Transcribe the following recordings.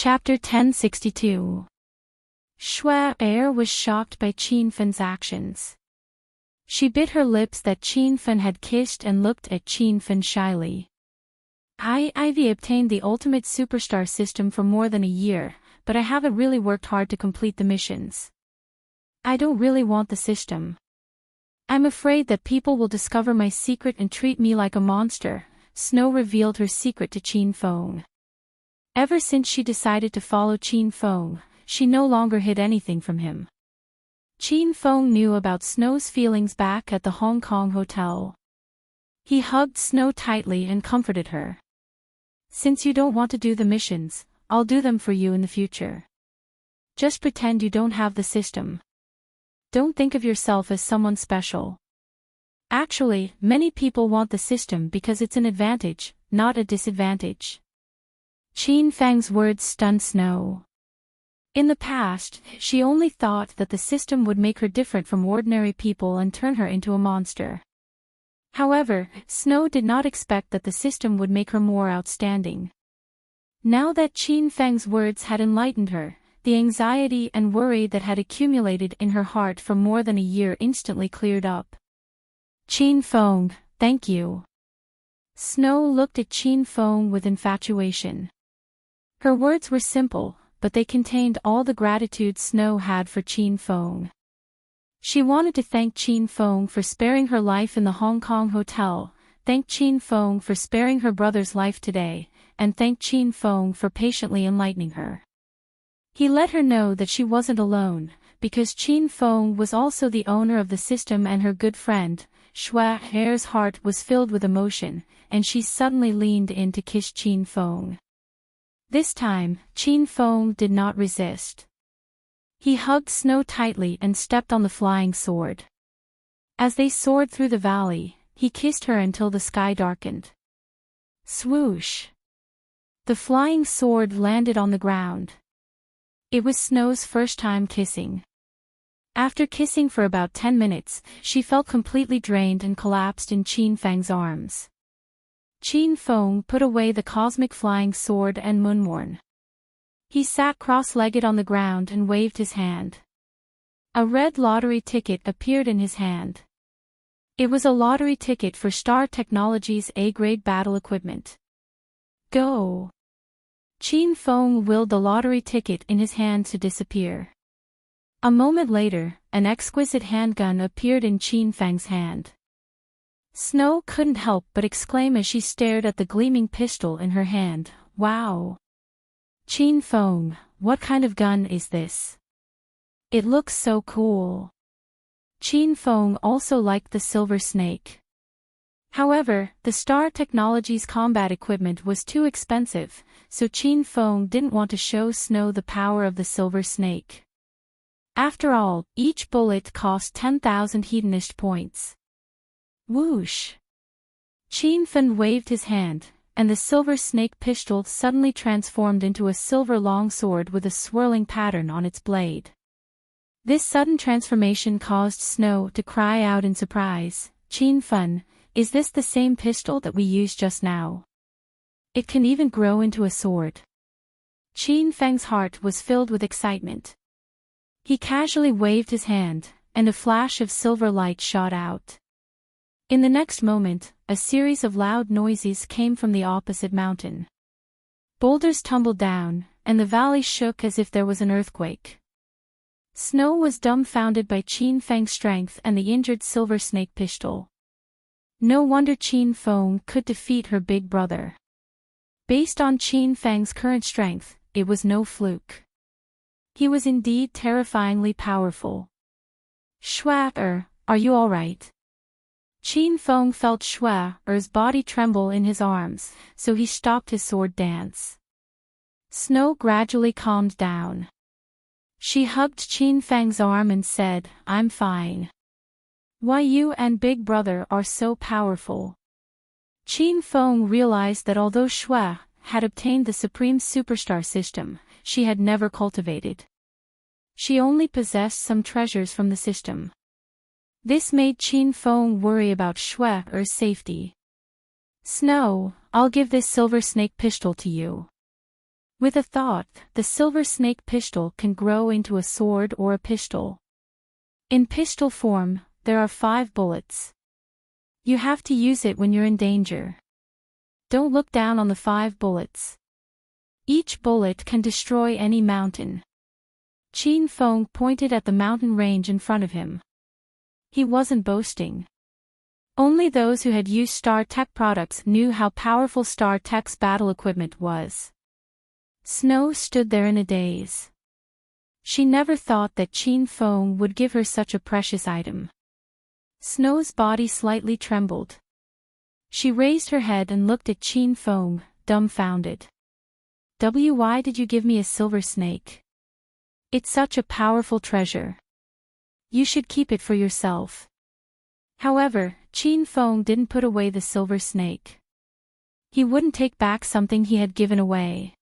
Chapter 1062. Shui was shocked by Qin Fen's actions. She bit her lips that Qin Fen had kissed and looked at Qin Fen shyly. I've obtained the ultimate superstar system for more than a year, but I haven't really worked hard to complete the missions. I don't really want the system. I'm afraid that people will discover my secret and treat me like a monster. Snow revealed her secret to Qin Feng. Ever since she decided to follow Qin Feng, she no longer hid anything from him. Qin Feng knew about Snow's feelings back at the Hong Kong hotel. He hugged Snow tightly and comforted her. Since you don't want to do the missions, I'll do them for you in the future. Just pretend you don't have the system. Don't think of yourself as someone special. Actually, many people want the system because it's an advantage, not a disadvantage. Qin Feng's words stunned Snow. In the past, she only thought that the system would make her different from ordinary people and turn her into a monster. However, Snow did not expect that the system would make her more outstanding. Now that Qin Feng's words had enlightened her, the anxiety and worry that had accumulated in her heart for more than a year instantly cleared up. Qin Feng, thank you. Snow looked at Qin Feng with infatuation. Her words were simple, but they contained all the gratitude Snow had for Qin Feng. She wanted to thank Qin Feng for sparing her life in the Hong Kong hotel, thank Qin Feng for sparing her brother's life today, and thank Qin Feng for patiently enlightening her. He let her know that she wasn't alone, because Qin Feng was also the owner of the system and her good friend. Shui's heart was filled with emotion, and she suddenly leaned in to kiss Qin Feng. This time, Qin Feng did not resist. He hugged Snow tightly and stepped on the flying sword. As they soared through the valley, he kissed her until the sky darkened. Swoosh! The flying sword landed on the ground. It was Snow's first time kissing. After kissing for about 10 minutes, she felt completely drained and collapsed in Qin Feng's arms. Qin Feng put away the cosmic flying sword and Moonmorn. He sat cross-legged on the ground and waved his hand. A red lottery ticket appeared in his hand. It was a lottery ticket for Star Technologies' A-grade battle equipment. Go! Qin Feng willed the lottery ticket in his hand to disappear. A moment later, an exquisite handgun appeared in Qin Feng's hand. Snow couldn't help but exclaim as she stared at the gleaming pistol in her hand, "Wow! Qin Feng, what kind of gun is this? It looks so cool." Qin Feng also liked the silver snake. However, the Star Technologies combat equipment was too expensive, so Qin Feng didn't want to show Snow the power of the silver snake. After all, each bullet cost 10,000 hedonist points. Whoosh! Qin Fen waved his hand, and the silver snake pistol suddenly transformed into a silver longsword with a swirling pattern on its blade. This sudden transformation caused Snow to cry out in surprise, "Qin Fen, is this the same pistol that we used just now? It can even grow into a sword." Qin Feng's heart was filled with excitement. He casually waved his hand, and a flash of silver light shot out. In the next moment, a series of loud noises came from the opposite mountain. Boulders tumbled down, and the valley shook as if there was an earthquake. Snow was dumbfounded by Qin Feng's strength and the injured silver snake pistol. No wonder Qin Feng could defeat her big brother. Based on Qin Feng's current strength, it was no fluke. He was indeed terrifyingly powerful. "Shui, are you all right?" Qin Feng felt Shui's body tremble in his arms, so he stopped his sword dance. Snow gradually calmed down. She hugged Qin Feng's arm and said, "I'm fine. Why, you and Big Brother are so powerful." Qin Feng realized that although Shui had obtained the Supreme Superstar system, she had never cultivated. She only possessed some treasures from the system. This made Qin Feng worry about Shui's safety. "Snow, I'll give this silver snake pistol to you. With a thought, the silver snake pistol can grow into a sword or a pistol. In pistol form, there are 5 bullets. You have to use it when you're in danger. Don't look down on the 5 bullets. Each bullet can destroy any mountain. Qin Feng pointed at the mountain range in front of him. He wasn't boasting. Only those who had used Star Tech products knew how powerful Star Tech's battle equipment was. Snow stood there in a daze. She never thought that Qin Feng would give her such a precious item. Snow's body slightly trembled. She raised her head and looked at Qin Feng, dumbfounded. Why did you give me a silver snake? It's such a powerful treasure. You should keep it for yourself. However, Qin Feng didn't put away the silver snake. He wouldn't take back something he had given away.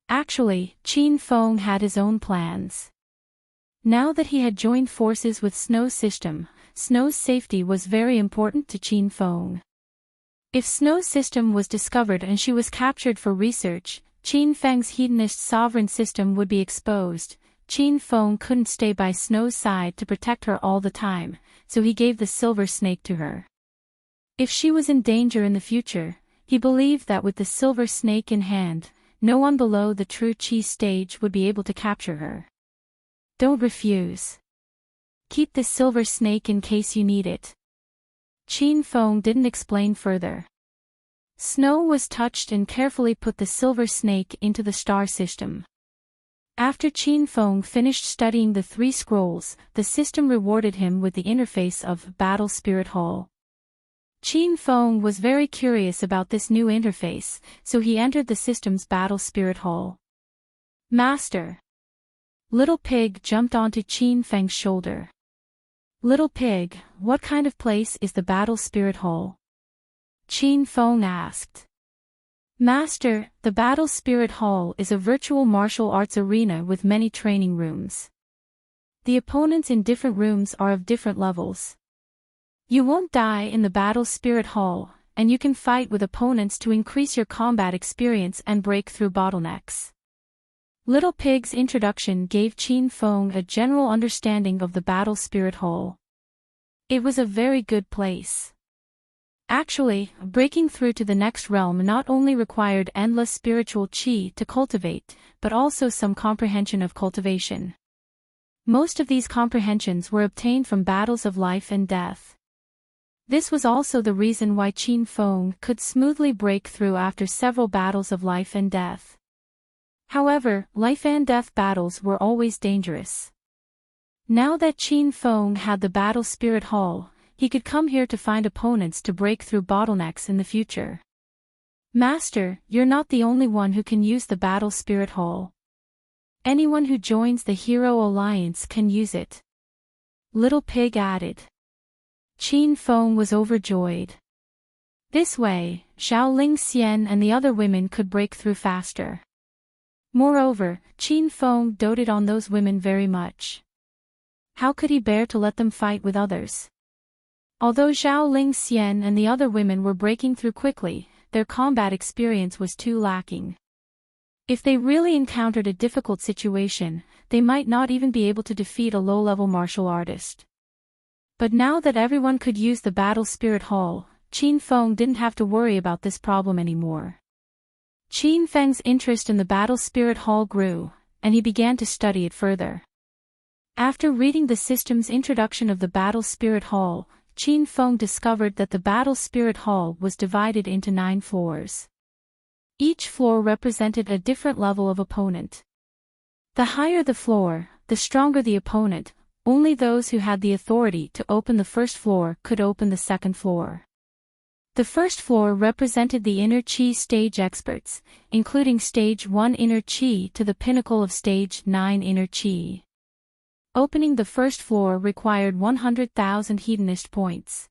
Actually, Qin Feng had his own plans. Now that he had joined forces with Snow's system, Snow's safety was very important to Qin Feng. If Snow's system was discovered and she was captured for research, Qin Feng's hedonist sovereign system would be exposed. Qin Feng couldn't stay by Snow's side to protect her all the time, so he gave the silver snake to her. If she was in danger in the future, he believed that with the silver snake in hand, no one below the true Qi stage would be able to capture her. Don't refuse. Keep the silver snake in case you need it. Qin Feng didn't explain further. Snow was touched and carefully put the silver snake into the star system. After Qin Feng finished studying the 3 scrolls, the system rewarded him with the interface of Battle Spirit Hall. Qin Feng was very curious about this new interface, so he entered the system's Battle Spirit Hall. Master! Little Pig jumped onto Qin Feng's shoulder. Little Pig, what kind of place is the Battle Spirit Hall? Qin Feng asked. Master, the Battle Spirit Hall is a virtual martial arts arena with many training rooms. The opponents in different rooms are of different levels. You won't die in the Battle Spirit Hall, and you can fight with opponents to increase your combat experience and break through bottlenecks. Little Pig's introduction gave Qin Feng a general understanding of the Battle Spirit Hall. It was a very good place. Actually, breaking through to the next realm not only required endless spiritual qi to cultivate, but also some comprehension of cultivation. Most of these comprehensions were obtained from battles of life and death. This was also the reason why Qin Feng could smoothly break through after several battles of life and death. However, life and death battles were always dangerous. Now that Qin Feng had the Battle Spirit Hall, he could come here to find opponents to break through bottlenecks in the future. Master, you're not the only one who can use the Battle Spirit Hall. Anyone who joins the Hero Alliance can use it. Little Pig added. Qin Feng was overjoyed. This way, Xiaoling Xian and the other women could break through faster. Moreover, Qin Feng doted on those women very much. How could he bear to let them fight with others? Although Xiaoling Xian and the other women were breaking through quickly, their combat experience was too lacking. If they really encountered a difficult situation, they might not even be able to defeat a low-level martial artist. But now that everyone could use the Battle Spirit Hall, Qin Feng didn't have to worry about this problem anymore. Qin Feng's interest in the Battle Spirit Hall grew, and he began to study it further. After reading the system's introduction of the Battle Spirit Hall, Qin Feng discovered that the Battle Spirit Hall was divided into 9 floors. Each floor represented a different level of opponent. The higher the floor, the stronger the opponent. Only those who had the authority to open the first floor could open the second floor. The first floor represented the inner Qi stage experts, including Stage 1 inner Qi to the pinnacle of Stage 9 inner Qi. Opening the first floor required 100,000 hedonist points.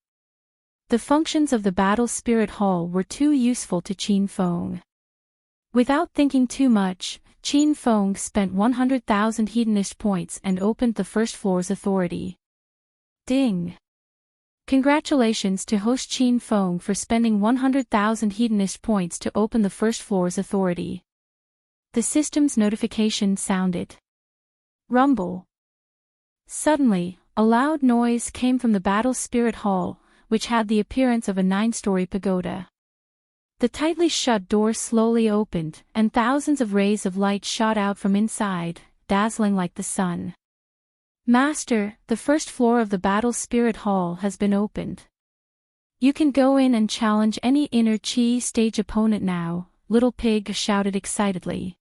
The functions of the Battle Spirit Hall were too useful to Qin Feng. Without thinking too much, Qin Feng spent 100,000 hedonist points and opened the first floor's authority. Ding! Congratulations to host Qin Feng for spending 100,000 hedonist points to open the first floor's authority. The system's notification sounded. Rumble. Suddenly, a loud noise came from the Battle Spirit Hall, which had the appearance of a 9-story pagoda. The tightly shut door slowly opened, and thousands of rays of light shot out from inside, dazzling like the sun. Master, the first floor of the Battle Spirit Hall has been opened. You can go in and challenge any inner chi stage opponent now, Little Pig shouted excitedly.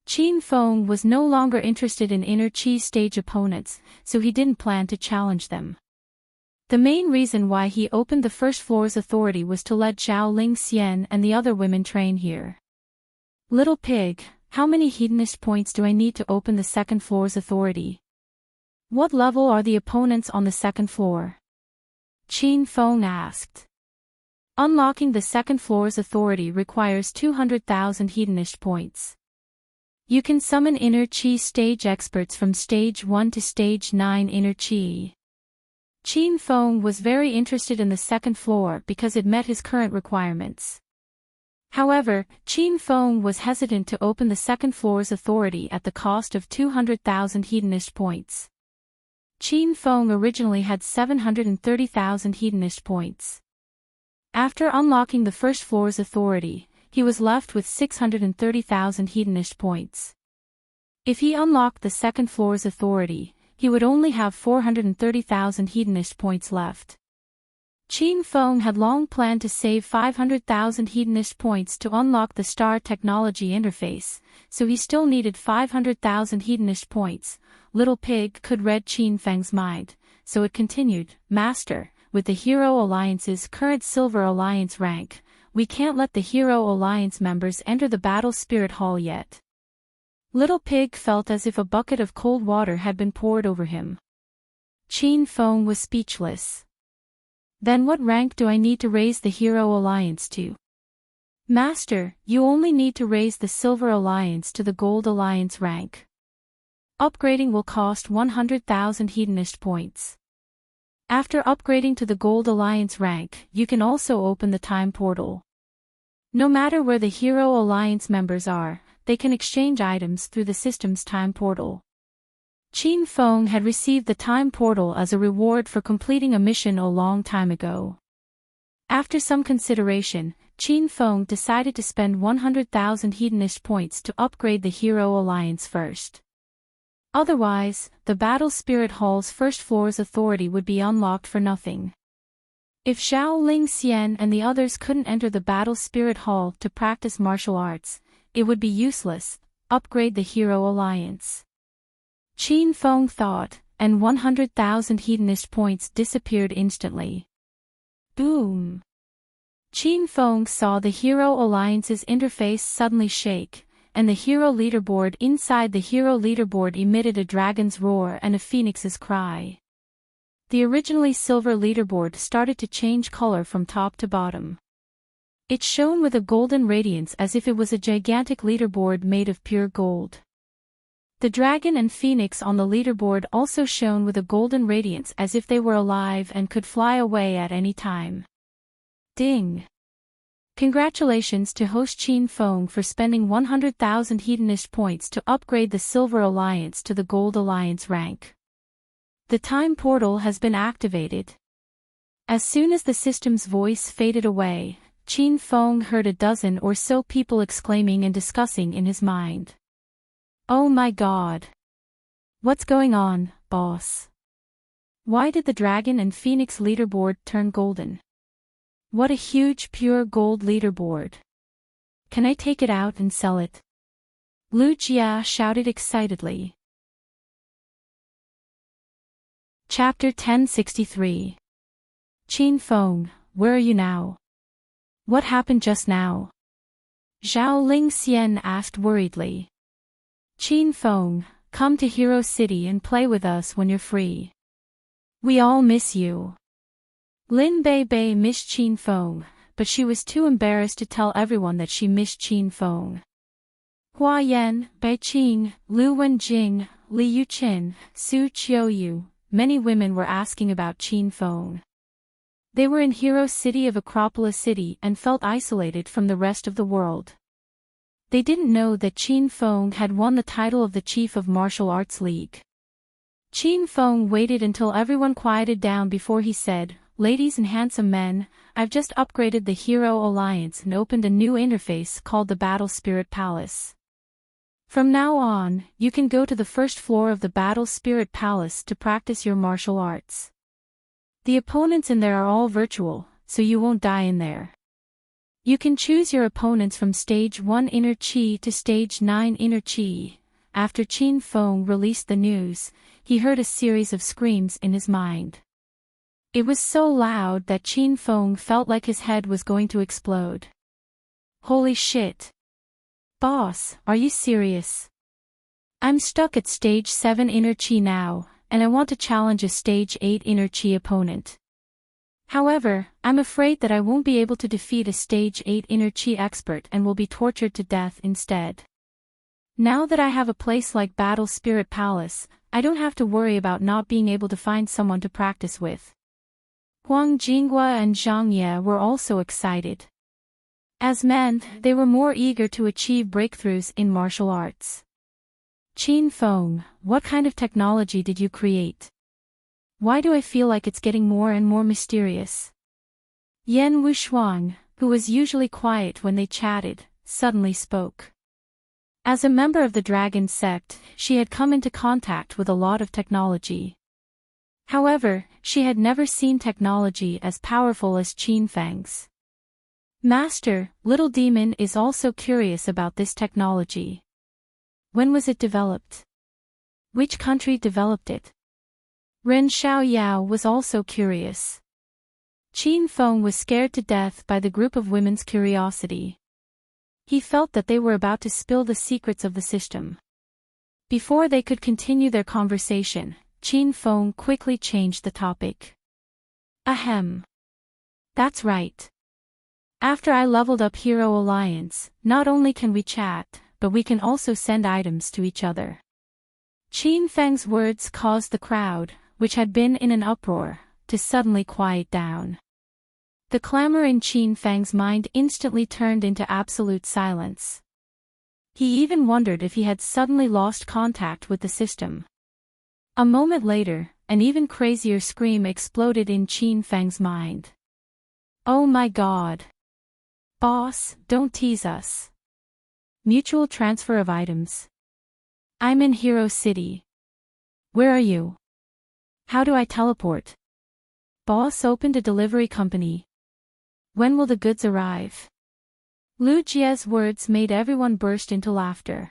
Qin Feng was no longer interested in inner chi stage opponents, so he didn't plan to challenge them. The main reason why he opened the first floor's authority was to let Zhao Ling Xian and the other women train here. Little Pig, how many hedonist points do I need to open the second floor's authority? What level are the opponents on the second floor? Qin Feng asked. Unlocking the second floor's authority requires 200,000 hedonist points. You can summon inner chi stage experts from stage 1 to stage 9 inner chi. Qin Feng was very interested in the second floor because it met his current requirements. However, Qin Feng was hesitant to open the second floor's authority at the cost of 200,000 hedonist points. Qin Feng originally had 730,000 hedonist points. After unlocking the first floor's authority, he was left with 630,000 hedonist points. If he unlocked the second floor's authority, he would only have 430,000 hedonist points left. Qin Feng had long planned to save 500,000 hedonist points to unlock the Star Technology interface, so he still needed 500,000 hedonist points. Little Pig could read Qin Feng's mind, so it continued, Master, with the Hero Alliance's current Silver Alliance rank, we can't let the Hero Alliance members enter the Battle Spirit Hall yet. Little Pig felt as if a bucket of cold water had been poured over him. Qin Feng was speechless. Then what rank do I need to raise the Hero Alliance to? Master, you only need to raise the Silver Alliance to the Gold Alliance rank. Upgrading will cost 100,000 hedonist points. After upgrading to the Gold Alliance rank, you can also open the Time Portal. No matter where the Hero Alliance members are, they can exchange items through the system's Time Portal. Qin Feng had received the Time Portal as a reward for completing a mission a long time ago. After some consideration, Qin Feng decided to spend 100,000 hedonist points to upgrade the Hero Alliance first. Otherwise, the Battle Spirit Hall's first floor's authority would be unlocked for nothing. If Zhao Ling Xian and the others couldn't enter the Battle Spirit Hall to practice martial arts, it would be useless. Upgrade the Hero Alliance. Qin Feng thought, and 100,000 hedonist points disappeared instantly. Boom! Qin Feng saw the Hero Alliance's interface suddenly shake, and the Hero Leaderboard inside the Hero Leaderboard emitted a dragon's roar and a phoenix's cry. The originally silver leaderboard started to change color from top to bottom. It shone with a golden radiance as if it was a gigantic leaderboard made of pure gold. The dragon and phoenix on the leaderboard also shone with a golden radiance as if they were alive and could fly away at any time. Ding! Congratulations to host Qin Feng for spending 100,000 hedonist points to upgrade the Silver Alliance to the Gold Alliance rank. The Time Portal has been activated. As soon as the system's voice faded away, Qin Feng heard a dozen or so people exclaiming and discussing in his mind. Oh my god! What's going on, boss? Why did the dragon and phoenix leaderboard turn golden? What a huge pure gold leaderboard. Can I take it out and sell it? Lu Jia shouted excitedly. Chapter 1063. Qin Feng, where are you now? What happened just now? Zhao Ling Xian asked worriedly. Qin Feng, come to Hero City and play with us when you're free. We all miss you. Lin Bei Bei missed Qin Feng, but she was too embarrassed to tell everyone that she missed Qin Feng. Hua Yan, Bai Qing, Lu Wenjing, Li Yuqin, Su Qiuyu, many women were asking about Qin Feng. They were in Hero City of Acropolis City and felt isolated from the rest of the world. They didn't know that Qin Feng had won the title of the Chief of Martial Arts League. Qin Feng waited until everyone quieted down before he said, "Ladies and handsome men, I've just upgraded the Hero Alliance and opened a new interface called the Battle Spirit Palace. From now on, you can go to the first floor of the Battle Spirit Palace to practice your martial arts. The opponents in there are all virtual, so you won't die in there. You can choose your opponents from Stage 1 Inner Chi to Stage 9 Inner Chi." After Qin Feng released the news, he heard a series of screams in his mind. It was so loud that Qin Feng felt like his head was going to explode. Holy shit! Boss, are you serious? I'm stuck at Stage 7 Inner Chi now, and I want to challenge a Stage 8 Inner Chi opponent. However, I'm afraid that I won't be able to defeat a Stage 8 Inner Chi expert and will be tortured to death instead. Now that I have a place like Battle Spirit Palace, I don't have to worry about not being able to find someone to practice with. Huang Jinghua and Zhang Ye were also excited. As men, they were more eager to achieve breakthroughs in martial arts. Qin Feng, what kind of technology did you create? Why do I feel like it's getting more and more mysterious? Yan Wushuang, who was usually quiet when they chatted, suddenly spoke. As a member of the Dragon Sect, she had come into contact with a lot of technology. However, she had never seen technology as powerful as Qin Feng's. Master, Little Demon is also curious about this technology. When was it developed? Which country developed it? Ren Xiaoyao was also curious. Qin Feng was scared to death by the group of women's curiosity. He felt that they were about to spill the secrets of the system. Before they could continue their conversation, Qin Feng quickly changed the topic. Ahem. That's right. After I leveled up Hero Alliance, not only can we chat, but we can also send items to each other. Qin Feng's words caused the crowd, which had been in an uproar, to suddenly quiet down. The clamor in Qin Feng's mind instantly turned into absolute silence. He even wondered if he had suddenly lost contact with the system. A moment later, an even crazier scream exploded in Qin Feng's mind. Oh my god! Boss, don't tease us. Mutual transfer of items. I'm in Hero City. Where are you? How do I teleport? Boss opened a delivery company. When will the goods arrive? Lu Jie's words made everyone burst into laughter.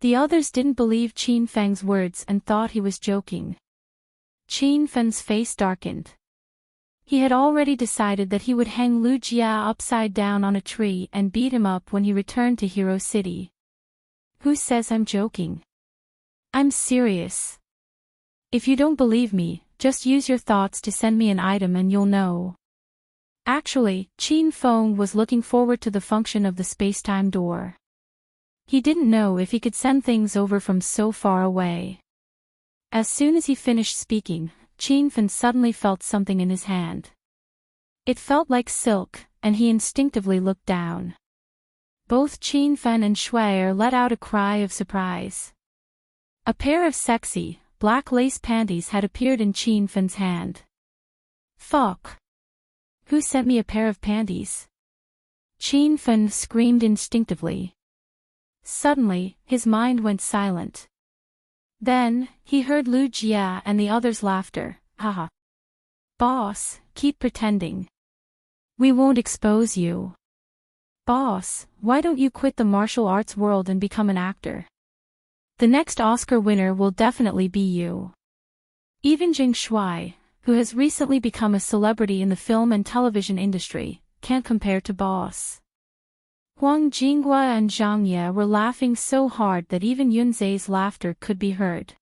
The others didn't believe Qin Feng's words and thought he was joking. Qin Feng's face darkened. He had already decided that he would hang Lu Jie upside down on a tree and beat him up when he returned to Hero City. Who says I'm joking? I'm serious. If you don't believe me, just use your thoughts to send me an item and you'll know. Actually, Qin Feng was looking forward to the function of the space-time door. He didn't know if he could send things over from so far away. As soon as he finished speaking, Qin Feng suddenly felt something in his hand. It felt like silk, and he instinctively looked down. Both Qin Feng and Shuai let out a cry of surprise. A pair of sexy, black lace panties had appeared in Qin Feng's hand. Fuck! Who sent me a pair of panties? Qin Feng screamed instinctively. Suddenly, his mind went silent. Then, he heard Lu Jie and the others' laughter. Haha. Boss, keep pretending. We won't expose you. Boss, why don't you quit the martial arts world and become an actor? The next Oscar winner will definitely be you. Even Jing Shuai, who has recently become a celebrity in the film and television industry, can't compare to Boss. Huang Jinghua and Zhang Ye were laughing so hard that even Yunzai's laughter could be heard.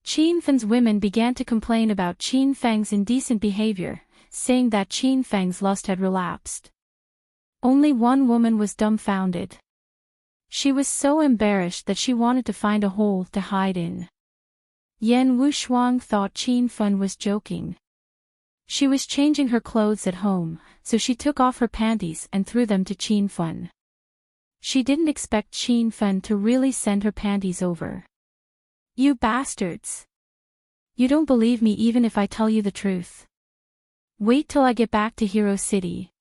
Qin Feng's women began to complain about Qin Feng's indecent behavior, saying that Qin Feng's lust had relapsed. Only one woman was dumbfounded. She was so embarrassed that she wanted to find a hole to hide in. Yan Wushuang thought Qin Feng was joking. She was changing her clothes at home, so she took off her panties and threw them to Qin Feng. She didn't expect Qin Fen to really send her panties over. You bastards! You don't believe me even if I tell you the truth. Wait till I get back to Hero City.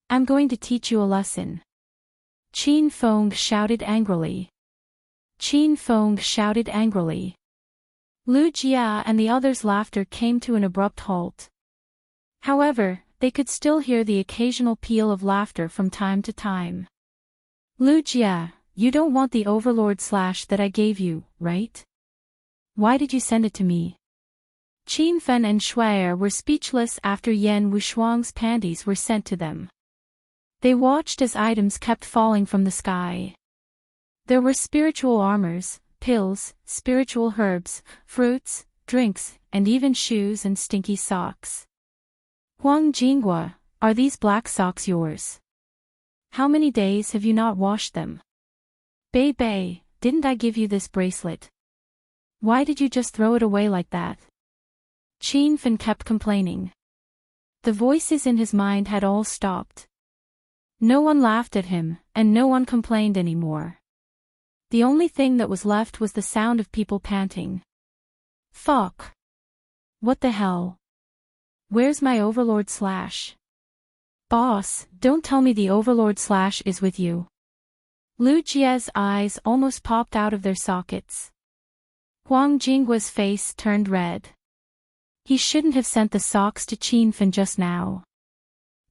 I'm going to teach you a lesson. Qin Feng shouted angrily. Qin Feng shouted angrily. Lu Jia and the others' laughter came to an abrupt halt. However, they could still hear the occasional peal of laughter from time to time. Lu Jia, you don't want the Overlord slash that I gave you, right? Why did you send it to me? Qin Fen and Shuai were speechless after Yan Wushuang's panties were sent to them. They watched as items kept falling from the sky. There were spiritual armors, pills, spiritual herbs, fruits, drinks, and even shoes and stinky socks. Huang Jinghua, are these black socks yours? How many days have you not washed them? Bei Bei, didn't I give you this bracelet? Why did you just throw it away like that? Qin Fen kept complaining. The voices in his mind had all stopped. No one laughed at him, and no one complained anymore. The only thing that was left was the sound of people panting. Fuck. What the hell? Where's my Overlord slash? Boss, don't tell me the Overlord slash is with you. Lu Jia's eyes almost popped out of their sockets. Huang Jinghua's face turned red. He shouldn't have sent the socks to Qin Fen just now.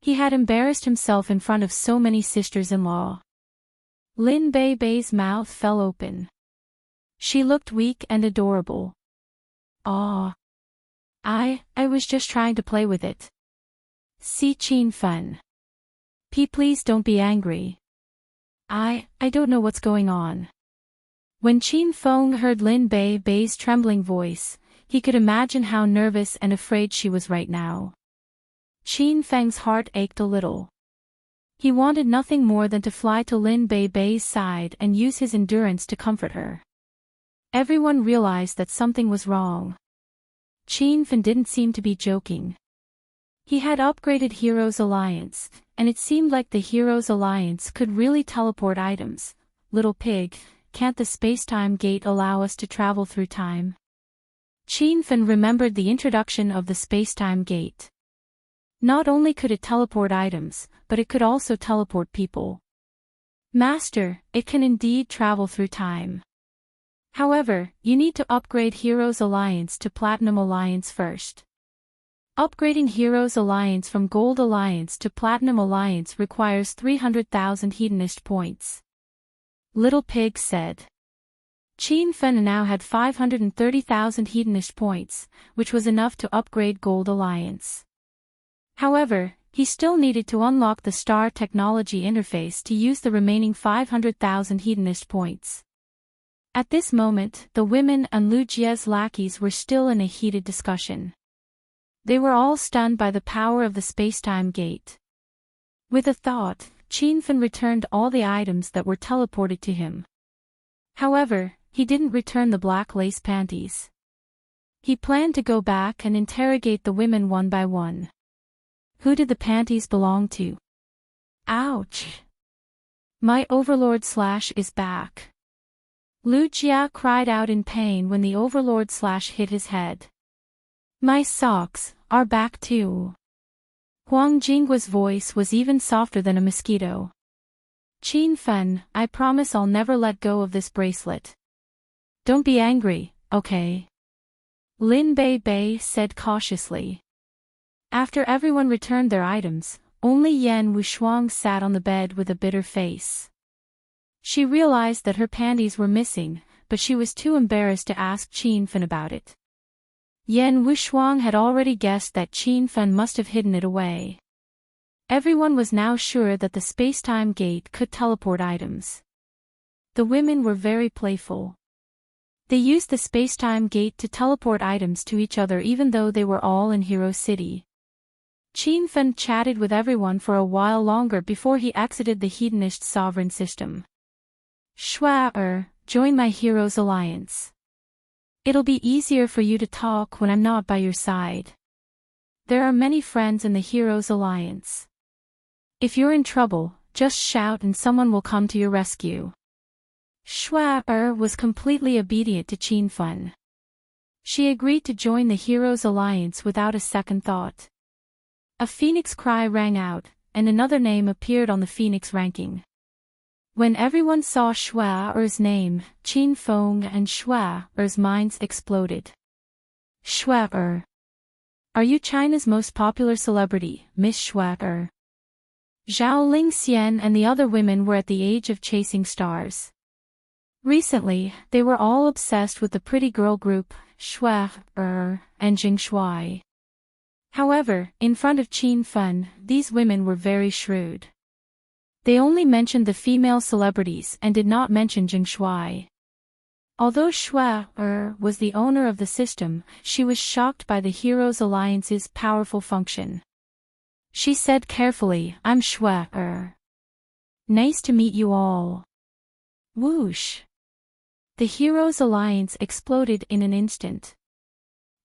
He had embarrassed himself in front of so many sisters-in-law. Lin Bei Bei's mouth fell open. She looked weak and adorable. Aw. I was just trying to play with it. See Qin Fen. Please don't be angry. I don't know what's going on. When Qin Feng heard Lin Bei Bei's trembling voice, he could imagine how nervous and afraid she was right now. Qin Feng's heart ached a little. He wanted nothing more than to fly to Lin Bei Bei's side and use his endurance to comfort her. Everyone realized that something was wrong. Qin Fen didn't seem to be joking. He had upgraded Heroes Alliance, and it seemed like the Heroes Alliance could really teleport items. Little pig, can't the space-time gate allow us to travel through time? Qin Fen remembered the introduction of the space-time gate. Not only could it teleport items, but it could also teleport people. Master, it can indeed travel through time. However, you need to upgrade Heroes Alliance to Platinum Alliance first. Upgrading Heroes Alliance from Gold Alliance to Platinum Alliance requires 300,000 Hedonist points. Little Pig said. Qin Fen now had 530,000 Hedonist points, which was enough to upgrade Gold Alliance. However, he still needed to unlock the Star Technology interface to use the remaining 500,000 Hedonist points. At this moment, the women and Lu Jia's lackeys were still in a heated discussion. They were all stunned by the power of the space-time gate. With a thought, Qin Fen returned all the items that were teleported to him. However, he didn't return the black lace panties. He planned to go back and interrogate the women one by one. Who did the panties belong to? Ouch! My Overlord slash is back. Lu Jia cried out in pain when the Overlord slash hit his head. My socks are back too. Huang Jinghua's voice was even softer than a mosquito. Qin Fen, I promise I'll never let go of this bracelet. Don't be angry, okay? Lin Bei Bei said cautiously. After everyone returned their items, only Yan Wushuang sat on the bed with a bitter face. She realized that her panties were missing, but she was too embarrassed to ask Qin Fen about it. Yan Wushuang had already guessed that Qin Fen must have hidden it away. Everyone was now sure that the space-time gate could teleport items. The women were very playful. They used the space-time gate to teleport items to each other even though they were all in Hero City. Qin Fen chatted with everyone for a while longer before he exited the hedonist sovereign system. Shuai, join my Heroes Alliance. It'll be easier for you to talk when I'm not by your side. There are many friends in the Heroes Alliance. If you're in trouble, just shout and someone will come to your rescue. Shua was completely obedient to Qin Fun. She agreed to join the Heroes Alliance without a second thought. A phoenix cry rang out, and another name appeared on the phoenix ranking. When everyone saw Shua-er's name, Qin Feng and Shua-er's minds exploded. Shua-er. Are you China's most popular celebrity, Miss Shua-er? Zhao Lingxian and the other women were at the age of chasing stars. Recently, they were all obsessed with the pretty girl group, Shua-er and Jing Shuai. However, in front of Qin Fun, these women were very shrewd. They only mentioned the female celebrities and did not mention Jing Shuai. Although Shua-er was the owner of the system, she was shocked by the Heroes Alliance's powerful function. She said carefully, I'm Shua-er. Nice to meet you all. Whoosh. The Heroes Alliance exploded in an instant.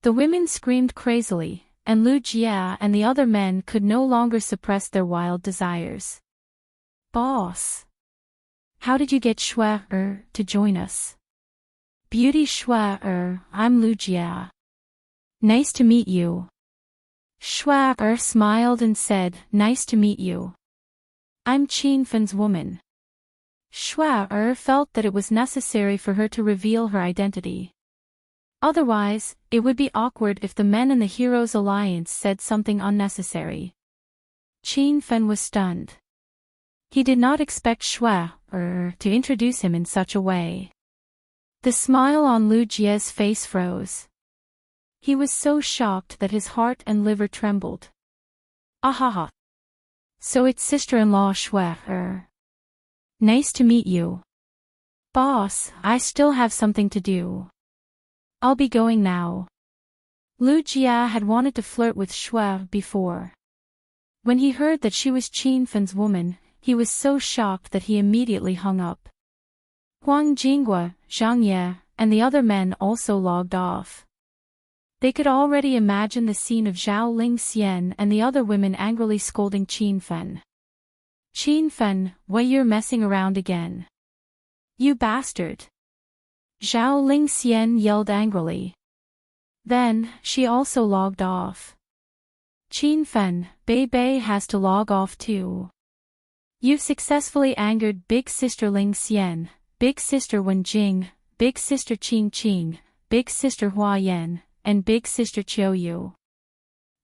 The women screamed crazily, and Lu Jia and the other men could no longer suppress their wild desires. Boss. How did you get Shua-er to join us? Beauty Shua-er, I'm Lu Jia. Nice to meet you. Shua-er smiled and said, nice to meet you. I'm Qin Fun's woman. Shua-er felt that it was necessary for her to reveal her identity. Otherwise, it would be awkward if the men in the Heroes Alliance said something unnecessary. Qin Fun was stunned. He did not expect Shua-er to introduce him in such a way. The smile on Lu Jia's face froze. He was so shocked that his heart and liver trembled. Ahaha. So it's sister-in-law Shua-er. Nice to meet you. Boss, I still have something to do. I'll be going now. Lu Jia had wanted to flirt with Shua before. When he heard that she was Qin Fun's woman, he was so shocked that he immediately hung up. Huang Jinghua, Zhang Ye, and the other men also logged off. They could already imagine the scene of Zhao Lingxian and the other women angrily scolding Qin Fun. Qin Fun, why you're messing around again? You bastard! Zhao Lingxian yelled angrily. Then, she also logged off. Qin Fun, Bei has to log off too. You've successfully angered Big Sister Lingxian, Big Sister Wenjing, Big Sister Qing, Big Sister Huayan, and Big Sister Qiuyu.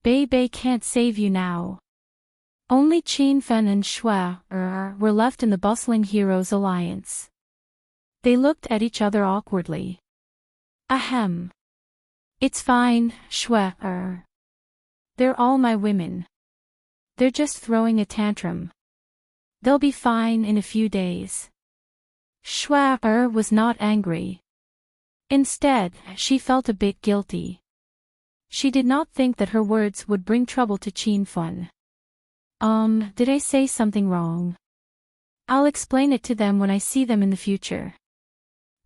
Bei can't save you now. Only Qin Fun and Shua-er were left in the bustling Heroes Alliance. They looked at each other awkwardly. Ahem. It's fine, Shua-er. They're all my women. They're just throwing a tantrum. They'll be fine in a few days. Shua-er was not angry. Instead, she felt a bit guilty. She did not think that her words would bring trouble to Qin Fun. Did I say something wrong? I'll explain it to them when I see them in the future.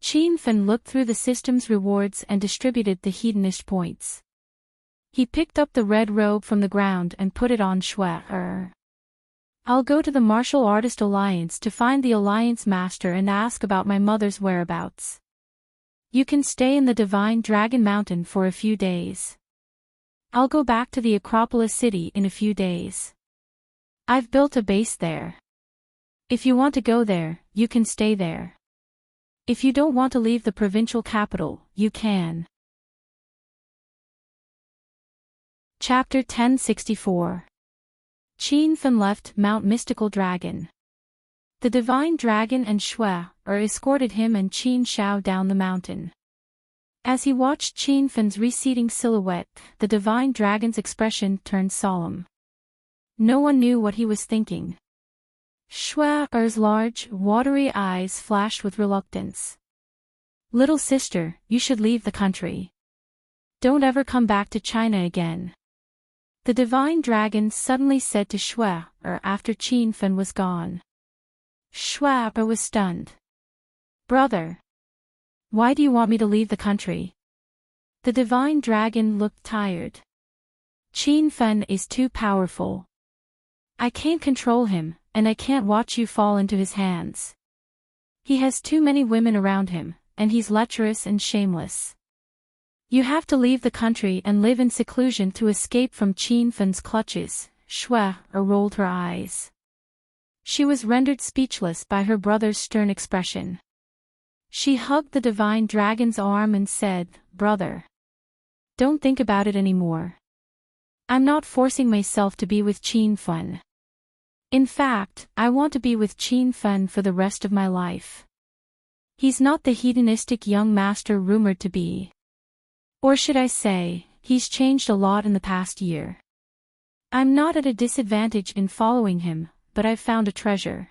Qin Fun looked through the system's rewards and distributed the hedonist points. He picked up the red robe from the ground and put it on Shua-er. I'll go to the Martial Artist Alliance to find the Alliance Master and ask about my mother's whereabouts. You can stay in the Divine Dragon Mountain for a few days. I'll go back to the Acropolis City in a few days. I've built a base there. If you want to go there, you can stay there. If you don't want to leave the provincial capital, you can. Chapter 1064. Qin Fun left Mount Mystical Dragon. The Divine Dragon and Shua-er escorted him and Qin Shao down the mountain. As he watched Qin Fun's receding silhouette, the Divine Dragon's expression turned solemn. No one knew what he was thinking. Shua-er's large, watery eyes flashed with reluctance. Little sister, you should leave the country. Don't ever come back to China again. The Divine Dragon suddenly said to Shua-er after Qin Fun was gone. Shua-er was stunned. Brother. Why do you want me to leave the country? The Divine Dragon looked tired. Qin Fun is too powerful. I can't control him, and I can't watch you fall into his hands. He has too many women around him, and he's lecherous and shameless. You have to leave the country and live in seclusion to escape from Qin Fen's clutches." Shui rolled her eyes. She was rendered speechless by her brother's stern expression. She hugged the divine dragon's arm and said, "Brother, don't think about it anymore. I'm not forcing myself to be with Qin Fen. In fact, I want to be with Qin Fen for the rest of my life. He's not the hedonistic young master rumored to be. Or should I say, he's changed a lot in the past year. I'm not at a disadvantage in following him, but I've found a treasure."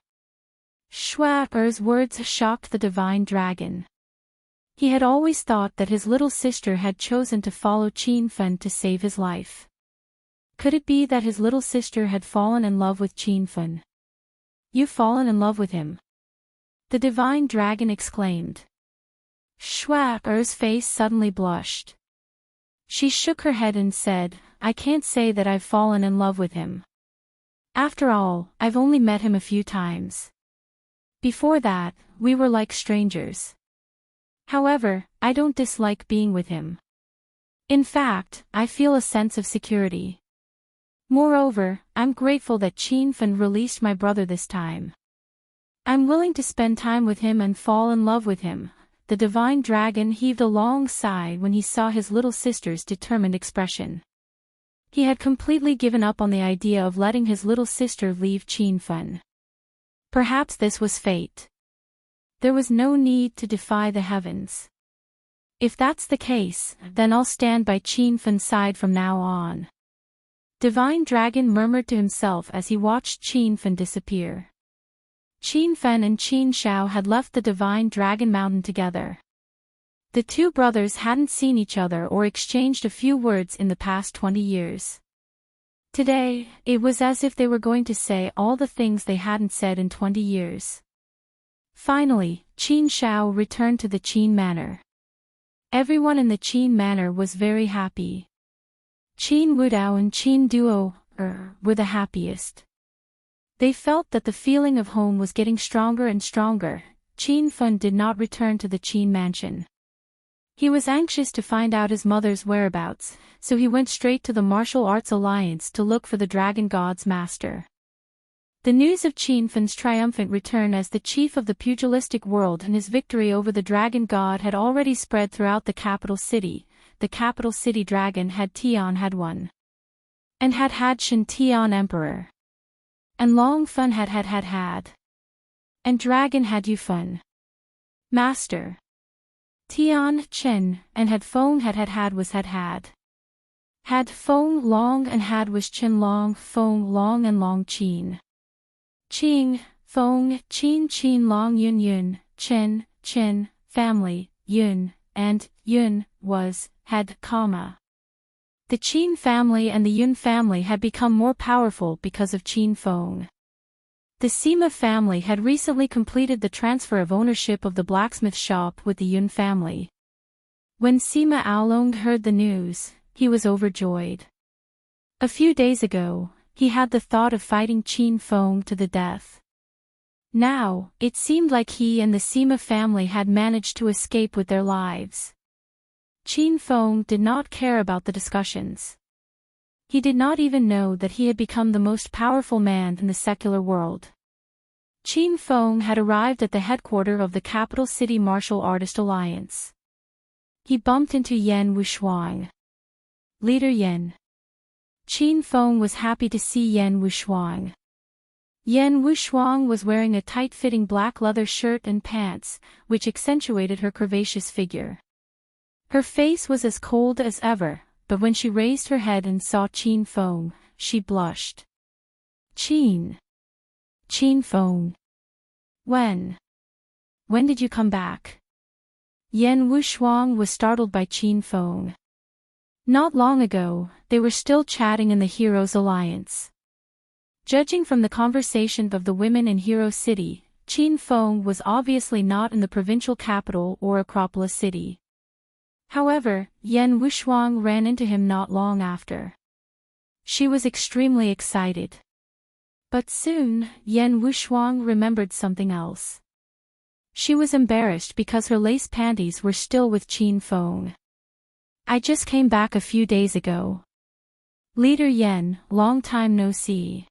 Shuai's words shocked the divine dragon. He had always thought that his little sister had chosen to follow Qin Fen to save his life. Could it be that his little sister had fallen in love with Qin Fen? "You've fallen in love with him?" the divine dragon exclaimed. Shuai's face suddenly blushed. She shook her head and said, "I can't say that I've fallen in love with him. After all, I've only met him a few times. Before that, we were like strangers. However, I don't dislike being with him. In fact, I feel a sense of security. Moreover, I'm grateful that Qin Fen released my brother this time. I'm willing to spend time with him and fall in love with him." The divine dragon heaved a long sigh when he saw his little sister's determined expression. He had completely given up on the idea of letting his little sister leave Qin Fen. Perhaps this was fate. There was no need to defy the heavens. If that's the case, then I'll stand by Qin Fen's side from now on. Divine Dragon murmured to himself as he watched Qin Fen disappear. Qin Fen and Qin Shao had left the Divine Dragon Mountain together. The two brothers hadn't seen each other or exchanged a few words in the past 20 years. Today, it was as if they were going to say all the things they hadn't said in 20 years. Finally, Qin Shao returned to the Qin Manor. Everyone in the Qin Manor was very happy. Qin Wudao and Qin Duo were the happiest. They felt that the feeling of home was getting stronger and stronger. Qin Fen did not return to the Qin mansion. He was anxious to find out his mother's whereabouts, so he went straight to the Martial Arts Alliance to look for the Dragon God's master. The news of Qin Fen's triumphant return as the chief of the pugilistic world and his victory over the Dragon God had already spread throughout the capital city. The capital city dragon had Tian had won. And had Shen Tian emperor. And Long Fun had. And Dragon had Yu Fun master. Tian Chen, and had Fong had was had. Had Fong Long and had was Chen Long Fong Long and Long Qin. Qing, Fong, Qin Long Yun, Chen, family, Yun, and Yun, was, had, comma. The Qin family and the Yun family had become more powerful because of Qin Fong. The Sima family had recently completed the transfer of ownership of the blacksmith shop with the Yun family. When Sima Aolong heard the news, he was overjoyed. A few days ago, he had the thought of fighting Qin Fong to the death. Now, it seemed like he and the Sima family had managed to escape with their lives. Qin Fong did not care about the discussions. He did not even know that he had become the most powerful man in the secular world. Qin Fong had arrived at the headquarters of the capital city Martial Artist Alliance. He bumped into Yan Wushuang. Leader Yan. Qin Fong was happy to see Yan Wushuang. Yan Wushuang was wearing a tight-fitting black leather shirt and pants, which accentuated her curvaceous figure. Her face was as cold as ever, but when she raised her head and saw Qin Fong, she blushed. Qin Fong. When did you come back? Yan Wushuang was startled by Qin Fong. Not long ago, they were still chatting in the Heroes Alliance. Judging from the conversation of the women in Hero City, Qin Fong was obviously not in the provincial capital or Acropolis City. However, Yan Wushuang ran into him not long after. She was extremely excited. But soon, Yan Wushuang remembered something else. She was embarrassed because her lace panties were still with Qin Feng. I just came back a few days ago. Leader Yan, long time no see.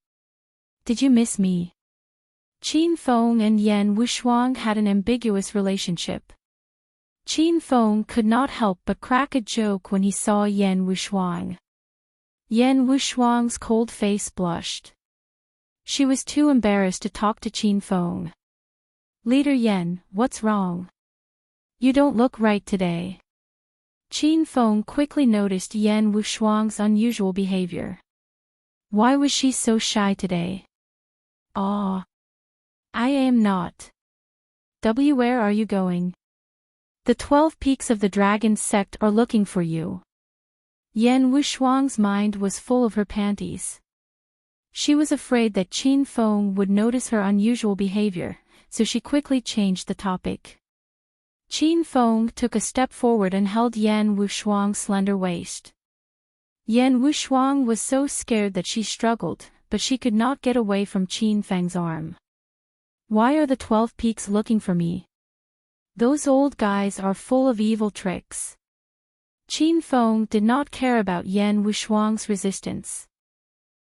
Did you miss me? Qin Feng and Yan Wushuang had an ambiguous relationship. Qin Feng could not help but crack a joke when he saw Yan Wushuang. Yan Wushuang's cold face blushed. She was too embarrassed to talk to Qin Feng. Leader Yan, what's wrong? You don't look right today. Qin Feng quickly noticed Yan Wushuang's unusual behavior. Why was she so shy today? I am not. Where are you going? The 12 peaks of the dragon sect are looking for you. Yan Wushuang's mind was full of her panties. She was afraid that Qin Feng would notice her unusual behavior, so she quickly changed the topic. Qin Feng took a step forward and held Yan Wushuang's slender waist. Yan Wushuang was so scared that she struggled, but she could not get away from Qin Feng's arm. Why are the 12 peaks looking for me? Those old guys are full of evil tricks. Qin Feng did not care about Yan Wushuang's resistance.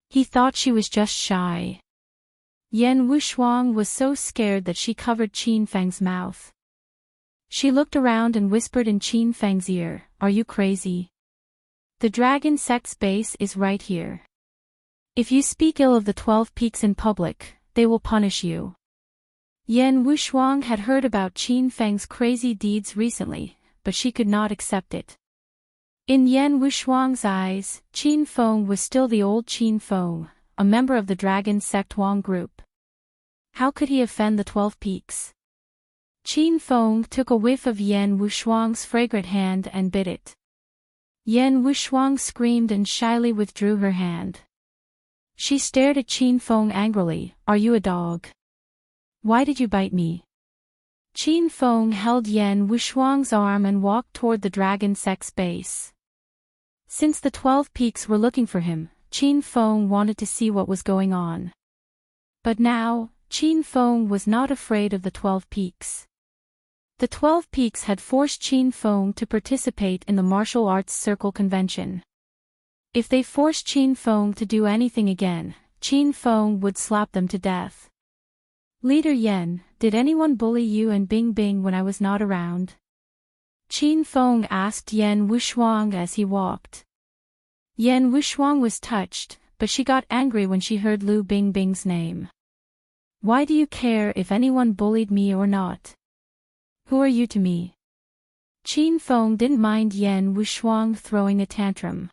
He thought she was just shy. Yan Wushuang was so scared that she covered Qin Feng's mouth. She looked around and whispered in Qin Feng's ear, "Are you crazy? The dragon sect's base is right here. If you speak ill of the 12 peaks in public, they will punish you." Yan Wushuang had heard about Qin Feng's crazy deeds recently, but she could not accept it. In Yan Wushuang's eyes, Qin Feng was still the old Qin Feng, a member of the dragon sect Wang group. How could he offend the 12 peaks? Qin Feng took a whiff of Yan Wushuang's fragrant hand and bit it. Yan Wushuang screamed and shyly withdrew her hand. She stared at Qin Feng angrily. "Are you a dog? Why did you bite me?" Qin Feng held Yan Wushuang's arm and walked toward the dragon sect's base. Since the 12 peaks were looking for him, Qin Feng wanted to see what was going on. But now, Qin Feng was not afraid of the 12 peaks. The 12 peaks had forced Qin Feng to participate in the martial arts circle convention. If they forced Qin Feng to do anything again, Qin Feng would slap them to death. "Leader Yan, did anyone bully you and Bing Bing when I was not around?" Qin Feng asked Yan Wushuang as he walked. Yan Wushuang was touched, but she got angry when she heard Lu Bingbing's name. "Why do you care if anyone bullied me or not? Who are you to me?" Qin Feng didn't mind Yan Wushuang throwing a tantrum.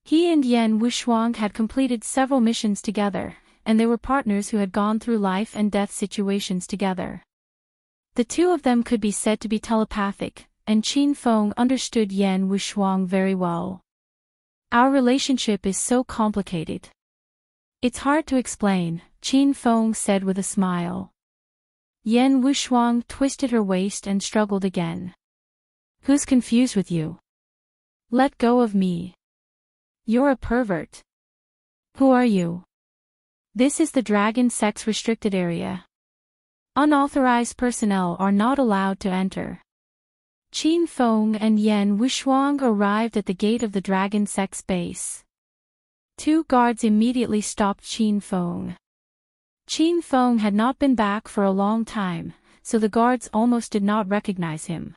He and Yan Wushuang had completed several missions together, and they were partners who had gone through life and death situations together. The two of them could be said to be telepathic, and Qin Feng understood Yan Wushuang very well. "Our relationship is so complicated. It's hard to explain," Qin Feng said with a smile. Yan Wushuang twisted her waist and struggled again. "Who's confused with you? Let go of me. You're a pervert. Who are you? This is the dragon sect's restricted area. Unauthorized personnel are not allowed to enter." Qin Feng and Yan Wushuang arrived at the gate of the dragon sect's base. Two guards immediately stopped Qin Feng. Qin Feng had not been back for a long time, so the guards almost did not recognize him.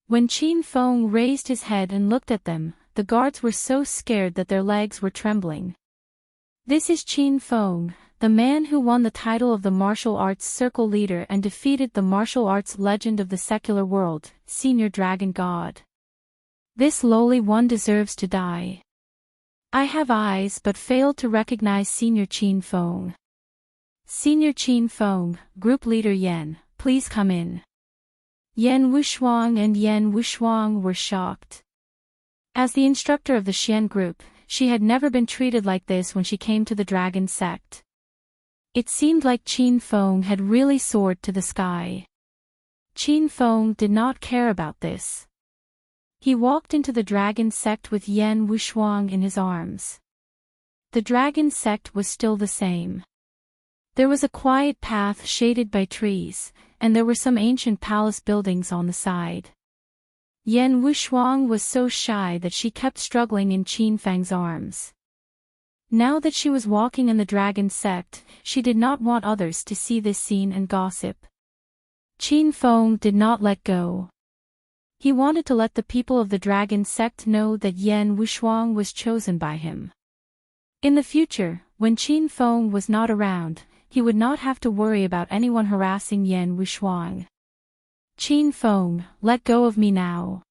When Qin Feng raised his head and looked at them, the guards were so scared that their legs were trembling. "This is Qin Feng, the man who won the title of the martial arts circle leader and defeated the martial arts legend of the secular world, Senior Dragon God. This lowly one deserves to die. I have eyes but failed to recognize Senior Qin Feng. Senior Qin Feng, Group Leader Yan, please come in." Yan Wushuang and Yan Wushuang were shocked. As the instructor of the Xian group, she had never been treated like this when she came to the dragon sect. It seemed like Qin Feng had really soared to the sky. Qin Feng did not care about this. He walked into the dragon sect with Yan Wushuang in his arms. The dragon sect was still the same. There was a quiet path shaded by trees, and there were some ancient palace buildings on the side. Yan Wushuang was so shy that she kept struggling in Qin Fang's arms. Now that she was walking in the dragon sect, she did not want others to see this scene and gossip. Qin Feng did not let go. He wanted to let the people of the dragon sect know that Yan Wushuang was chosen by him. In the future, when Qin Feng was not around, he would not have to worry about anyone harassing Yan Wushuang. Qin Feng, let go of me now.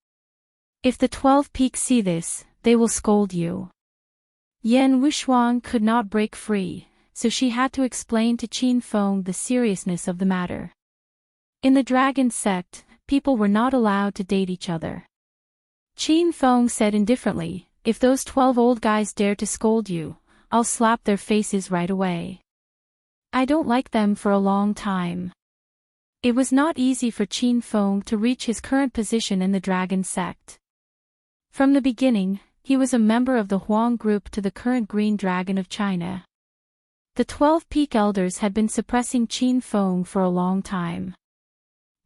If the 12 Peaks see this, they will scold you. Yan Wushuang could not break free, so she had to explain to Qin Feng the seriousness of the matter. In the dragon sect, people were not allowed to date each other. Qin Feng said indifferently, if those 12 old guys dare to scold you, I'll slap their faces right away. I don't like them for a long time. It was not easy for Qin Feng to reach his current position in the dragon sect. From the beginning, he was a member of the Huang group to the current Green Dragon of China. The 12 Peak Elders had been suppressing Qin Feng for a long time.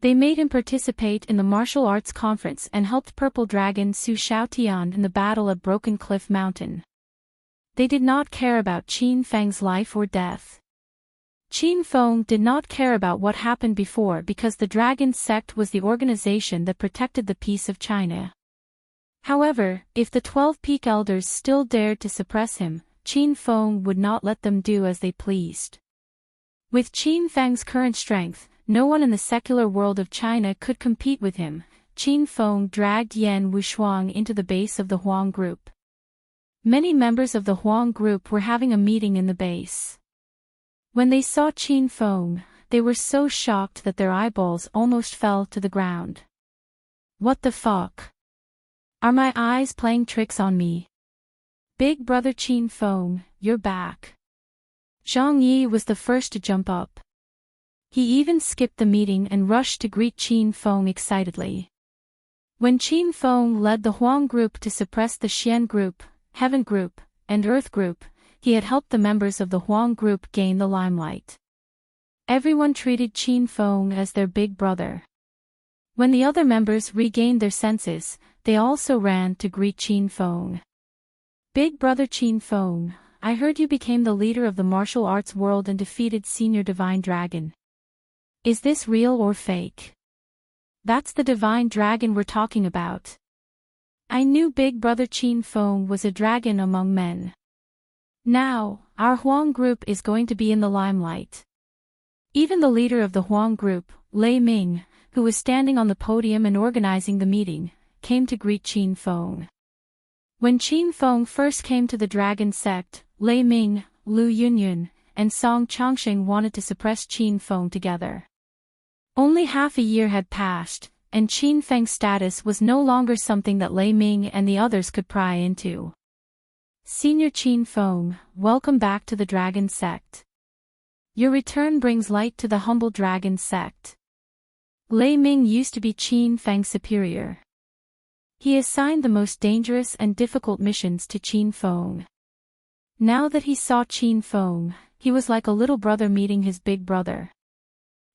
They made him participate in the martial arts conference and helped Purple Dragon Su Xiaotian in the battle at Broken Cliff Mountain. They did not care about Qin Feng's life or death. Qin Feng did not care about what happened before because the dragon sect was the organization that protected the peace of China. However, if the 12 Peak Elders still dared to suppress him, Qin Feng would not let them do as they pleased. With Qin Feng's current strength, no one in the secular world of China could compete with him. Qin Feng dragged Yan Wushuang into the base of the Huang group. Many members of the Huang group were having a meeting in the base. When they saw Qin Feng, they were so shocked that their eyeballs almost fell to the ground. What the fuck? Are my eyes playing tricks on me? Big brother Qin Feng, you're back. Zhang Yi was the first to jump up. He even skipped the meeting and rushed to greet Qin Feng excitedly. When Qin Feng led the Huang group to suppress the Xian group, Heaven group, and Earth group, he had helped the members of the Huang group gain the limelight. Everyone treated Qin Feng as their big brother. When the other members regained their senses, they also ran to greet Qin Feng. Big brother Qin Feng, I heard you became the leader of the martial arts world and defeated Senior Divine Dragon. Is this real or fake? That's the Divine Dragon we're talking about. I knew Big brother Qin Feng was a dragon among men. Now, our Huang group is going to be in the limelight. Even the leader of the Huang group, Lei Ming, who was standing on the podium and organizing the meeting, came to greet Qin Feng. When Qin Feng first came to the dragon sect, Lei Ming, Lu Yunyun, and Song Chongqing wanted to suppress Qin Feng together. Only half a year had passed, and Qin Feng's status was no longer something that Lei Ming and the others could pry into. Senior Qin Feng, welcome back to the dragon sect. Your return brings light to the humble dragon sect. Lei Ming used to be Qin Feng's superior. He assigned the most dangerous and difficult missions to Qin Feng. Now that he saw Qin Feng, he was like a little brother meeting his big brother.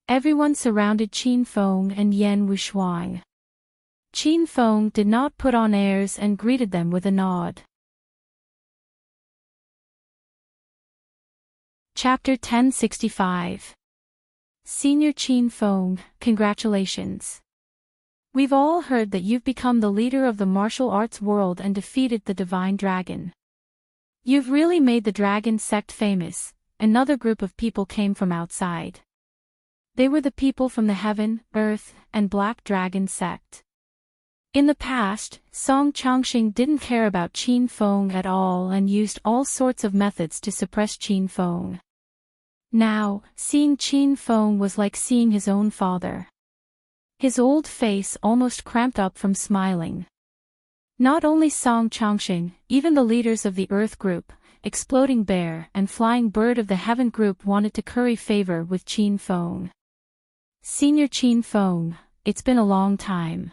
Everyone surrounded Qin Feng and Yan Wushuang. Qin Feng did not put on airs and greeted them with a nod. Chapter 1065. Senior Qin Feng, congratulations. We've all heard that you've become the leader of the martial arts world and defeated the Divine Dragon. You've really made the dragon sect famous. Another group of people came from outside. They were the people from the Heaven, Earth, and Black Dragon sect. In the past, Song Chongqing didn't care about Qin Feng at all and used all sorts of methods to suppress Qin Feng. Now, seeing Qin Feng was like seeing his own father. His old face almost cramped up from smiling. Not only Song Chongqing, even the leaders of the Earth group, Exploding Bear and Flying Bird of the Heaven group wanted to curry favor with Qin Feng. Senior Qin Feng, it's been a long time.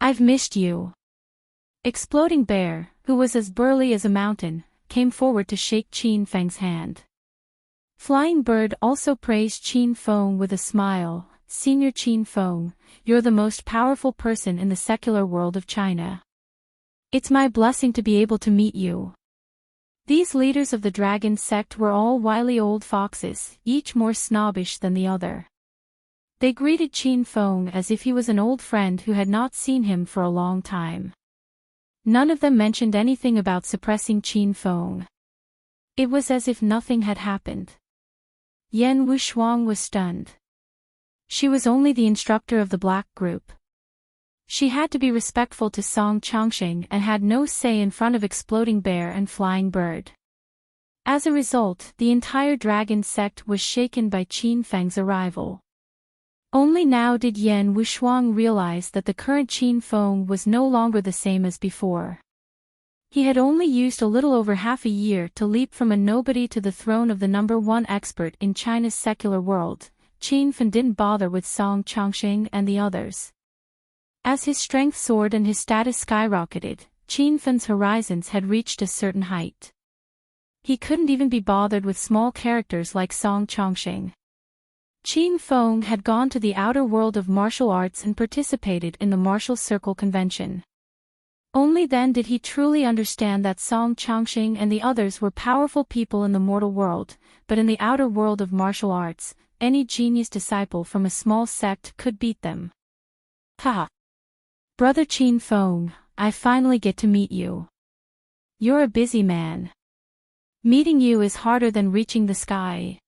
I've missed you. Exploding Bear, who was as burly as a mountain, came forward to shake Qin Feng's hand. Flying Bird also praised Qin Feng with a smile. Senior Qin Feng, you're the most powerful person in the secular world of China. It's my blessing to be able to meet you. These leaders of the dragon sect were all wily old foxes, each more snobbish than the other. They greeted Qin Feng as if he was an old friend who had not seen him for a long time. None of them mentioned anything about suppressing Qin Feng. It was as if nothing had happened. Yan Wushuang was stunned. She was only the instructor of the black group. She had to be respectful to Song Chongqing and had no say in front of Exploding Bear and Flying Bird. As a result, the entire dragon sect was shaken by Qin Feng's arrival. Only now did Yan Wushuang realize that the current Qin Feng was no longer the same as before. He had only used a little over half a year to leap from a nobody to the throne of the #1 expert in China's secular world. Qin Feng didn't bother with Song Chongqing and the others. As his strength soared and his status skyrocketed, Qin Feng's horizons had reached a certain height. He couldn't even be bothered with small characters like Song Chongqing. Qin Feng had gone to the outer world of martial arts and participated in the Martial Circle Convention. Only then did he truly understand that Song Chongqing and the others were powerful people in the mortal world, but in the outer world of martial arts, any genius disciple from a small sect could beat them. Ha! Brother Qin Feng, I finally get to meet you. You're a busy man. Meeting you is harder than reaching the sky.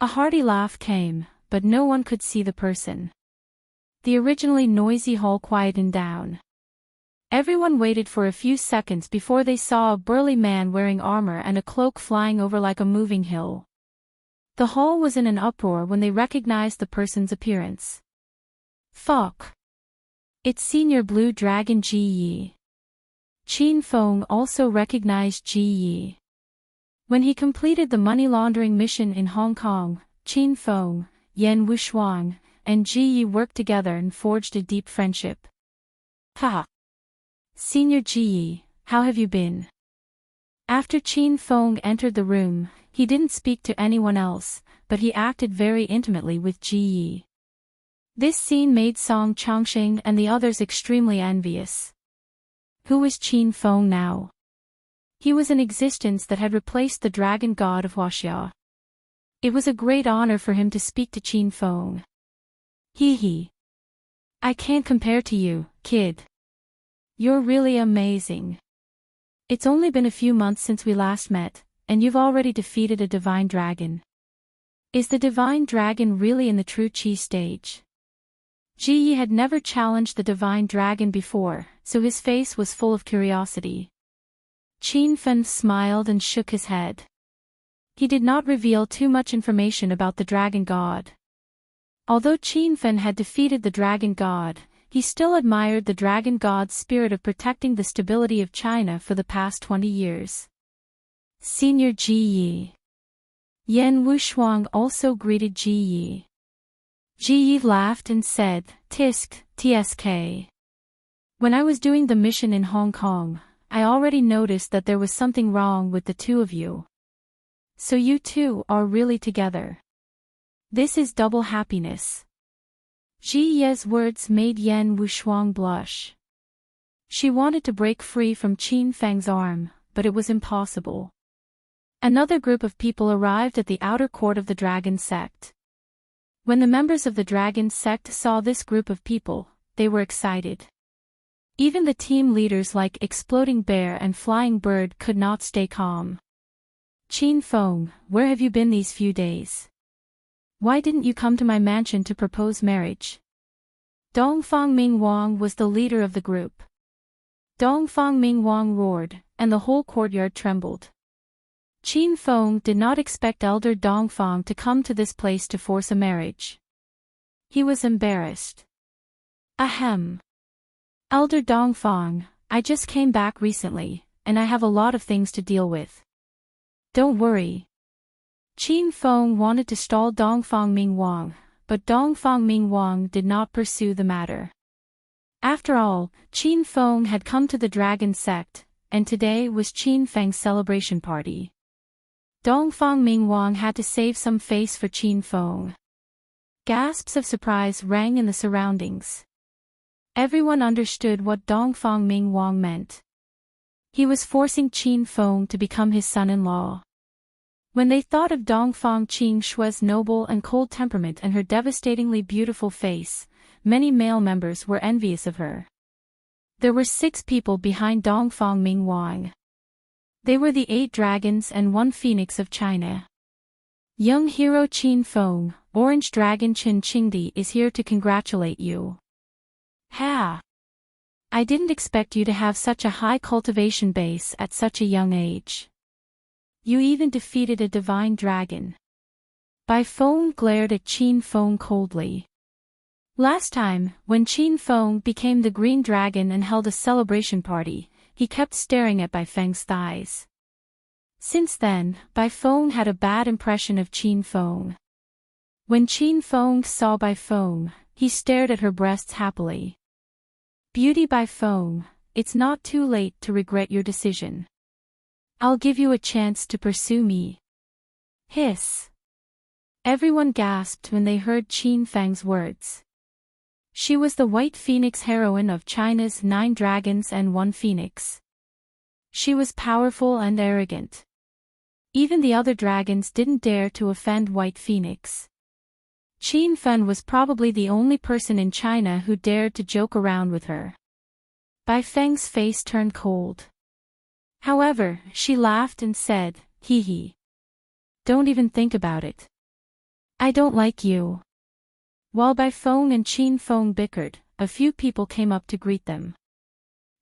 A hearty laugh came, but no one could see the person. The originally noisy hall quietened down. Everyone waited for a few seconds before they saw a burly man wearing armor and a cloak flying over like a moving hill. The hall was in an uproar when they recognized the person's appearance. Fuck! It's Senior Blue Dragon Ji Yi. Qin Feng also recognized Ji Yi. When he completed the money laundering mission in Hong Kong, Qin Feng, Yan Wushuang, and Ji Yi worked together and forged a deep friendship. Ha! Senior Ji Yi, how have you been? After Qin Feng entered the room, he didn't speak to anyone else, but he acted very intimately with Ji Yi. This scene made Song Chongqing and the others extremely envious. Who was Qin Feng now? He was an existence that had replaced the dragon god of Huaxia. It was a great honor for him to speak to Qin Feng. Hee hee. I can't compare to you, kid. You're really amazing. It's only been a few months since we last met, and you've already defeated a divine dragon. Is the divine dragon really in the true Qi stage? Ji Yi had never challenged the divine dragon before, so his face was full of curiosity. Qin Feng smiled and shook his head. He did not reveal too much information about the dragon god. Although Qin Feng had defeated the dragon god, he still admired the dragon god's spirit of protecting the stability of China for the past 20 years. Senior Ji Yi. Yan Wushuang also greeted Ji Yi. Ji Yi laughed and said, "Tisk, tsk. When I was doing the mission in Hong Kong, I already noticed that there was something wrong with the two of you. So you two are really together. This is double happiness." Ji Ye's words made Yan Wushuang blush. She wanted to break free from Qin Feng's arm, but it was impossible. Another group of people arrived at the outer court of the dragon sect. When the members of the dragon sect saw this group of people, they were excited. Even the team leaders like Exploding Bear and Flying Bird could not stay calm. "Qin Feng, where have you been these few days? Why didn't you come to my mansion to propose marriage?" Dongfang Mingwang was the leader of the group. Dongfang Mingwang roared, and the whole courtyard trembled. Qin Feng did not expect Elder Dongfang to come to this place to force a marriage. He was embarrassed. Ahem. Elder Dongfang, I just came back recently, and I have a lot of things to deal with. Don't worry. Qin Feng wanted to stall Dongfang Mingwang, but Dongfang Mingwang did not pursue the matter. After all, Qin Feng had come to the dragon sect, and today was Qin Feng's celebration party. Dongfang Mingwang had to save some face for Qin Feng. Gasps of surprise rang in the surroundings. Everyone understood what Dongfang Mingwang meant. He was forcing Qin Feng to become his son-in-law. When they thought of Dongfang Qing Shui's noble and cold temperament and her devastatingly beautiful face, many male members were envious of her. There were 6 people behind Dongfang Mingwang. They were the 8 dragons and 1 phoenix of China. Young hero Qin Feng, Orange Dragon Chen Qingdi is here to congratulate you. Ha! I didn't expect you to have such a high cultivation base at such a young age. You even defeated a divine dragon. Bai Feng glared at Qin Feng coldly. Last time, when Qin Feng became the green dragon and held a celebration party, he kept staring at Bai Feng's thighs. Since then, Bai Feng had a bad impression of Qin Feng. When Qin Feng saw Bai Feng, he stared at her breasts happily. Beauty Bai Feng, it's not too late to regret your decision. I'll give you a chance to pursue me. Hiss. Everyone gasped when they heard Qin Feng's words. She was the White Phoenix heroine of China's 9 dragons and 1 phoenix. She was powerful and arrogant. Even the other dragons didn't dare to offend White Phoenix. Qin Feng was probably the only person in China who dared to joke around with her. Bai Feng's face turned cold. However, she laughed and said, "Hee hee. Don't even think about it. I don't like you." While Bai Feng and Qin Feng bickered, a few people came up to greet them.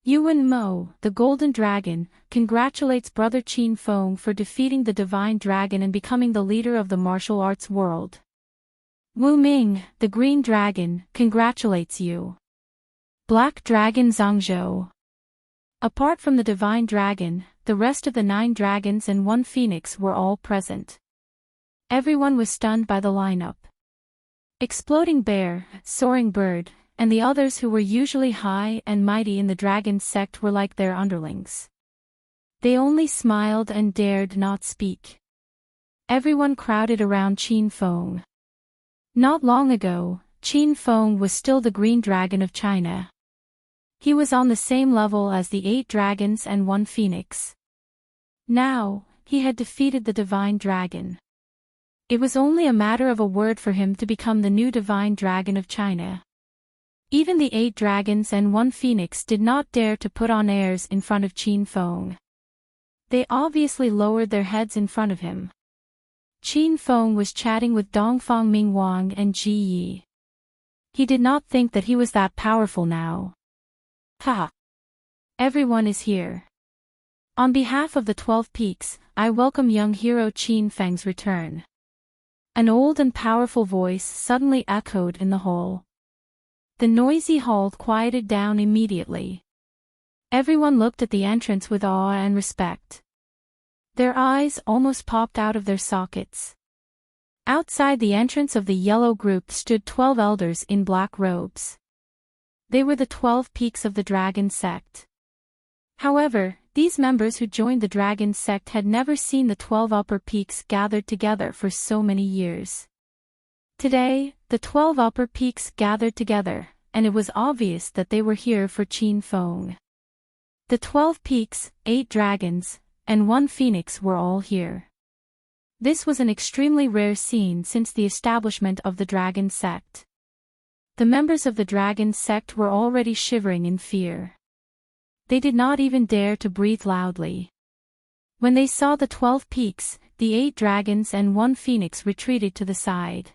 Yuan Mo, the Golden Dragon, congratulates brother Qin Feng for defeating the Divine Dragon and becoming the leader of the martial arts world. Wu Ming, the Green Dragon, congratulates you. Black Dragon Zhangzhou. Apart from the Divine Dragon, the rest of the 9 dragons and 1 phoenix were all present. Everyone was stunned by the lineup. Exploding Bear, Soaring Bird, and the others who were usually high and mighty in the dragon sect were like their underlings. They only smiled and dared not speak. Everyone crowded around Qin Feng. Not long ago, Qin Feng was still the Green Dragon of China. He was on the same level as the 8 dragons and 1 phoenix. Now, he had defeated the Divine Dragon. It was only a matter of a word for him to become the new Divine Dragon of China. Even the 8 dragons and 1 phoenix did not dare to put on airs in front of Qin Feng. They obviously lowered their heads in front of him. Qin Feng was chatting with Dongfang Mingwang and Ji Yi. He did not think that he was that powerful now. Ha! Everyone is here. On behalf of the 12 Peaks, I welcome young hero Qin Feng's return. An old and powerful voice suddenly echoed in the hall. The noisy hall quieted down immediately. Everyone looked at the entrance with awe and respect. Their eyes almost popped out of their sockets. Outside the entrance of the yellow group stood 12 elders in black robes. They were the 12 Peaks of the Dragon Sect. However, these members who joined the Dragon Sect had never seen the 12 Upper Peaks gathered together for so many years. Today, the 12 Upper Peaks gathered together, and it was obvious that they were here for Qin Feng. The 12 Peaks, 8 dragons, and 1 phoenix were all here. This was an extremely rare scene since the establishment of the Dragon Sect. The members of the Dragon Sect were already shivering in fear. They did not even dare to breathe loudly. When they saw the 12 Peaks, the 8 dragons and 1 phoenix retreated to the side.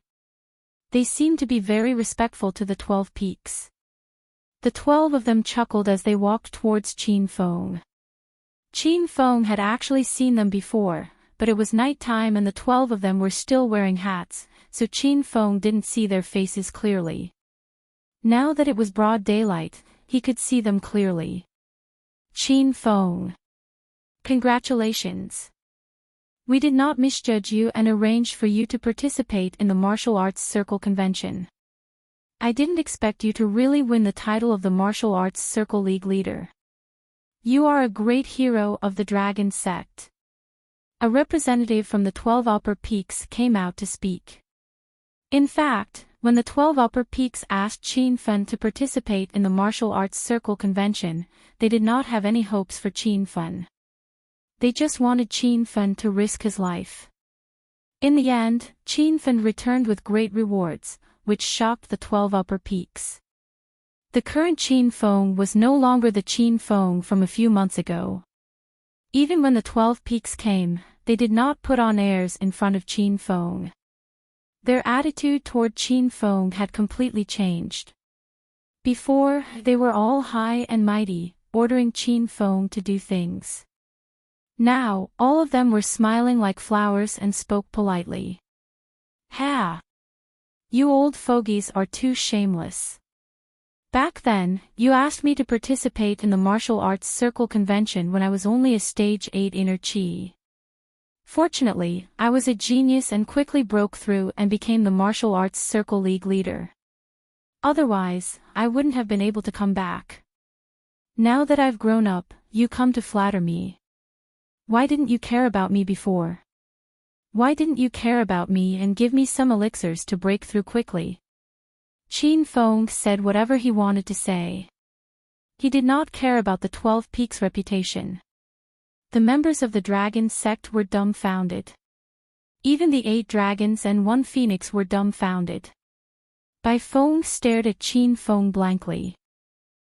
They seemed to be very respectful to the 12 Peaks. The 12 of them chuckled as they walked towards Qin Feng. Qin Feng had actually seen them before, but it was nighttime and the 12 of them were still wearing hats, so Qin Feng didn't see their faces clearly. Now that it was broad daylight, he could see them clearly. Qin Feng. Congratulations. We did not misjudge you and arranged for you to participate in the Martial Arts Circle Convention. I didn't expect you to really win the title of the Martial Arts Circle League leader. You are a great hero of the Dragon Sect. A representative from the 12 Upper Peaks came out to speak. In fact, when the 12 Upper Peaks asked Qin Fen to participate in the martial arts circle convention, they did not have any hopes for Qin Fen. They just wanted Qin Fen to risk his life. In the end, Qin Fen returned with great rewards, which shocked the 12 Upper Peaks. The current Qin Feng was no longer the Qin Feng from a few months ago. Even when the 12 Peaks came, they did not put on airs in front of Qin Feng. Their attitude toward Qin Feng had completely changed. Before, they were all high and mighty, ordering Qin Feng to do things. Now, all of them were smiling like flowers and spoke politely. Ha! You old fogies are too shameless. Back then, you asked me to participate in the martial arts circle convention when I was only a stage 8 inner chi. Fortunately, I was a genius and quickly broke through and became the martial arts circle league leader. Otherwise, I wouldn't have been able to come back. Now that I've grown up, you come to flatter me. Why didn't you care about me before? Why didn't you care about me and give me some elixirs to break through quickly? Qin Feng said whatever he wanted to say. He did not care about the 12 Peaks' reputation. The members of the dragon sect were dumbfounded. Even the 8 dragons and 1 phoenix were dumbfounded. Bai Feng stared at Qin Feng blankly.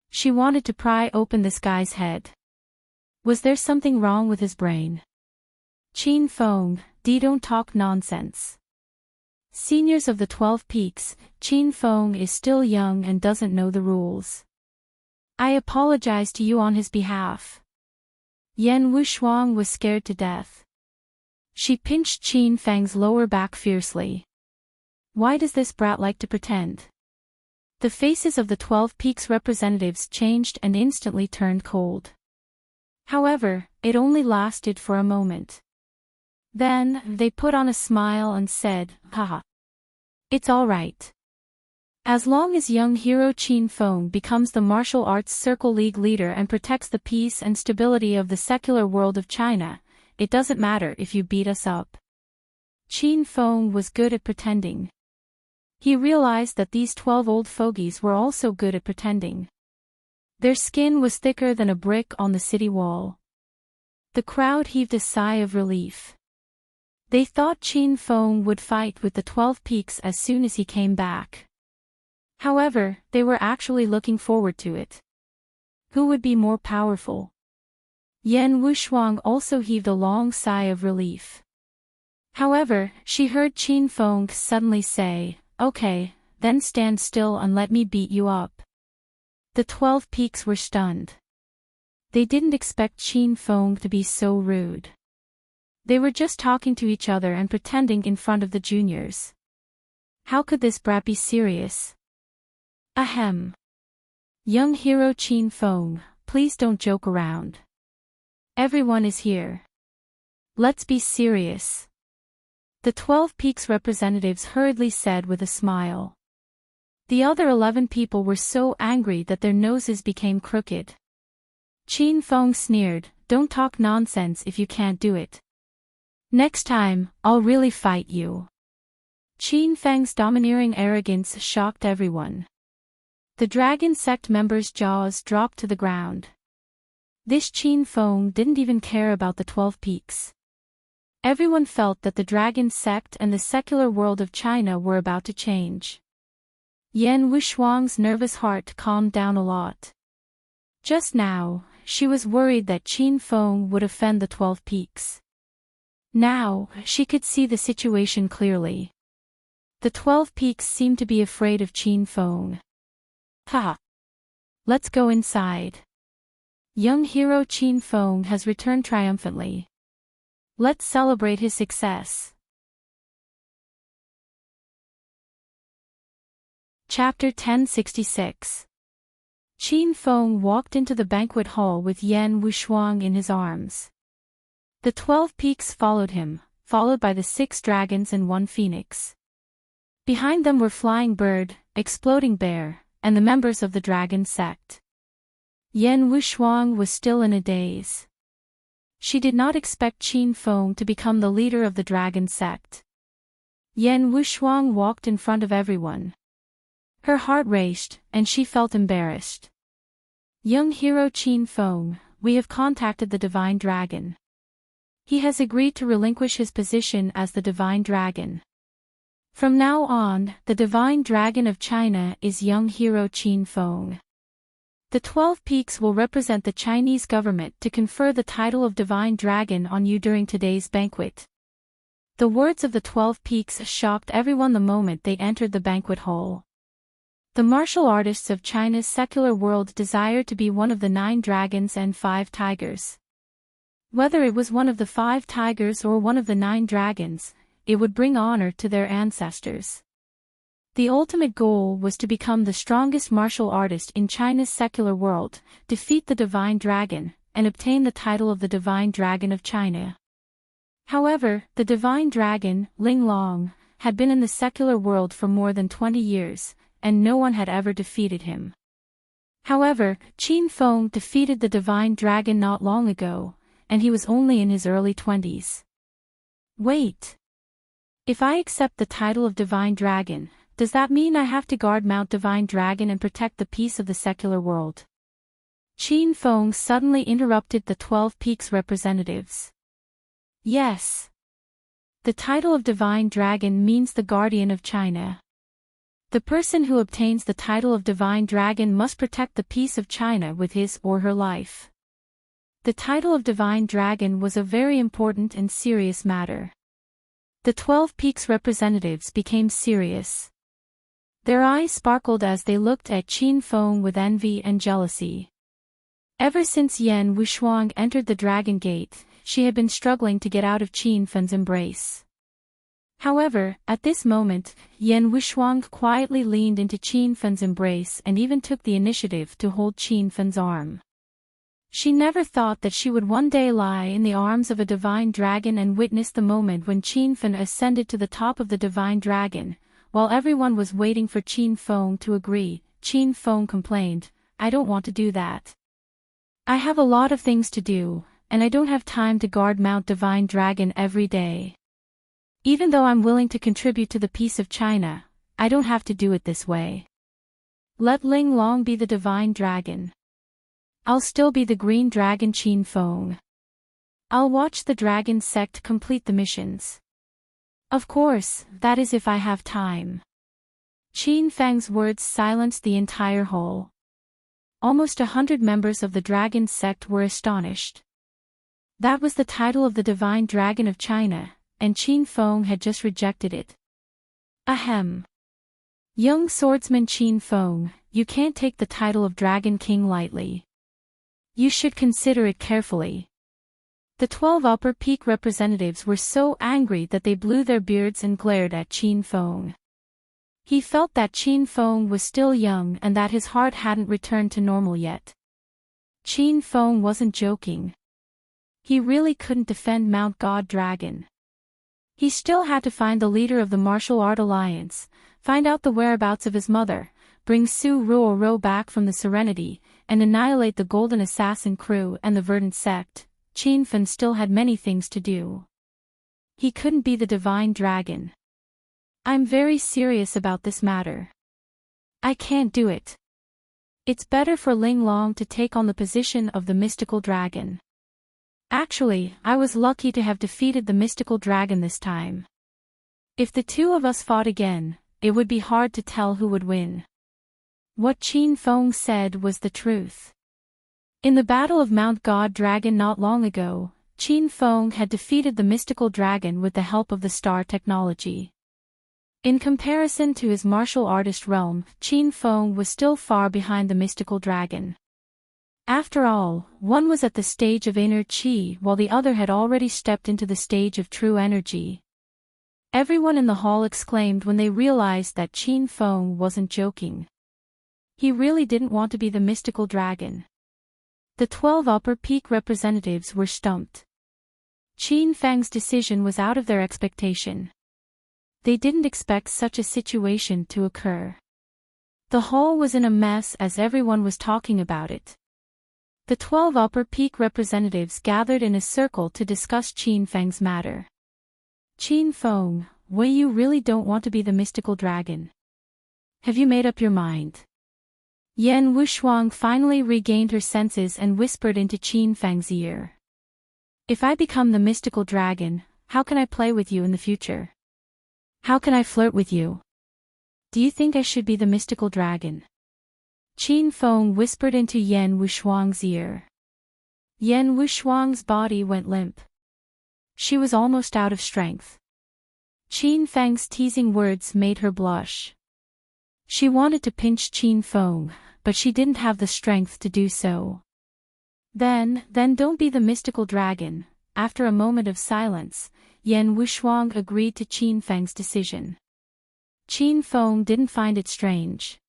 She wanted to pry open this guy's head. Was there something wrong with his brain? Qin Feng, don't talk nonsense. Seniors of the 12 Peaks, Qin Feng is still young and doesn't know the rules. I apologize to you on his behalf. Yan Wushuang was scared to death. She pinched Qin Feng's lower back fiercely. Why does this brat like to pretend? The faces of the 12 Peaks representatives changed and instantly turned cold. However, it only lasted for a moment. Then, they put on a smile and said, haha. It's all right. As long as young hero Qin Feng becomes the martial arts circle league leader and protects the peace and stability of the secular world of China, it doesn't matter if you beat us up. Qin Feng was good at pretending. He realized that these 12 old fogies were also good at pretending. Their skin was thicker than a brick on the city wall. The crowd heaved a sigh of relief. They thought Qin Feng would fight with the 12 Peaks as soon as he came back. However, they were actually looking forward to it. Who would be more powerful? Yan Wushuang also heaved a long sigh of relief. However, she heard Qin Feng suddenly say, okay, then stand still and let me beat you up. The 12 Peaks were stunned. They didn't expect Qin Feng to be so rude. They were just talking to each other and pretending in front of the juniors. How could this brat be serious? Ahem. Young hero Qin Feng, please don't joke around. Everyone is here. Let's be serious. The 12 Peaks representatives hurriedly said with a smile. The other 11 people were so angry that their noses became crooked. Qin Feng sneered, don't talk nonsense if you can't do it. Next time, I'll really fight you. Qin Feng's domineering arrogance shocked everyone. The dragon sect members' jaws dropped to the ground. This Qin Feng didn't even care about the 12 Peaks. Everyone felt that the dragon sect and the secular world of China were about to change. Yan Wushuang's nervous heart calmed down a lot. Just now, she was worried that Qin Feng would offend the 12 Peaks. Now, she could see the situation clearly. The 12 Peaks seemed to be afraid of Qin Feng. Ha! Let's go inside. Young hero Qin Feng has returned triumphantly. Let's celebrate his success. Chapter 1066. Qin Feng walked into the banquet hall with Yan Wushuang in his arms. The 12 Peaks followed him, followed by the 6 dragons and 1 phoenix. Behind them were Flying Bird, Exploding Bear, and the members of the dragon sect. Yan Wushuang was still in a daze. She did not expect Qin Feng to become the leader of the dragon sect. Yan Wushuang walked in front of everyone. Her heart raced, and she felt embarrassed. Young hero Qin Feng, we have contacted the Divine Dragon. He has agreed to relinquish his position as the Divine Dragon. From now on, the Divine Dragon of China is young hero Qin Feng. The 12 peaks will represent the Chinese government to confer the title of Divine Dragon on you during today's banquet. The words of the 12 peaks shocked everyone the moment they entered the banquet hall. The martial artists of China's secular world desired to be one of the 9 dragons and 5 tigers. Whether it was one of the 5 tigers or one of the 9 dragons, it would bring honor to their ancestors. The ultimate goal was to become the strongest martial artist in China's secular world, defeat the Divine Dragon, and obtain the title of the Divine Dragon of China. However, the Divine Dragon, Ling Long, had been in the secular world for more than 20 years, and no one had ever defeated him. However, Qin Feng defeated the Divine Dragon not long ago, and he was only in his early 20s. Wait. If I accept the title of Divine Dragon, does that mean I have to guard Mount Divine Dragon and protect the peace of the secular world? Qin Feng suddenly interrupted the 12 peaks representatives. Yes. The title of Divine Dragon means the Guardian of China. The person who obtains the title of Divine Dragon must protect the peace of China with his or her life. The title of Divine Dragon was a very important and serious matter. The 12 peaks representatives became serious. Their eyes sparkled as they looked at Qin Feng with envy and jealousy. Ever since Yan Wushuang entered the Dragon Gate, she had been struggling to get out of Qin Feng's embrace. However, at this moment, Yan Wushuang quietly leaned into Qin Feng's embrace and even took the initiative to hold Qin Feng's arm. She never thought that she would one day lie in the arms of a Divine Dragon and witness the moment when Qin Feng ascended to the top of the Divine Dragon. While everyone was waiting for Qin Feng to agree, Qin Feng complained, "I don't want to do that. I have a lot of things to do, and I don't have time to guard Mount Divine Dragon every day. Even though I'm willing to contribute to the peace of China, I don't have to do it this way. Let Ling Long be the Divine Dragon. I'll still be the Green Dragon Qin Feng. I'll watch the Dragon Sect complete the missions. Of course, that is if I have time." Qin Feng's words silenced the entire hall. Almost 100 members of the Dragon Sect were astonished. That was the title of the Divine Dragon of China, and Qin Feng had just rejected it. Ahem. Young swordsman Qin Feng, you can't take the title of Dragon King lightly. You should consider it carefully. The 12 upper peak representatives were so angry that they blew their beards and glared at Qin Feng. He felt that Qin Feng was still young and that his heart hadn't returned to normal yet. Qin Feng wasn't joking. He really couldn't defend Mount God Dragon. He still had to find the leader of the Martial Art Alliance, find out the whereabouts of his mother, bring Su Ruoro back from the Serenity, and annihilate the Golden Assassin crew and the Verdant Sect. Qin Feng still had many things to do. He couldn't be the Divine Dragon. I'm very serious about this matter. I can't do it. It's better for Ling Long to take on the position of the Mystical Dragon. Actually, I was lucky to have defeated the Mystical Dragon this time. If the two of us fought again, it would be hard to tell who would win. What Qin Feng said was the truth. In the Battle of Mount God Dragon not long ago, Qin Feng had defeated the Mystical Dragon with the help of the star technology. In comparison to his martial artist realm, Qin Feng was still far behind the Mystical Dragon. After all, one was at the stage of inner qi while the other had already stepped into the stage of true energy. Everyone in the hall exclaimed when they realized that Qin Feng wasn't joking. He really didn't want to be the Mystical Dragon. The 12 upper peak representatives were stumped. Qin Feng's decision was out of their expectation. They didn't expect such a situation to occur. The hall was in a mess as everyone was talking about it. The 12 Upper Peak representatives gathered in a circle to discuss Qin Feng's matter. Qin Feng, why you really don't want to be the mystical dragon? Have you made up your mind? Yan Wushuang finally regained her senses and whispered into Qin Feng's ear. If I become the mystical dragon, how can I play with you in the future? How can I flirt with you? Do you think I should be the mystical dragon? Qin Feng whispered into Yan Wushuang's ear. Yan Wushuang's body went limp. She was almost out of strength. Qin Feng's teasing words made her blush. She wanted to pinch Qin Feng, but she didn't have the strength to do so. Then don't be the mystical dragon. After a moment of silence, Yan Wushuang agreed to Qin Feng's decision. Qin Feng didn't find it strange.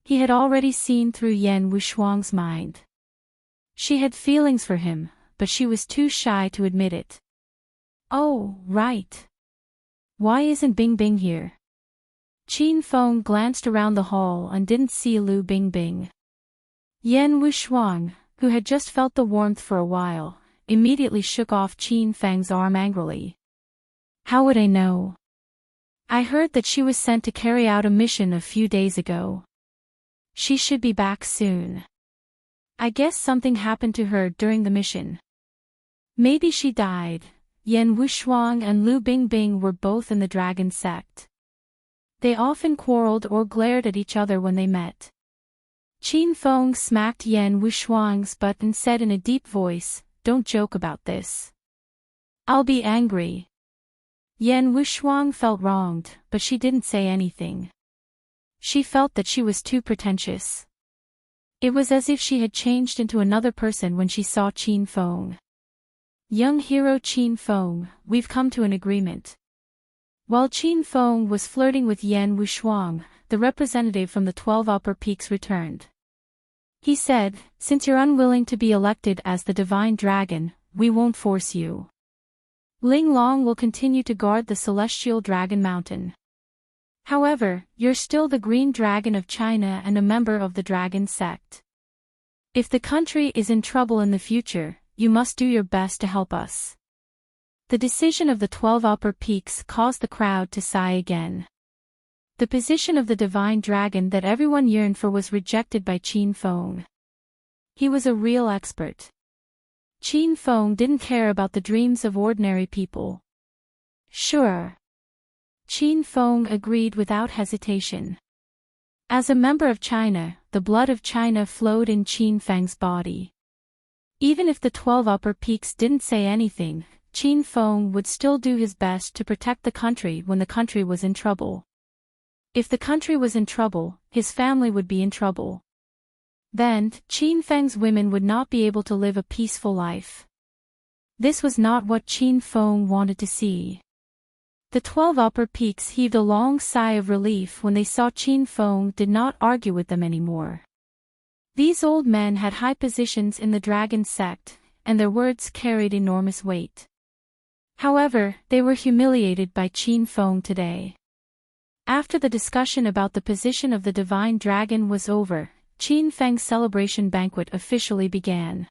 He had already seen through Yan Wushuang's mind. She had feelings for him, but she was too shy to admit it. Oh, right. Why isn't Bing Bing here? Qin Feng glanced around the hall and didn't see Lu Bingbing. Yan Wushuang, who had just felt the warmth for a while, immediately shook off Qin Feng's arm angrily. How would I know? I heard that she was sent to carry out a mission a few days ago. She should be back soon. I guess something happened to her during the mission. Maybe she died. Yan Wushuang and Lu Bingbing were both in the dragon sect. They often quarreled or glared at each other when they met. Qin Feng smacked Yan Wushuang's butt and said in a deep voice, "Don't joke about this. I'll be angry." Yan Wushuang felt wronged, but she didn't say anything. She felt that she was too pretentious. It was as if she had changed into another person when she saw Qin Feng. Young hero Qin Feng, we've come to an agreement. While Qin Feng was flirting with Yan Wushuang, the representative from the 12 Upper Peaks returned. He said, "Since you're unwilling to be elected as the divine dragon, we won't force you. Ling Long will continue to guard the celestial dragon mountain. However, you're still the green dragon of China and a member of the dragon sect. If the country is in trouble in the future, you must do your best to help us." The decision of the 12 Upper Peaks caused the crowd to sigh again. The position of the divine dragon that everyone yearned for was rejected by Qin Feng. He was a real expert. Qin Feng didn't care about the dreams of ordinary people. Sure. Qin Feng agreed without hesitation. As a member of China, the blood of China flowed in Qin Feng's body. Even if the 12 Upper Peaks didn't say anything, Qin Feng would still do his best to protect the country when the country was in trouble. If the country was in trouble, his family would be in trouble. Then, Qin Feng's women would not be able to live a peaceful life. This was not what Qin Feng wanted to see. The 12 Upper Peaks heaved a long sigh of relief when they saw Qin Feng did not argue with them anymore. These old men had high positions in the dragon sect, and their words carried enormous weight. However, they were humiliated by Qin Feng today. After the discussion about the position of the divine dragon was over, Qin Feng's celebration banquet officially began.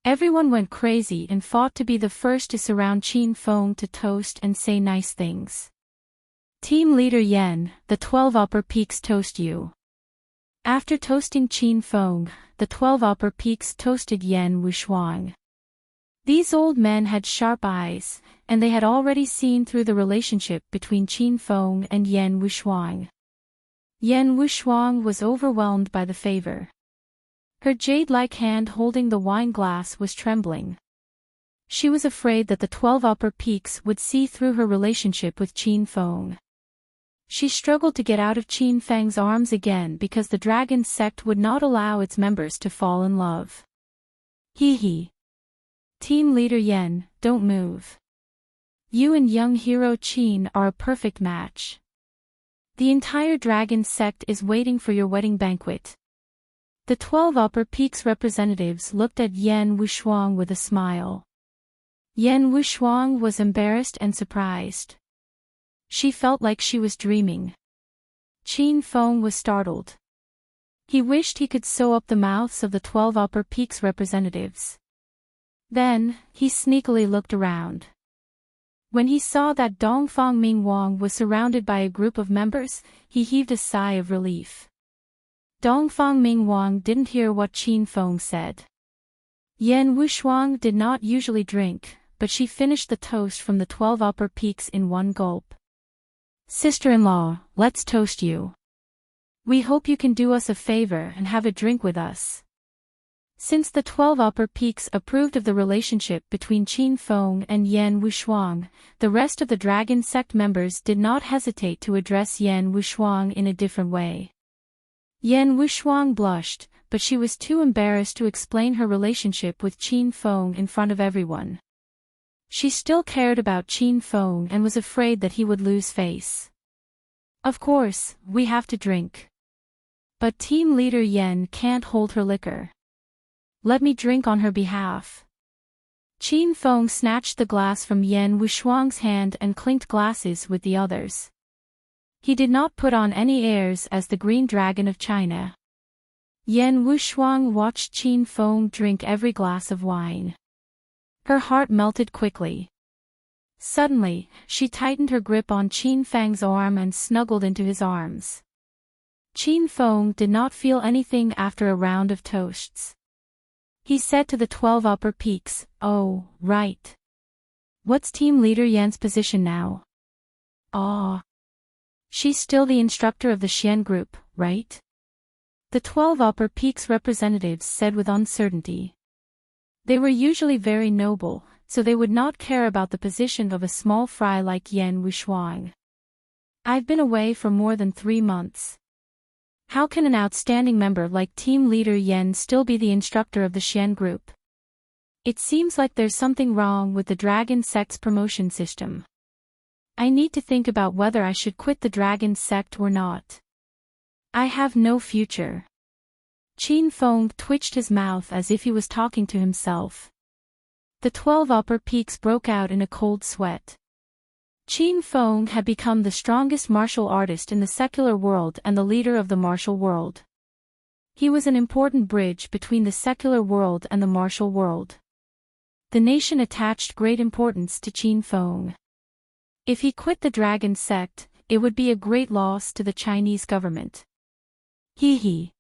Everyone went crazy and fought to be the first to surround Qin Feng to toast and say nice things. Team leader Yan, the 12 Upper Peaks toast you. After toasting Qin Feng, the 12 Upper Peaks toasted Yan Wushuang. These old men had sharp eyes, and they had already seen through the relationship between Qin Feng and Yan Wushuang. Yan Wushuang was overwhelmed by the favor. Her jade-like hand holding the wine glass was trembling. She was afraid that the 12 Upper Peaks would see through her relationship with Qin Feng. She struggled to get out of Qin Feng's arms again because the dragon sect would not allow its members to fall in love. Hee. Team leader Yan, don't move. You and young hero Qin are a perfect match. The entire dragon sect is waiting for your wedding banquet. The 12 Upper Peaks representatives looked at Yan Wushuang with a smile. Yan Wushuang was embarrassed and surprised. She felt like she was dreaming. Qin Feng was startled. He wished he could sew up the mouths of the 12 Upper Peaks representatives. Then, he sneakily looked around. When he saw that Dongfang Mingwang was surrounded by a group of members, he heaved a sigh of relief. Dongfang Mingwang didn't hear what Qin Feng said. Yan Wushuang did not usually drink, but she finished the toast from the 12 Upper Peaks in one gulp. "Sister-in-law, let's toast you. We hope you can do us a favor and have a drink with us." Since the 12 Upper Peaks approved of the relationship between Qin Feng and Yan Wushuang, the rest of the Dragon Sect members did not hesitate to address Yan Wushuang in a different way. Yan Wushuang blushed, but she was too embarrassed to explain her relationship with Qin Feng in front of everyone. She still cared about Qin Feng and was afraid that he would lose face. "Of course, we have to drink. But team leader Yan can't hold her liquor. Let me drink on her behalf." Qin Feng snatched the glass from Yan Wushuang's hand and clinked glasses with the others. He did not put on any airs as the Green Dragon of China. Yan Wushuang watched Qin Feng drink every glass of wine. Her heart melted quickly. Suddenly, she tightened her grip on Qin Feng's arm and snuggled into his arms. Qin Feng did not feel anything after a round of toasts. He said to the 12 Upper Peaks, "Oh, right. What's team leader Yan's position now?" "Ah. She's still the instructor of the Xian group, right?" The 12 Upper Peaks representatives said with uncertainty. They were usually very noble, so they would not care about the position of a small fry like Yan Wushuang. "I've been away for more than 3 months. How can an outstanding member like team leader Yan still be the instructor of the Xian group? It seems like there's something wrong with the Dragon Sect's promotion system. I need to think about whether I should quit the Dragon Sect or not. I have no future." Qin Feng twitched his mouth as if he was talking to himself. The 12 Upper Peaks broke out in a cold sweat. Qin Feng had become the strongest martial artist in the secular world and the leader of the martial world. He was an important bridge between the secular world and the martial world. The nation attached great importance to Qin Feng. If he quit the Dragon Sect, it would be a great loss to the Chinese government. He.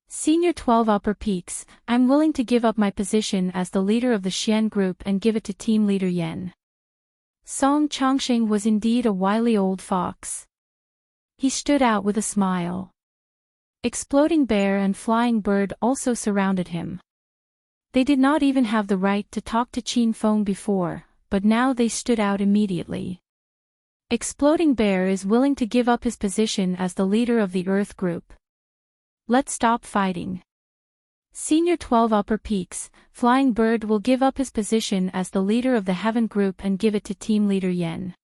"Senior 12 Upper Peaks, I'm willing to give up my position as the leader of the Xian group and give it to team leader Yan." Song Chongqing was indeed a wily old fox. He stood out with a smile. Exploding Bear and Flying Bird also surrounded him. They did not even have the right to talk to Qin Feng before, but now they stood out immediately. Exploding Bear is willing to give up his position as the leader of the Earth group. Let's stop fighting. Senior 12 Upper Peaks, Flying Bird will give up his position as the leader of the Heaven group and give it to team leader Yan.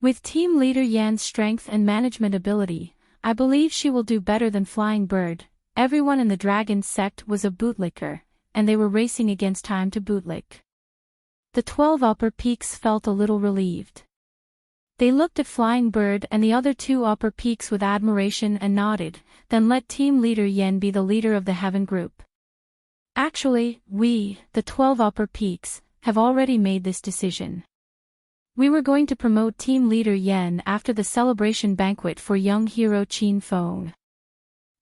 With team leader Yan's strength and management ability, I believe she will do better than Flying Bird. Everyone in the Dragon Sect was a bootlicker, and they were racing against time to bootlick. The 12 Upper Peaks felt a little relieved. They looked at Flying Bird and the other 2 Upper Peaks with admiration and nodded, then let team leader Yan be the leader of the Heaven group. "Actually, we, the 12 Upper Peaks, have already made this decision. We were going to promote team leader Yan after the celebration banquet for young hero Qin Feng.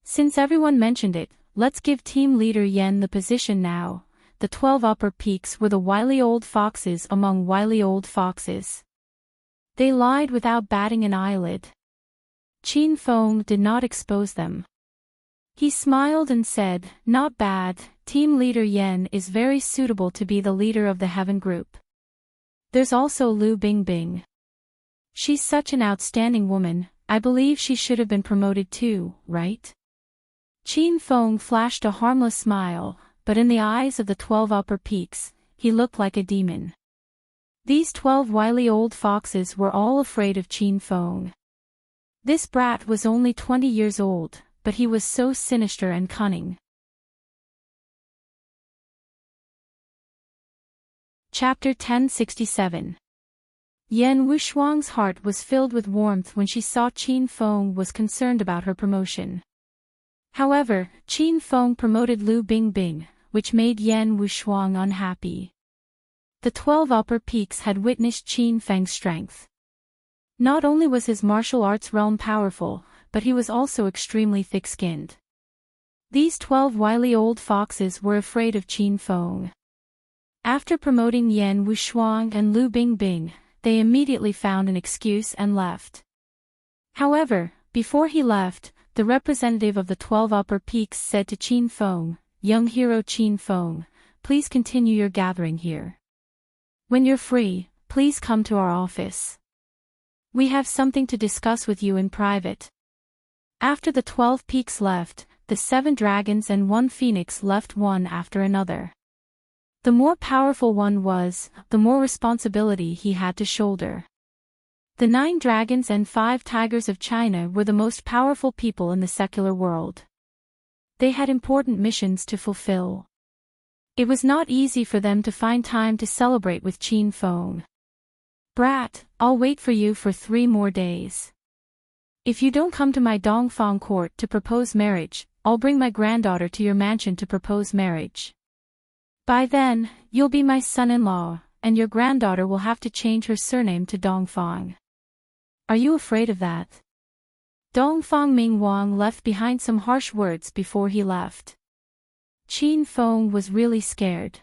Since everyone mentioned it, let's give team leader Yan the position now." The 12 Upper Peaks were the wily old foxes among wily old foxes. They lied without batting an eyelid. Qin Feng did not expose them. He smiled and said, "Not bad, team leader Yan is very suitable to be the leader of the Heaven group. There's also Lu Bingbing. She's such an outstanding woman, I believe she should have been promoted too, right?" Qin Feng flashed a harmless smile, but in the eyes of the 12 Upper Peaks, he looked like a demon. These 12 wily old foxes were all afraid of Qin Feng. This brat was only 20 years old, but he was so sinister and cunning. Chapter 1067. Yan Wushuang's heart was filled with warmth when she saw Qin Feng was concerned about her promotion. However, Qin Feng promoted Lu Bingbing, which made Yan Wushuang unhappy. The 12 upper peaks had witnessed Qin Feng's strength. Not only was his martial arts realm powerful, but he was also extremely thick-skinned. These 12 wily old foxes were afraid of Qin Feng. After promoting Yan Wushuang and Lu Bingbing, they immediately found an excuse and left. However, before he left, the representative of the 12 upper peaks said to Qin Feng, "Young hero Qin Feng, please continue your gathering here. When you're free, please come to our office. We have something to discuss with you in private." After the 12 peaks left, the 7 dragons and 1 phoenix left one after another. The more powerful one was, the more responsibility he had to shoulder. The 9 dragons and 5 tigers of China were the most powerful people in the secular world. They had important missions to fulfill. It was not easy for them to find time to celebrate with Qin Feng. "Brat, I'll wait for you for 3 more days. If you don't come to my Dongfang court to propose marriage, I'll bring my granddaughter to your mansion to propose marriage. By then, you'll be my son-in-law, and your granddaughter will have to change her surname to Dongfang. Are you afraid of that?" Dongfang Mingwang left behind some harsh words before he left. Qin Feng was really scared.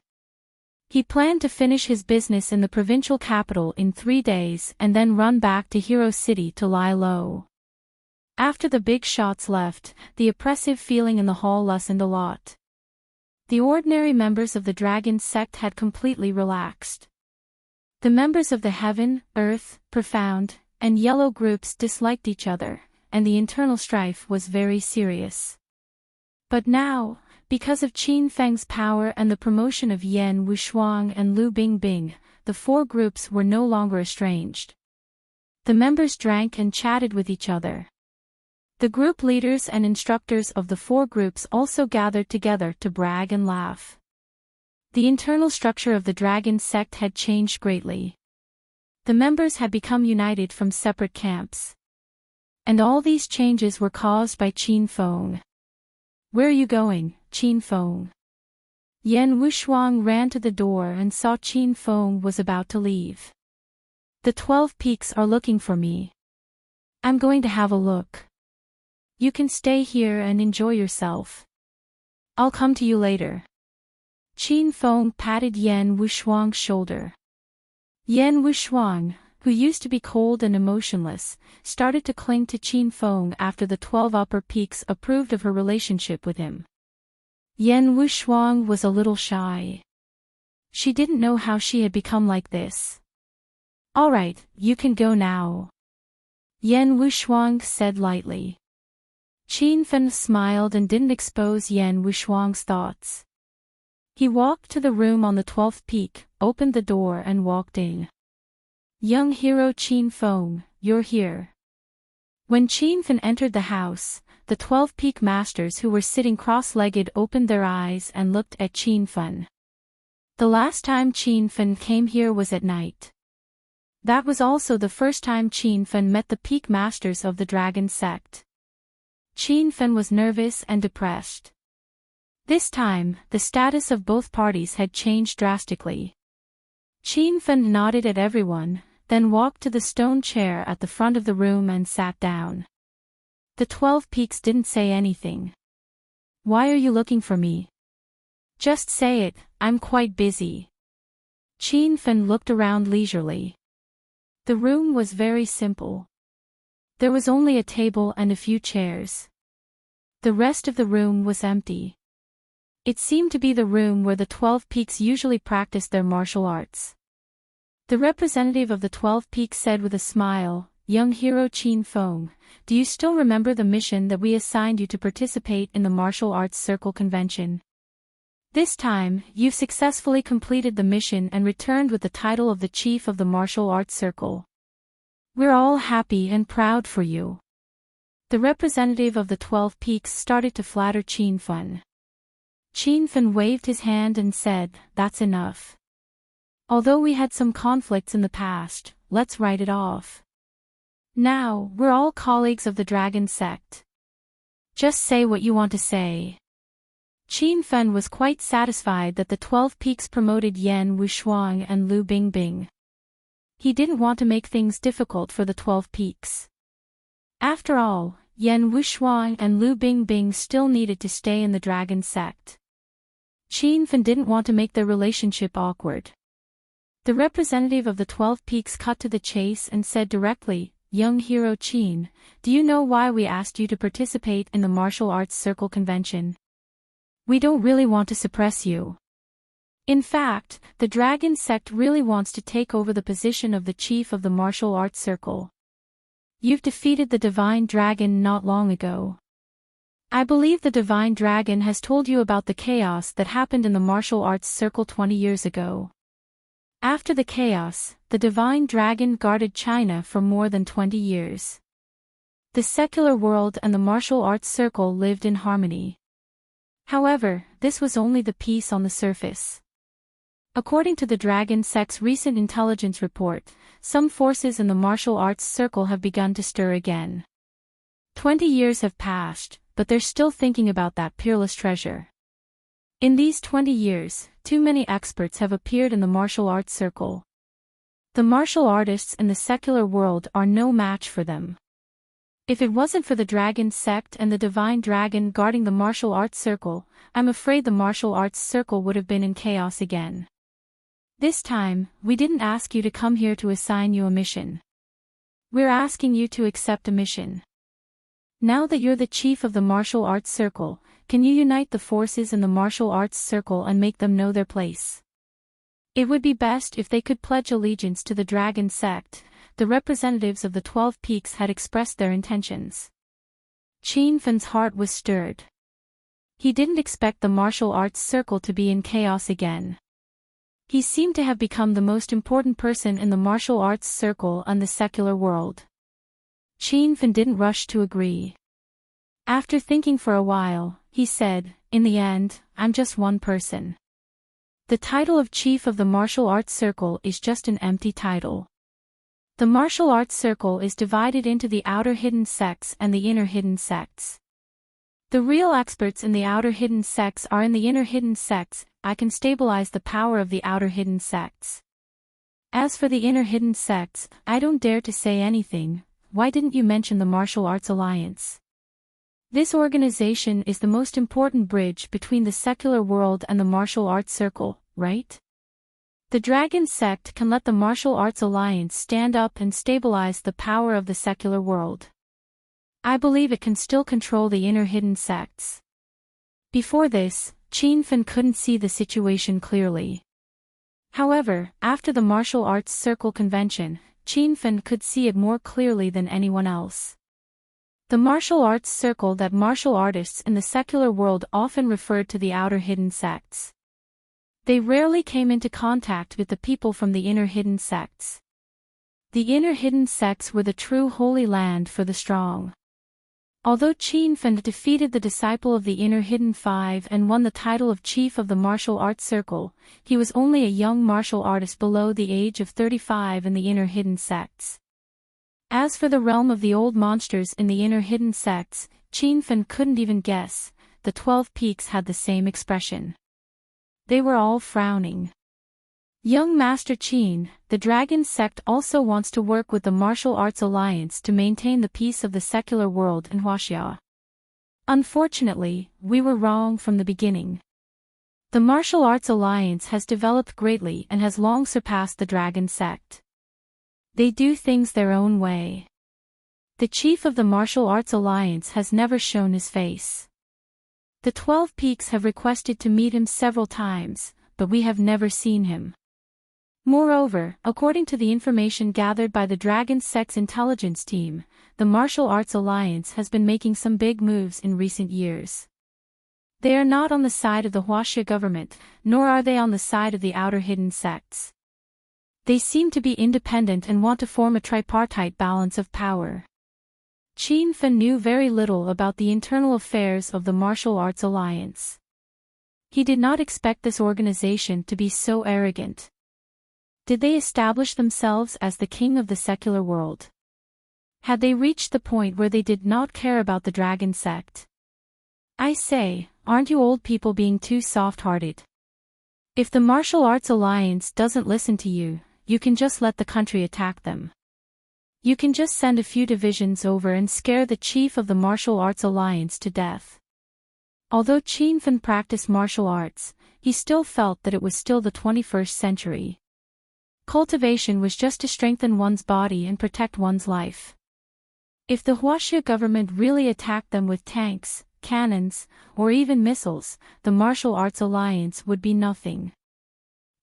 He planned to finish his business in the provincial capital in 3 days and then run back to Hero City to lie low. After the big shots left, the oppressive feeling in the hall lessened a lot. The ordinary members of the dragon sect had completely relaxed. The members of the Heaven, Earth, Profound, and Yellow groups disliked each other, and the internal strife was very serious. But now, because of Qin Feng's power and the promotion of Yan Wushuang and Lu Bingbing, the 4 groups were no longer estranged. The members drank and chatted with each other. The group leaders and instructors of the 4 groups also gathered together to brag and laugh. The internal structure of the dragon sect had changed greatly. The members had become united from separate camps. And all these changes were caused by Qin Feng. "Where are you going, Qin Feng?" Yan Wushuang ran to the door and saw Qin Feng was about to leave. "The 12 peaks are looking for me. I'm going to have a look. You can stay here and enjoy yourself. I'll come to you later." Qin Feng patted Yan Wushuang's shoulder. Yan Wushuang, who used to be cold and emotionless, started to cling to Qin Feng after the 12 upper peaks approved of her relationship with him. Yan Wushuang was a little shy. She didn't know how she had become like this. "All right, you can go now," Yan Wushuang said lightly. Qin Feng smiled and didn't expose Yan Wushuang's thoughts. He walked to the room on the 12th peak, opened the door and walked in. "Young hero Qin Feng, you're here." When Qin Feng entered the house, the 12 peak masters who were sitting cross-legged opened their eyes and looked at Qin Feng. The last time Qin Feng came here was at night. That was also the first time Qin Feng met the peak masters of the dragon sect. Qin Feng was nervous and depressed. This time, the status of both parties had changed drastically. Qin Feng nodded at everyone, then walked to the stone chair at the front of the room and sat down. The 12 peaks didn't say anything. "Why are you looking for me?" "Just say it, I'm quite busy." Qin Feng looked around leisurely. The room was very simple. There was only a table and a few chairs. The rest of the room was empty. It seemed to be the room where the 12 peaks usually practiced their martial arts. The representative of the 12 peaks said with a smile, "Young hero Qin Feng, do you still remember the mission that we assigned you to participate in the martial arts circle convention? This time, you've successfully completed the mission and returned with the title of the chief of the martial arts circle. We're all happy and proud for you." The representative of the 12 peaks started to flatter Qin Feng. Qin Feng waved his hand and said, "That's enough. Although we had some conflicts in the past, let's write it off. Now, we're all colleagues of the dragon sect. Just say what you want to say. Qin Fen was quite satisfied that the 12 Peaks promoted Yan Wushuang and Lu Bingbing. He didn't want to make things difficult for the 12 Peaks. After all, Yan Wushuang and Lu Bingbing still needed to stay in the dragon sect. Qin Fen didn't want to make their relationship awkward. The representative of the 12 Peaks cut to the chase and said directly, "Young hero Qin, do you know why we asked you to participate in the martial arts circle convention? We don't really want to suppress you. In fact, the dragon sect really wants to take over the position of the chief of the martial arts circle. You've defeated the divine dragon not long ago. I believe the divine dragon has told you about the chaos that happened in the martial arts circle 20 years ago. After the chaos, the divine dragon guarded China for more than 20 years. The secular world and the martial arts circle lived in harmony. However, this was only the piece on the surface. According to the Dragon Sect's recent intelligence report, some forces in the martial arts circle have begun to stir again. 20 years have passed, but they're still thinking about that peerless treasure. In these 20 years, too many experts have appeared in the martial arts circle. The martial artists in the secular world are no match for them. If it wasn't for the Dragon Sect and the Divine Dragon guarding the martial arts circle, I'm afraid the martial arts circle would have been in chaos again. This time, we didn't ask you to come here to assign you a mission. We're asking you to accept a mission. Now that you're the chief of the martial arts circle, can you unite the forces in the martial arts circle and make them know their place? It would be best if they could pledge allegiance to the Dragon Sect. The representatives of the 12 Peaks had expressed their intentions. Qin Fen's heart was stirred. He didn't expect the martial arts circle to be in chaos again. He seemed to have become the most important person in the martial arts circle and the secular world. Qin Fen didn't rush to agree. After thinking for a while, he said, "In the end, I'm just one person. The title of chief of the martial arts circle is just an empty title. The martial arts circle is divided into the outer hidden sects and the inner hidden sects. The real experts in the outer hidden sects are in the inner hidden sects. I can stabilize the power of the outer hidden sects. As for the inner hidden sects, I don't dare to say anything. Why didn't you mention the Martial Arts Alliance? This organization is the most important bridge between the secular world and the martial arts circle, right? The Dragon Sect can let the Martial Arts Alliance stand up and stabilize the power of the secular world. I believe it can still control the inner hidden sects." Before this, Qin Fen couldn't see the situation clearly. However, after the martial arts circle convention, Qin Fen could see it more clearly than anyone else. The martial arts circle that martial artists in the secular world often referred to the outer hidden sects. They rarely came into contact with the people from the inner hidden sects. The inner hidden sects were the true holy land for the strong. Although Qin Fen defeated the disciple of the Inner Hidden Five and won the title of Chief of the Martial Arts Circle, he was only a young martial artist below the age of 35 in the Inner Hidden Sects. As for the realm of the old monsters in the Inner Hidden Sects, Qin Fen couldn't even guess. The 12 Peaks had the same expression. They were all frowning. Young Master Qin, the Dragon Sect also wants to work with the Martial Arts Alliance to maintain the peace of the secular world in Huaxia. Unfortunately, we were wrong from the beginning. The Martial Arts Alliance has developed greatly and has long surpassed the Dragon Sect. They do things their own way. The chief of the Martial Arts Alliance has never shown his face. The 12 Peaks have requested to meet him several times, but we have never seen him. Moreover, according to the information gathered by the Dragon Sect's intelligence team, the Martial Arts Alliance has been making some big moves in recent years. They are not on the side of the Huaxia government, nor are they on the side of the outer hidden sects. They seem to be independent and want to form a tripartite balance of power. Qin Fen knew very little about the internal affairs of the Martial Arts Alliance. He did not expect this organization to be so arrogant. Did they establish themselves as the king of the secular world? Had they reached the point where they did not care about the Dragon Sect? I say, aren't you old people being too soft-hearted? If the Martial Arts Alliance doesn't listen to you, you can just let the country attack them. You can just send a few divisions over and scare the chief of the Martial Arts Alliance to death. Although Qin Fan practiced martial arts, he still felt that it was still the 21st century. Cultivation was just to strengthen one's body and protect one's life. If the Huaxia government really attacked them with tanks, cannons, or even missiles, the Martial Arts Alliance would be nothing.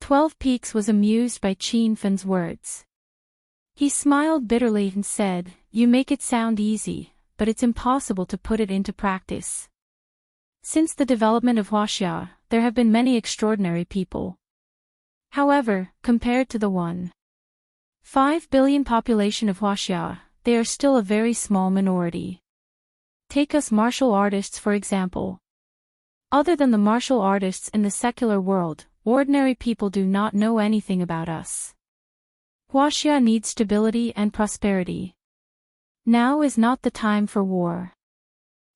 12 Peaks was amused by Qin Fan's words. He smiled bitterly and said, "You make it sound easy, but it's impossible to put it into practice. Since the development of Huaxia, there have been many extraordinary people. However, compared to the 1.5 billion population of Huaxia, they are still a very small minority. Take us martial artists for example. Other than the martial artists in the secular world, ordinary people do not know anything about us. Huaxia needs stability and prosperity. Now is not the time for war.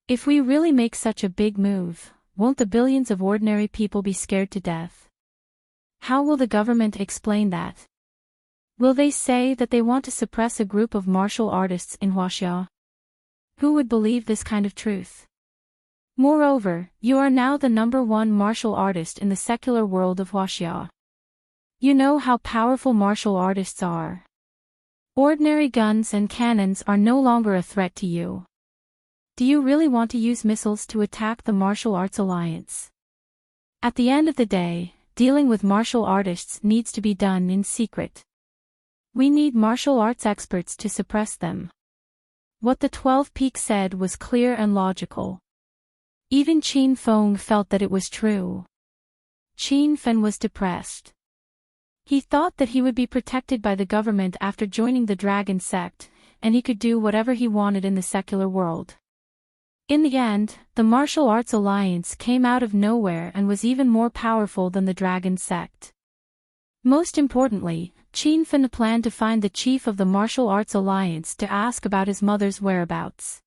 If we really make such a big move, won't the billions of ordinary people be scared to death? How will the government explain that? Will they say that they want to suppress a group of martial artists in Huaxia? Who would believe this kind of truth? Moreover, you are now the #1 martial artist in the secular world of Huaxia. You know how powerful martial artists are. Ordinary guns and cannons are no longer a threat to you. Do you really want to use missiles to attack the Martial Arts Alliance? At the end of the day, dealing with martial artists needs to be done in secret. We need martial arts experts to suppress them." What the 12 Peaks said was clear and logical. Even Qin Feng felt that it was true. Qin Fan was depressed. He thought that he would be protected by the government after joining the Dragon Sect, and he could do whatever he wanted in the secular world. In the end, the Martial Arts Alliance came out of nowhere and was even more powerful than the Dragon Sect. Most importantly, Qin Fan planned to find the chief of the Martial Arts Alliance to ask about his mother's whereabouts.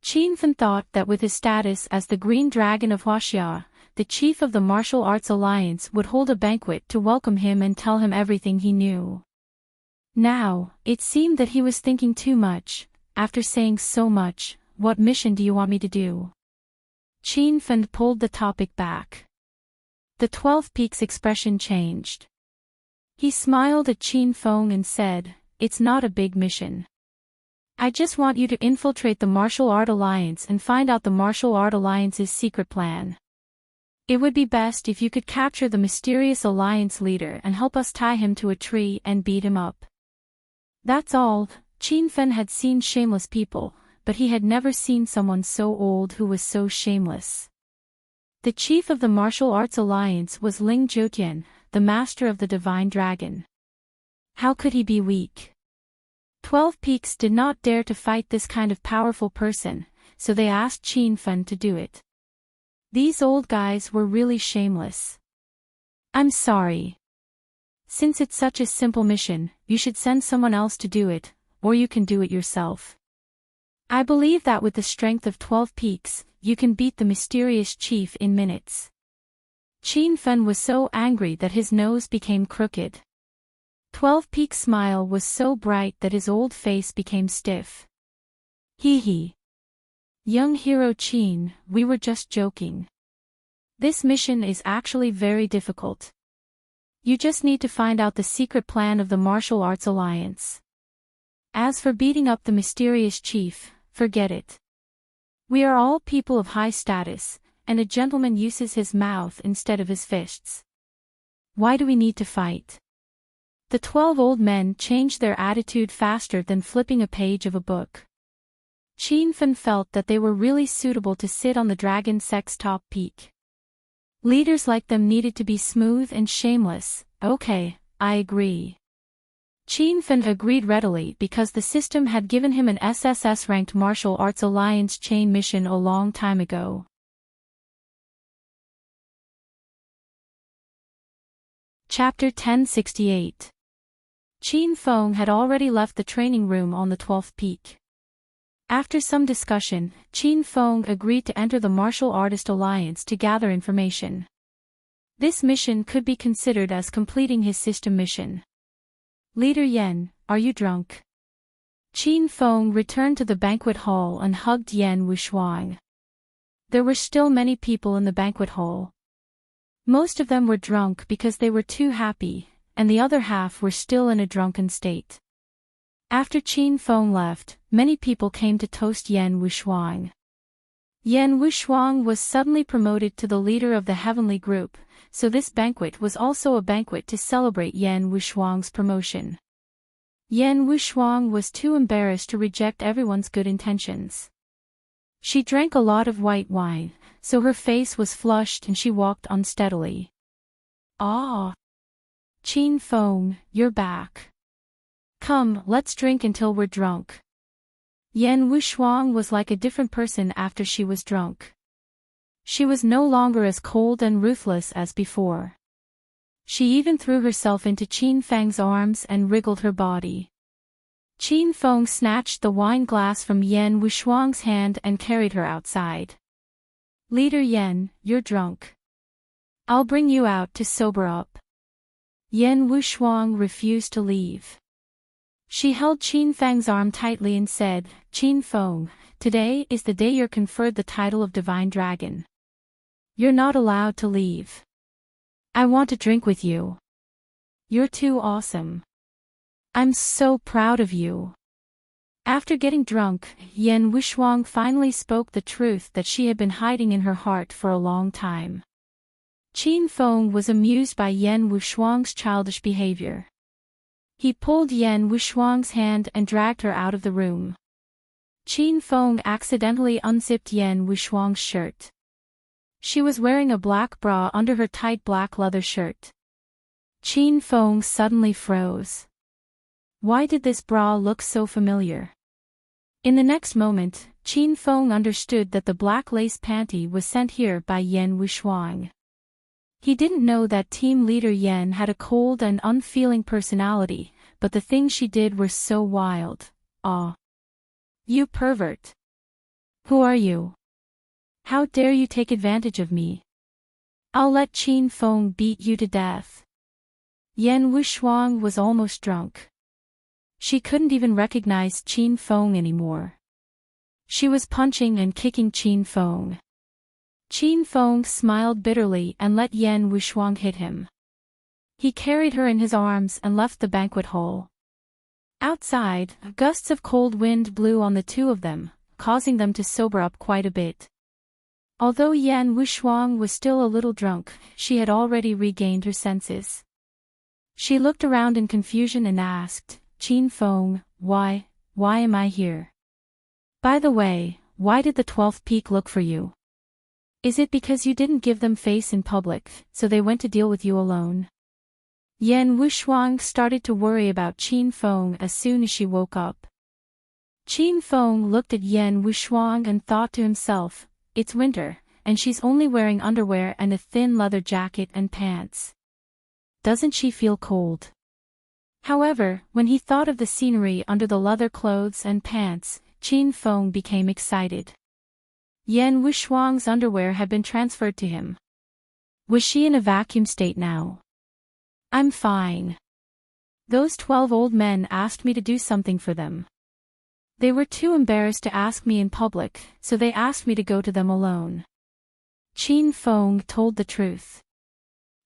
Qin Fan thought that with his status as the Green Dragon of Huaxia, the chief of the Martial Arts Alliance would hold a banquet to welcome him and tell him everything he knew. Now, it seemed that he was thinking too much. After saying so much, "What mission do you want me to do?" Qin Fan pulled the topic back. The 12 Peaks expression changed. He smiled at Qin Feng and said, "It's not a big mission. I just want you to infiltrate the Martial Art Alliance and find out the Martial Art Alliance's secret plan. It would be best if you could capture the mysterious alliance leader and help us tie him to a tree and beat him up." That's all. Qin Fan had seen shameless people, but he had never seen someone so old who was so shameless. The chief of the Martial Arts Alliance was Ling Jiutian, the master of the Divine Dragon. How could he be weak? 12 Peaks did not dare to fight this kind of powerful person, so they asked Qin Fan to do it. These old guys were really shameless. "I'm sorry. Since it's such a simple mission, you should send someone else to do it, or you can do it yourself. I believe that with the strength of 12 Peaks, you can beat the mysterious chief in minutes." Qin Fan was so angry that his nose became crooked. 12 Peaks' smile was so bright that his old face became stiff. "Hee hee. Young hero Qin, we were just joking. This mission is actually very difficult. You just need to find out the secret plan of the Martial Arts Alliance. As for beating up the mysterious chief, forget it. We are all people of high status, and a gentleman uses his mouth instead of his fists. Why do we need to fight?" The 12 old men changed their attitude faster than flipping a page of a book. Qin Fan felt that they were really suitable to sit on the Dragon Sect's top peak. Leaders like them needed to be smooth and shameless. "Okay, I agree." Qin Fan agreed readily because the system had given him an SSS-ranked Martial Arts Alliance chain mission a long time ago. Chapter 1068. Qin Feng had already left the training room on the 12th peak. After some discussion, Qin Feng agreed to enter the Martial Artist Alliance to gather information. This mission could be considered as completing his system mission. Leader Yan, are you drunk? Qin Feng returned to the banquet hall and hugged Yan Wushuang. There were still many people in the banquet hall. Most of them were drunk because they were too happy, and the other half were still in a drunken state. After Qin Feng left, many people came to toast Yan Wushuang. Yan Wushuang was suddenly promoted to the leader of the heavenly group, so this banquet was also a banquet to celebrate Yan Wushuang's promotion. Yan Wushuang was too embarrassed to reject everyone's good intentions. She drank a lot of white wine, so her face was flushed and she walked unsteadily. Ah! Qin Feng, you're back. Come, let's drink until we're drunk. Yan Wushuang was like a different person after she was drunk. She was no longer as cold and ruthless as before. She even threw herself into Qin Feng's arms and wriggled her body. Qin Feng snatched the wine glass from Yan Wushuang's hand and carried her outside. Leader Yan, you're drunk. I'll bring you out to sober up. Yan Wushuang refused to leave. She held Qin Feng's arm tightly and said, Qin Feng, today is the day you're conferred the title of Divine Dragon. You're not allowed to leave. I want to drink with you. You're too awesome. I'm so proud of you. After getting drunk, Yan Wushuang finally spoke the truth that she had been hiding in her heart for a long time. Qin Feng was amused by Yan Wushuang's childish behavior. He pulled Yan Wushuang's hand and dragged her out of the room. Qin Feng accidentally unzipped Yan Wushuang's shirt. She was wearing a black bra under her tight black leather shirt. Qin Feng suddenly froze. Why did this bra look so familiar? In the next moment, Qin Feng understood that the black lace panty was sent here by Yan Wushuang. He didn't know that team leader Yan had a cold and unfeeling personality, but the things she did were so wild. Ah! You pervert! Who are you? How dare you take advantage of me? I'll let Qin Feng beat you to death. Yan Wushuang was almost drunk. She couldn't even recognize Qin Feng anymore. She was punching and kicking Qin Feng. Qin Feng smiled bitterly and let Yan Wushuang hit him. He carried her in his arms and left the banquet hall. Outside, gusts of cold wind blew on the two of them, causing them to sober up quite a bit. Although Yan Wushuang was still a little drunk, she had already regained her senses. She looked around in confusion and asked, Qin Feng, why am I here? By the way, why did the 12th peak look for you? Is it because you didn't give them face in public, so they went to deal with you alone? Yan Wushuang started to worry about Qin Feng as soon as she woke up. Qin Feng looked at Yan Wushuang and thought to himself, it's winter, and she's only wearing underwear and a thin leather jacket and pants. Doesn't she feel cold? However, when he thought of the scenery under the leather clothes and pants, Qin Feng became excited. Yan Wushuang's underwear had been transferred to him. Was she in a vacuum state now? I'm fine. Those 12 old men asked me to do something for them. They were too embarrassed to ask me in public, so they asked me to go to them alone. Qin Feng told the truth.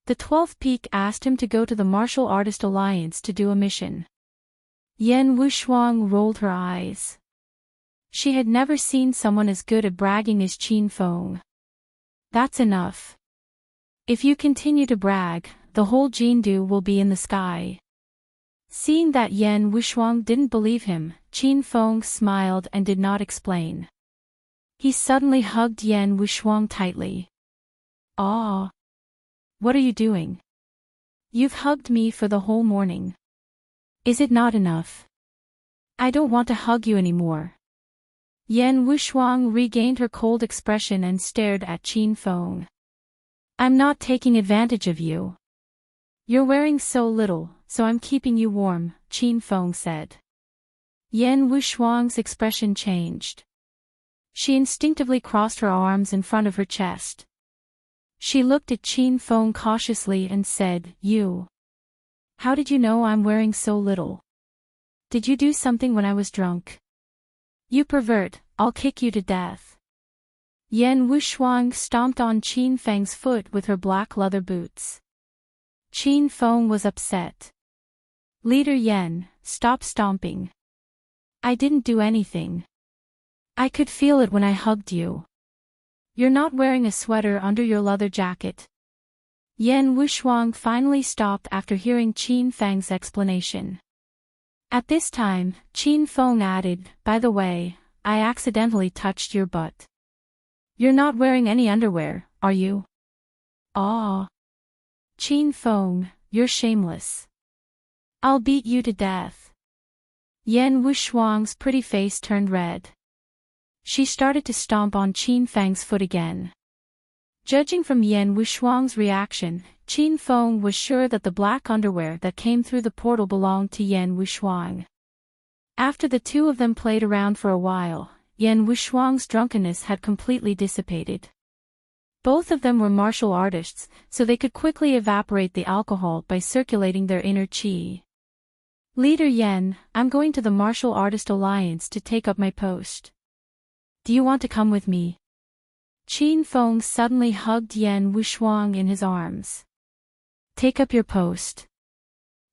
The 12th peak asked him to go to the Martial Artist Alliance to do a mission. Yan Wushuang rolled her eyes. She had never seen someone as good at bragging as Qin Feng. That's enough. If you continue to brag, the whole Jindu will be in the sky. Seeing that Yan Wushuang didn't believe him, Qin Feng smiled and did not explain. He suddenly hugged Yan Wushuang tightly. Ah! What are you doing? You've hugged me for the whole morning. Is it not enough? I don't want to hug you anymore. Yan Wushuang regained her cold expression and stared at Qin Feng. I'm not taking advantage of you. You're wearing so little, so I'm keeping you warm, Qin Feng said. Yan Wushuang's expression changed. She instinctively crossed her arms in front of her chest. She looked at Qin Feng cautiously and said, "You. How did you know I'm wearing so little? Did you do something when I was drunk? You pervert, I'll kick you to death." Yan Wushuang stomped on Qin Feng's foot with her black leather boots. Qin Feng was upset. "Leader Yan, stop stomping. I didn't do anything. I could feel it when I hugged you. You're not wearing a sweater under your leather jacket." Yan Wushuang finally stopped after hearing Qin Feng's explanation. At this time, Qin Feng added, "By the way, I accidentally touched your butt. You're not wearing any underwear, are you?" "Aw. Qin Feng, you're shameless. I'll beat you to death." Yan Wushuang's pretty face turned red. She started to stomp on Qin Feng's foot again. Judging from Yan Wushuang's reaction, Qin Feng was sure that the black underwear that came through the portal belonged to Yan Wushuang. After the two of them played around for a while, Yan Wushuang's drunkenness had completely dissipated. Both of them were martial artists, so they could quickly evaporate the alcohol by circulating their inner qi. "Leader Yan, I'm going to the Martial Artist Alliance to take up my post. Do you want to come with me?" Qin Feng suddenly hugged Yan Wushuang in his arms. "Take up your post?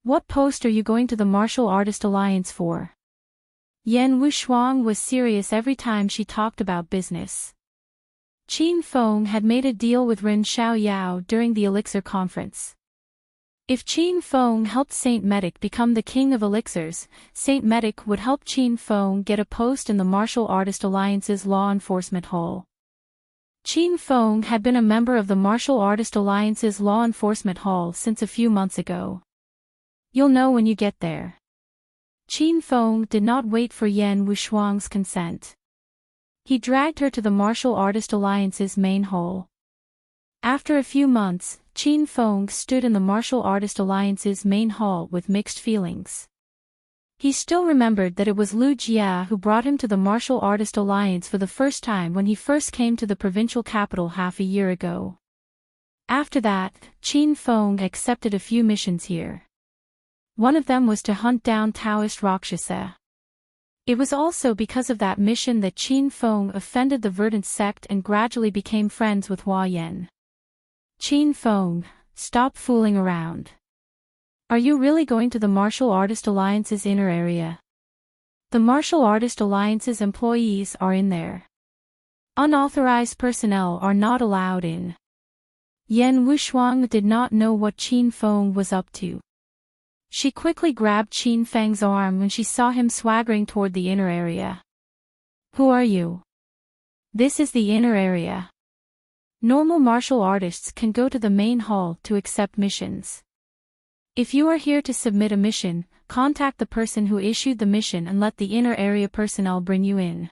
What post are you going to the Martial Artist Alliance for?" Yan Wushuang was serious every time she talked about business. Qin Feng had made a deal with Ren Xiaoyao during the Elixir Conference. If Qin Feng helped Saint Medic become the king of elixirs, Saint Medic would help Qin Feng get a post in the Martial Artist Alliance's law enforcement hall. Qin Feng had been a member of the Martial Artist Alliance's law enforcement hall since a few months ago. "You'll know when you get there." Qin Feng did not wait for Yan Wushuang's consent. He dragged her to the Martial Artist Alliance's main hall. After a few months, Qin Feng stood in the Martial Artist Alliance's main hall with mixed feelings. He still remembered that it was Lu Jia who brought him to the Martial Artist Alliance for the first time when he first came to the provincial capital half a year ago. After that, Qin Feng accepted a few missions here. One of them was to hunt down Taoist Rakshasa. It was also because of that mission that Qin Feng offended the Verdant sect and gradually became friends with Hua Yan. "Qin Feng, stop fooling around. Are you really going to the Martial Artist Alliance's inner area? The Martial Artist Alliance's employees are in there. Unauthorized personnel are not allowed in." Yan Wushuang did not know what Qin Feng was up to. She quickly grabbed Qin Feng's arm when she saw him swaggering toward the inner area. "Who are you?" "This is the inner area. Normal martial artists can go to the main hall to accept missions. If you are here to submit a mission, contact the person who issued the mission and let the inner area personnel bring you in."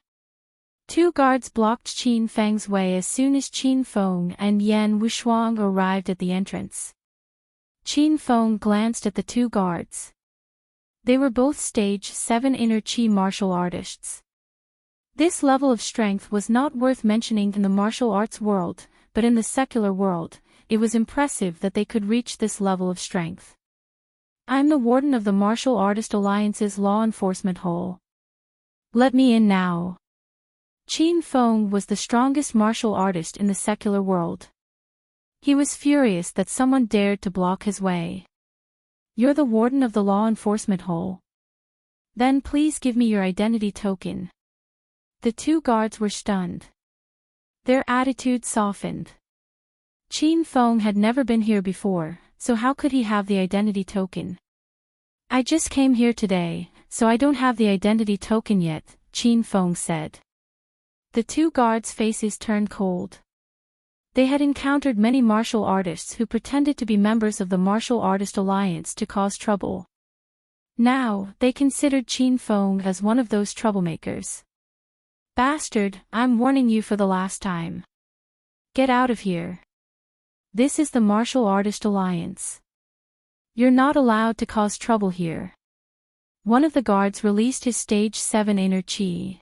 Two guards blocked Qin Feng's way as soon as Qin Feng and Yan Wushuang arrived at the entrance. Qin Feng glanced at the two guards. They were both stage 7 inner qi martial artists. This level of strength was not worth mentioning in the martial arts world, but in the secular world, it was impressive that they could reach this level of strength. "I'm the warden of the Martial Artist Alliance's law enforcement hall. Let me in now." Qin Feng was the strongest martial artist in the secular world. He was furious that someone dared to block his way. "You're the warden of the law enforcement hall? Then please give me your identity token." The two guards were stunned. Their attitude softened. Qin Feng had never been here before, so how could he have the identity token? "I just came here today, so I don't have the identity token yet," Qin Feng said. The two guards' faces turned cold. They had encountered many martial artists who pretended to be members of the Martial Artist Alliance to cause trouble. Now, they considered Qin Feng as one of those troublemakers. "Bastard, I'm warning you for the last time. Get out of here. This is the Martial Artist Alliance. You're not allowed to cause trouble here." One of the guards released his stage 7 inner chi.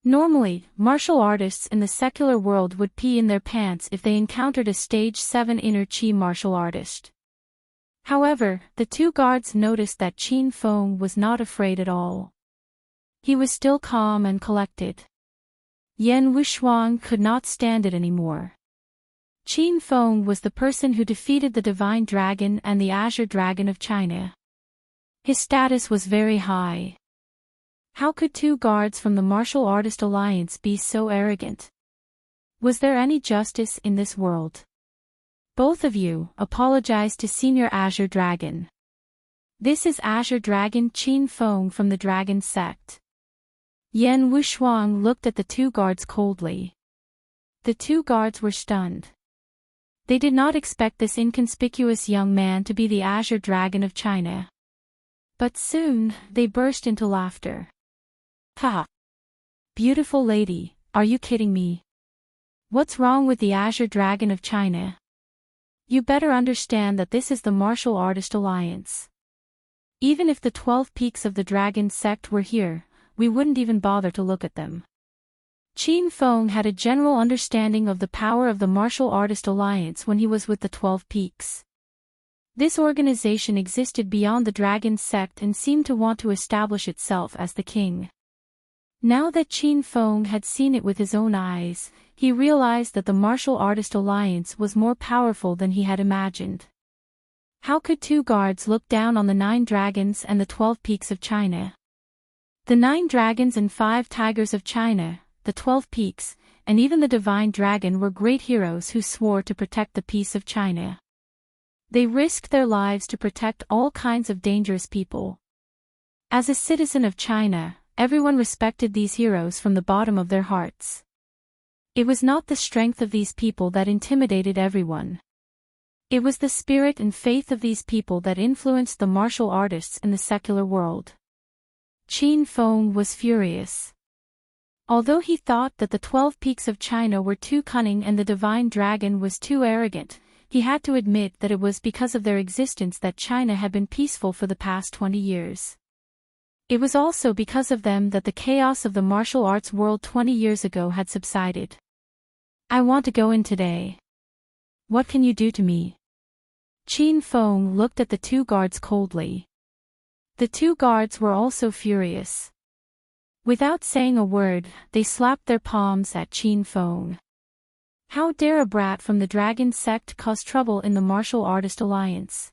Normally, martial artists in the secular world would pee in their pants if they encountered a stage 7 inner chi martial artist. However, the two guards noticed that Qin Feng was not afraid at all. He was still calm and collected. Yan Wushuang could not stand it anymore. Qin Feng was the person who defeated the Divine Dragon and the Azure Dragon of China. His status was very high. How could two guards from the Martial Artist Alliance be so arrogant? Was there any justice in this world? Both of you, apologize to Senior Azure Dragon. This is Azure Dragon Qin Feng from the Dragon Sect. Yan Wushuang looked at the two guards coldly. The two guards were stunned. They did not expect this inconspicuous young man to be the Azure Dragon of China. But soon, they burst into laughter. Ha! Beautiful lady, are you kidding me? What's wrong with the Azure Dragon of China? You better understand that this is the Martial Artist Alliance. Even if the 12 peaks of the Dragon Sect were here, we wouldn't even bother to look at them. Qin Feng had a general understanding of the power of the Martial Artist Alliance when he was with the 12 peaks. This organization existed beyond the Dragon Sect and seemed to want to establish itself as the king. Now that Qin Feng had seen it with his own eyes, he realized that the Martial Artist Alliance was more powerful than he had imagined. How could two guards look down on the 9 dragons and the 12 peaks of China? The 9 dragons and 5 tigers of China, the 12 peaks, and even the Divine Dragon were great heroes who swore to protect the peace of China. They risked their lives to protect all kinds of dangerous people. As a citizen of China, everyone respected these heroes from the bottom of their hearts. It was not the strength of these people that intimidated everyone. It was the spirit and faith of these people that influenced the martial artists in the secular world. Qin Feng was furious. Although he thought that the 12 peaks of China were too cunning and the Divine Dragon was too arrogant, he had to admit that it was because of their existence that China had been peaceful for the past 20 years. It was also because of them that the chaos of the martial arts world 20 years ago had subsided. I want to go in today. What can you do to me? Qin Feng looked at the two guards coldly. The two guards were also furious. Without saying a word, they slapped their palms at Qin Feng. How dare a brat from the Dragon Sect cause trouble in the Martial Artist Alliance?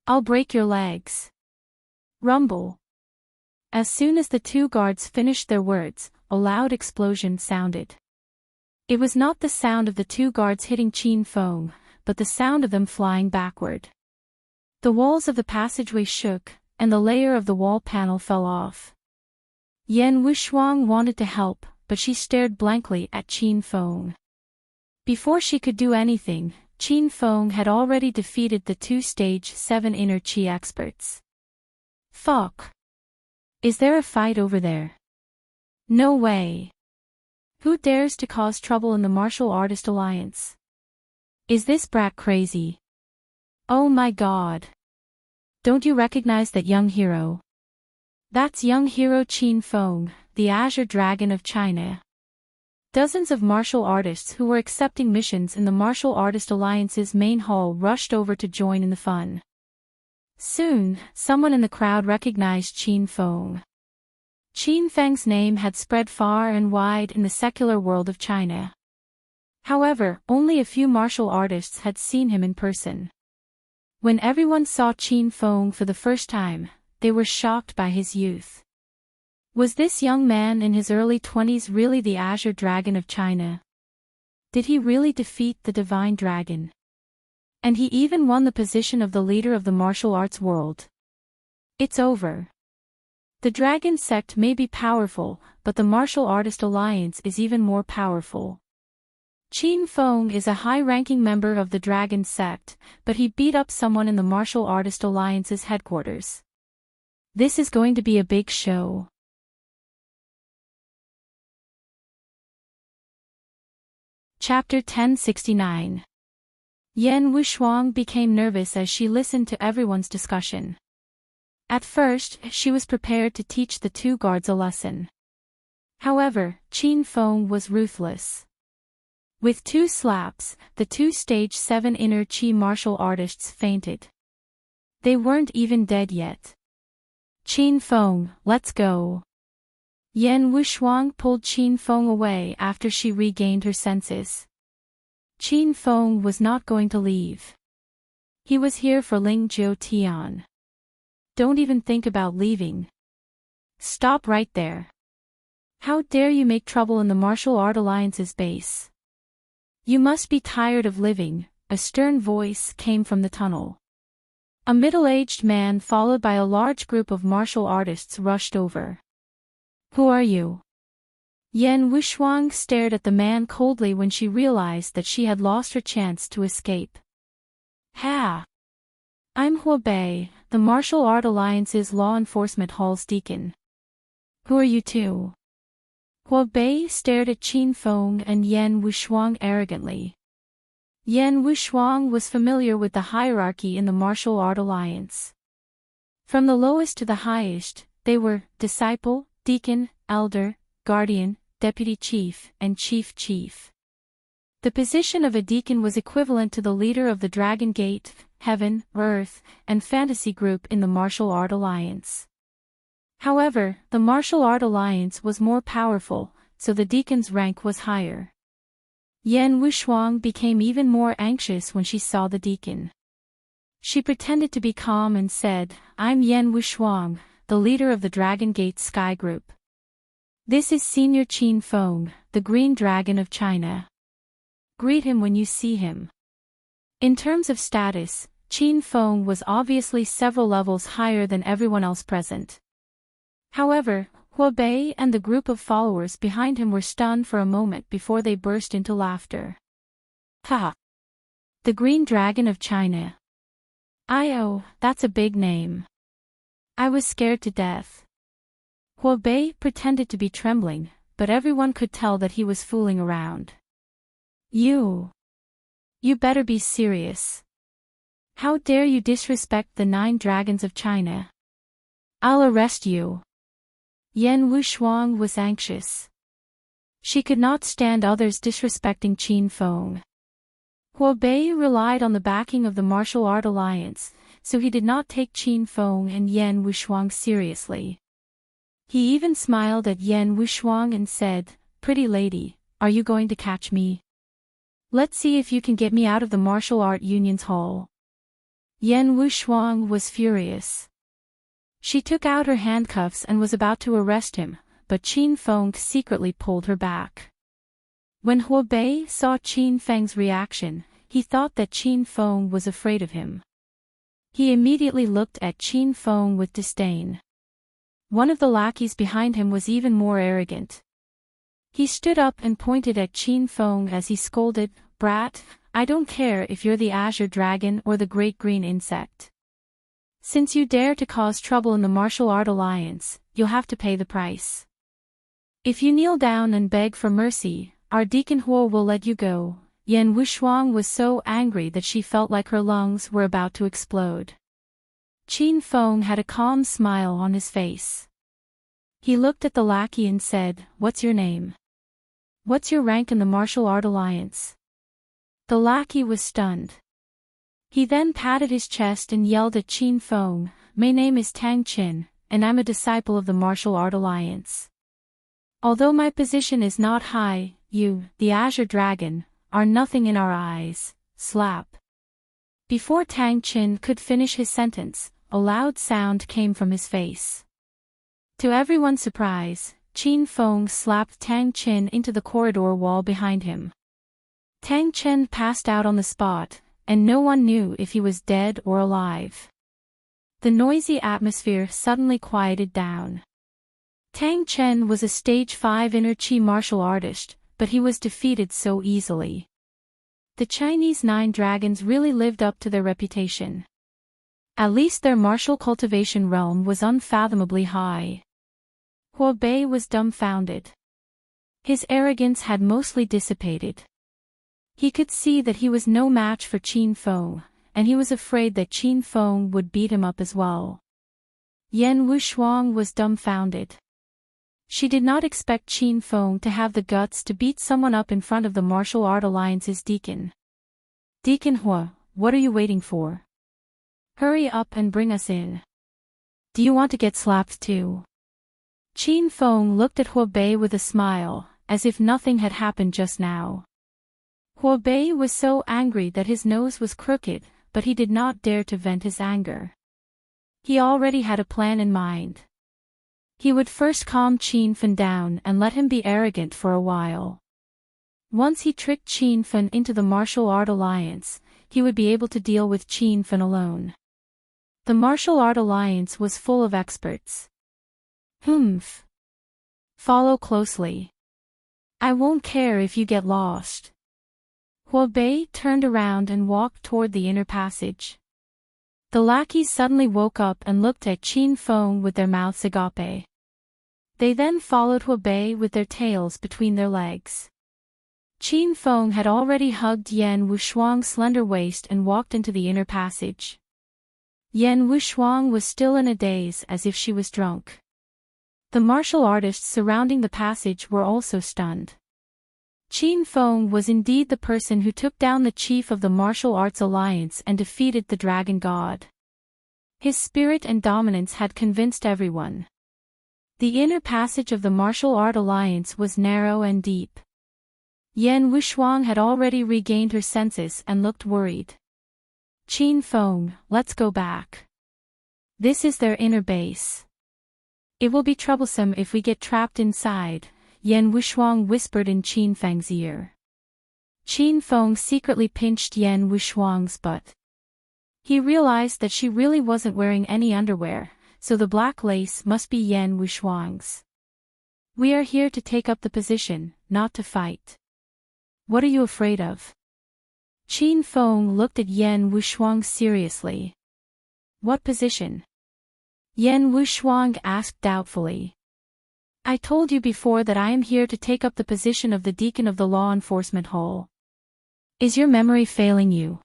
I'll break your legs. Rumble. As soon as the two guards finished their words, a loud explosion sounded. It was not the sound of the two guards hitting Qin Feng, but the sound of them flying backward. The walls of the passageway shook, and the layer of the wall panel fell off. Yan Wushuang wanted to help, but she stared blankly at Qin Feng. Before she could do anything, Qin Feng had already defeated the 2 stage 7 inner chi experts. Fuck. Is there a fight over there? No way. Who dares to cause trouble in the Martial Artist Alliance? Is this brat crazy? Oh my god. Don't you recognize that young hero? That's young hero Qin Feng, the Azure Dragon of China. Dozens of martial artists who were accepting missions in the Martial Artist Alliance's main hall rushed over to join in the fun. Soon, someone in the crowd recognized Qin Feng. Qin Feng's name had spread far and wide in the secular world of China. However, only a few martial artists had seen him in person. When everyone saw Qin Feng for the first time, they were shocked by his youth. Was this young man in his early 20s really the Azure Dragon of China? Did he really defeat the Divine Dragon? And he even won the position of the leader of the martial arts world. It's over. The Dragon Sect may be powerful, but the Martial Artist Alliance is even more powerful. Qin Feng is a high-ranking member of the Dragon Sect, but he beat up someone in the Martial Artist Alliance's headquarters. This is going to be a big show. Chapter 1069. Yan Wushuang became nervous as she listened to everyone's discussion. At first, she was prepared to teach the two guards a lesson. However, Qin Feng was ruthless. With 2 slaps, the 2 stage 7 inner Qi martial artists fainted. They weren't even dead yet. Qin Feng, let's go. Yan Wushuang pulled Qin Feng away after she regained her senses. Qin Feng was not going to leave. He was here for Ling Jiu Tian. Don't even think about leaving. Stop right there. How dare you make trouble in the Martial Art Alliance's base? You must be tired of living, a stern voice came from the tunnel. A middle-aged man followed by a large group of martial artists rushed over. Who are you? Yan Wushuang stared at the man coldly when she realized that she had lost her chance to escape. Ha! I'm Huobei, the Martial Art Alliance's Law Enforcement Hall's deacon. Who are you two? Huobei stared at Qin Feng and Yan Wushuang arrogantly. Yan Wushuang was familiar with the hierarchy in the Martial Art Alliance. From the lowest to the highest, they were disciple, deacon, elder, guardian, deputy chief, and chief. The position of a deacon was equivalent to the leader of the Dragon Gate, Heaven, Earth, and Fantasy group in the Martial Art Alliance. However, the Martial Art Alliance was more powerful, so the deacon's rank was higher. Yan Wushuang became even more anxious when she saw the deacon. She pretended to be calm and said, I'm Yan Wushuang, the leader of the Dragon Gate Sky Group. This is Senior Qin Feng, the Green Dragon of China. Greet him when you see him. In terms of status, Qin Feng was obviously several levels higher than everyone else present. However, Huobei and the group of followers behind him were stunned for a moment before they burst into laughter. Ha! The Green Dragon of China. Oh, that's a big name. I was scared to death. Huobei pretended to be trembling, but everyone could tell that he was fooling around. You better be serious. How dare you disrespect the 9 dragons of China? I'll arrest you. Yan Wushuang was anxious. She could not stand others disrespecting Qin Feng. Huobei relied on the backing of the Martial Art Alliance, so he did not take Qin Feng and Yan Wushuang seriously. He even smiled at Yan Wushuang and said, Pretty lady, are you going to catch me? Let's see if you can get me out of the Martial Art Union's hall. Yan Wushuang was furious. She took out her handcuffs and was about to arrest him, but Qin Feng secretly pulled her back. When Huobei saw Qin Feng's reaction, he thought that Qin Feng was afraid of him. He immediately looked at Qin Feng with disdain. One of the lackeys behind him was even more arrogant. He stood up and pointed at Qin Feng as he scolded, Brat, I don't care if you're the Azure Dragon or the Great Green Insect. Since you dare to cause trouble in the Martial Art Alliance, you'll have to pay the price. If you kneel down and beg for mercy, our Deacon Huo will let you go. Yan Wushuang was so angry that she felt like her lungs were about to explode. Qin Feng had a calm smile on his face. He looked at the lackey and said, What's your name? What's your rank in the Martial Art Alliance? The lackey was stunned. He then patted his chest and yelled at Qin Feng, My name is Tang Qin, and I'm a disciple of the Martial Art Alliance. Although my position is not high, you, the Azure Dragon, are nothing in our eyes. Slap. Before Tang Qin could finish his sentence, a loud sound came from his face. To everyone's surprise, Qin Feng slapped Tang Qin into the corridor wall behind him. Tang Qin passed out on the spot, and no one knew if he was dead or alive. The noisy atmosphere suddenly quieted down. Tang Qin was a stage 5 inner Qi martial artist, but he was defeated so easily. The Chinese 9 dragons really lived up to their reputation. At least their martial cultivation realm was unfathomably high. Huobei was dumbfounded. His arrogance had mostly dissipated. He could see that he was no match for Qin Feng, and he was afraid that Qin Feng would beat him up as well. Yan Wushuang was dumbfounded. She did not expect Qin Feng to have the guts to beat someone up in front of the Martial Art Alliance's deacon. Deacon Hua, what are you waiting for? Hurry up and bring us in. Do you want to get slapped too? Qin Feng looked at Hua Bei with a smile, as if nothing had happened just now. Hua Bei was so angry that his nose was crooked, but he did not dare to vent his anger. He already had a plan in mind. He would first calm Qin Fen down and let him be arrogant for a while. Once he tricked Qin Fen into the Martial Art Alliance, he would be able to deal with Qin Fen alone. The Martial Art Alliance was full of experts. Humph. Follow closely. I won't care if you get lost. Hua Bei turned around and walked toward the inner passage. The lackeys suddenly woke up and looked at Qin Feng with their mouths agape. They then followed Hua Bei with their tails between their legs. Qin Feng had already hugged Yan Wushuang's slender waist and walked into the inner passage. Yan Wushuang was still in a daze as if she was drunk. The martial artists surrounding the passage were also stunned. Qin Feng was indeed the person who took down the chief of the Martial Arts Alliance and defeated the Dragon God. His spirit and dominance had convinced everyone. The inner passage of the Martial Art Alliance was narrow and deep. Yan Wushuang had already regained her senses and looked worried. Qin Feng, let's go back. This is their inner base. It will be troublesome if we get trapped inside, Yan Wushuang whispered in Qin Feng's ear. Qin Feng secretly pinched Yan Wushuang's butt. He realized that she really wasn't wearing any underwear, so the black lace must be Yan Wushuang's. We are here to take up the position, not to fight. What are you afraid of? Qin Feng looked at Yan Wushuang seriously. What position? Yan Wushuang asked doubtfully. I told you before that I am here to take up the position of the deacon of the law enforcement hall. Is your memory failing you?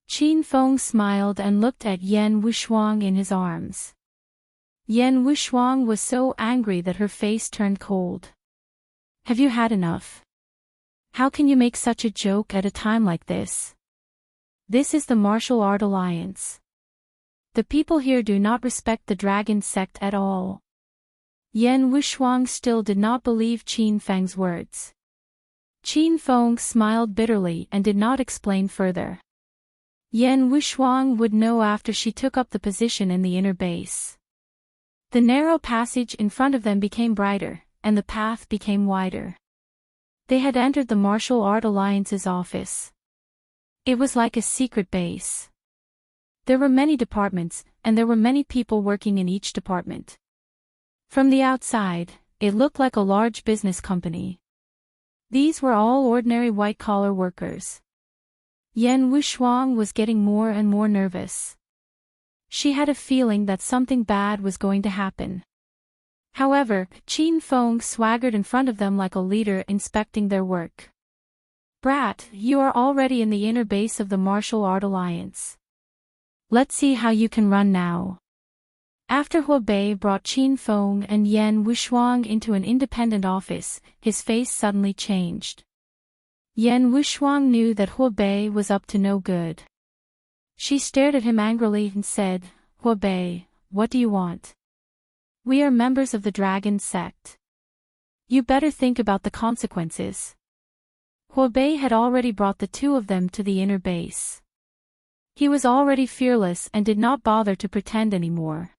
Qin Feng smiled and looked at Yan Wushuang in his arms. Yan Wushuang was so angry that her face turned cold. Have you had enough? How can you make such a joke at a time like this? This is the Martial Art Alliance. The people here do not respect the dragon sect at all. Yan Wushuang still did not believe Qin Feng's words. Qin Feng smiled bitterly and did not explain further. Yan Wushuang would know after she took up the position in the inner base. The narrow passage in front of them became brighter, and the path became wider. They had entered the Martial Art Alliance's office. It was like a secret base. There were many departments, and there were many people working in each department. From the outside, it looked like a large business company. These were all ordinary white-collar workers. Yan Wushuang was getting more and more nervous. She had a feeling that something bad was going to happen. However, Qin Feng swaggered in front of them like a leader inspecting their work. Brat, you are already in the inner base of the Martial Art Alliance. Let's see how you can run now. After Hua Bei brought Qin Feng and Yan Wushuang into an independent office, his face suddenly changed. Yan Wushuang knew that Hua Bei was up to no good. She stared at him angrily and said, Hua Bei, what do you want? We are members of the dragon sect. You better think about the consequences. Hua Bei had already brought the two of them to the inner base. He was already fearless and did not bother to pretend anymore.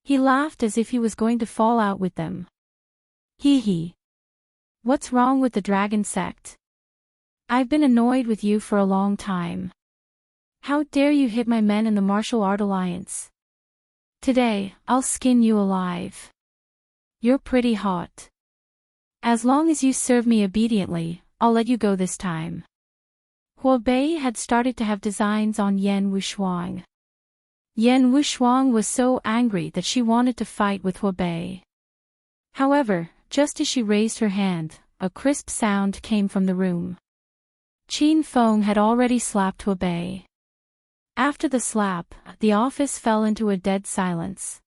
He laughed as if he was going to fall out with them. Hee hee. What's wrong with the dragon sect? I've been annoyed with you for a long time. How dare you hit my men in the Martial Art Alliance? Today, I'll skin you alive. You're pretty hot. As long as you serve me obediently, I'll let you go this time. Hua Bei had started to have designs on Yan Wushuang. Yan Wushuang was so angry that she wanted to fight with Hua Bei. However, just as she raised her hand, a crisp sound came from the room. Qin Feng had already slapped Hua Bei. After the slap, the office fell into a dead silence.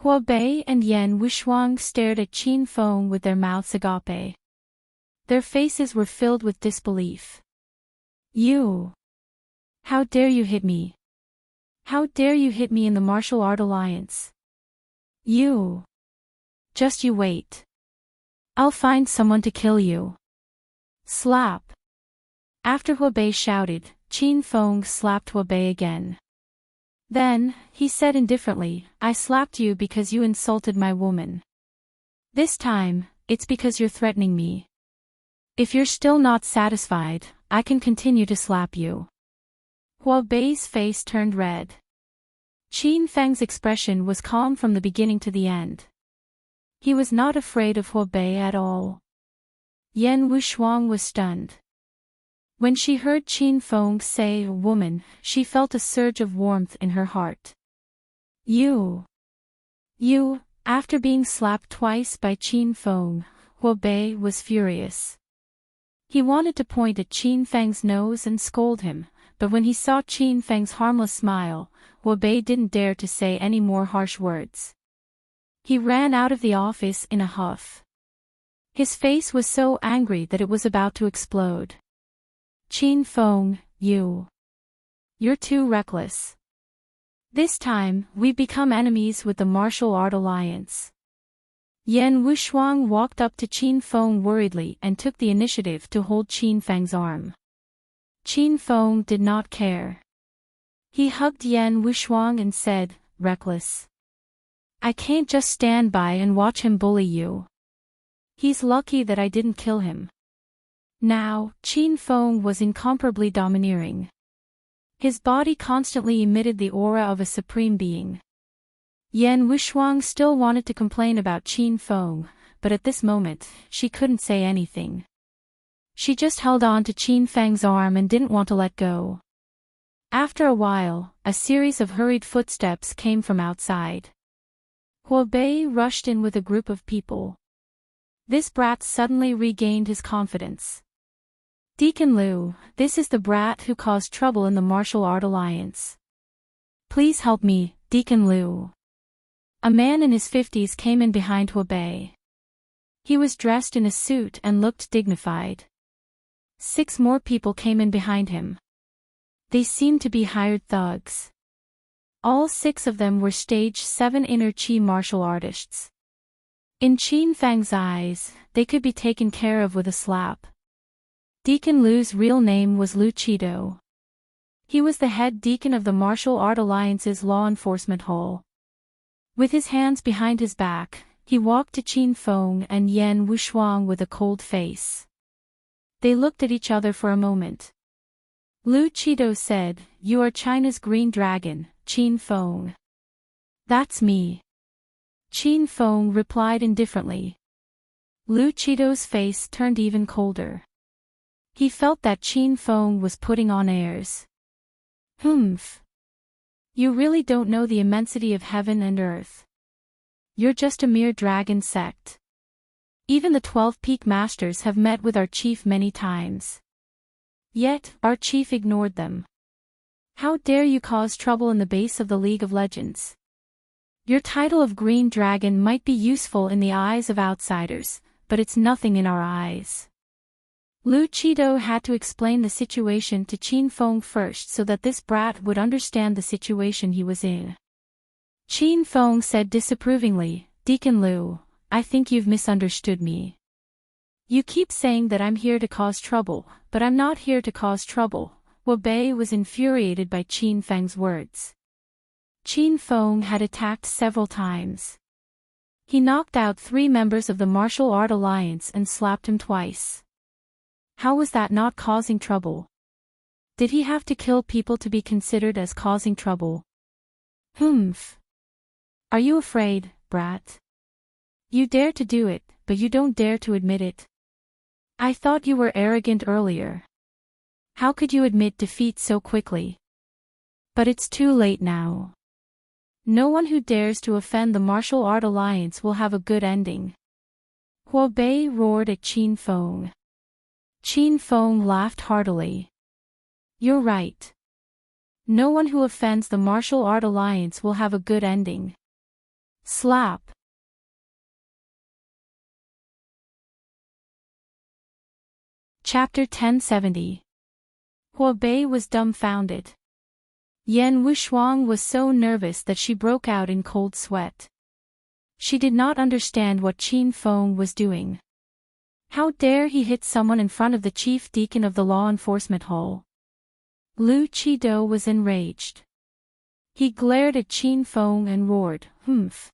Hua Bei and Yan Wushuang stared at Qin Feng with their mouths agape. Their faces were filled with disbelief. You! How dare you hit me? How dare you hit me in the martial art alliance? You! Just you wait. I'll find someone to kill you. Slap! After Hua Bei shouted, Qin Feng slapped Hua Bei again. Then, he said indifferently, I slapped you because you insulted my woman. This time, it's because you're threatening me. If you're still not satisfied, I can continue to slap you. Hua Bei's face turned red. Qin Feng's expression was calm from the beginning to the end. He was not afraid of Hua Bei at all. Yan Wushuang was stunned. When she heard Qin Feng say woman, she felt a surge of warmth in her heart. You! After being slapped twice by Qin Feng, Hua Bei was furious. He wanted to point at Qin Feng's nose and scold him, but when he saw Qin Feng's harmless smile, Hua Bei didn't dare to say any more harsh words. He ran out of the office in a huff. His face was so angry that it was about to explode. Qin Feng, you're too reckless. This time, we've become enemies with the martial art alliance. Yan Wushuang walked up to Qin Feng worriedly and took the initiative to hold Qin Feng's arm. Qin Feng did not care. He hugged Yan Wushuang and said, reckless. I can't just stand by and watch him bully you. He's lucky that I didn't kill him. Now, Qin Feng was incomparably domineering. His body constantly emitted the aura of a supreme being. Yan Wushuang still wanted to complain about Qin Feng, but at this moment, she couldn't say anything. She just held on to Qin Feng's arm and didn't want to let go. After a while, a series of hurried footsteps came from outside. Hua Bei rushed in with a group of people. This brat suddenly regained his confidence. Deacon Liu, this is the brat who caused trouble in the martial art alliance. Please help me, Deacon Liu. A man in his 50s came in behind Hua Bei. He was dressed in a suit and looked dignified. 6 more people came in behind him. They seemed to be hired thugs. All 6 of them were stage 7 inner chi martial artists. In Qin Feng's eyes, they could be taken care of with a slap. Deacon Liu's real name was Lu Qido. He was the head deacon of the Martial Art Alliance's law enforcement hall. With his hands behind his back, he walked to Qin Feng and Yan Wushuang with a cold face. They looked at each other for a moment. Lu Qido said, "You are China's green dragon, Qin Feng." "That's me." Qin Feng replied indifferently. Lu Qido's face turned even colder. He felt that Qin Feng was putting on airs. "Humph. You really don't know the immensity of heaven and earth. You're just a mere dragon sect. Even the 12 peak masters have met with our chief many times. Yet, our chief ignored them. How dare you cause trouble in the base of the League of Legends? Your title of Green Dragon might be useful in the eyes of outsiders, but it's nothing in our eyes." Lu Qido had to explain the situation to Qin Feng first so that this brat would understand the situation he was in. Qin Feng said disapprovingly, "Deacon Liu, I think you've misunderstood me. You keep saying that I'm here to cause trouble, but I'm not here to cause trouble." Hua Bei was infuriated by Qin Feng's words. Qin Feng had attacked several times. He knocked out 3 members of the Martial Art Alliance and slapped him twice. How was that not causing trouble? Did he have to kill people to be considered as causing trouble? Humph. Are you afraid, brat? You dare to do it, but you don't dare to admit it. I thought you were arrogant earlier. How could you admit defeat so quickly? But it's too late now. No one who dares to offend the Martial Art Alliance will have a good ending. Hua Bei roared at Qin Feng. Qin Feng laughed heartily. You're right. No one who offends the Martial Art Alliance will have a good ending. Slap. Chapter 1070. Huobei was dumbfounded. Yan Wushuang was so nervous that she broke out in cold sweat. She did not understand what Qin Feng was doing. How dare he hit someone in front of the chief deacon of the law enforcement hall? Lu Qido was enraged. He glared at Qin Feng and roared, "Humph!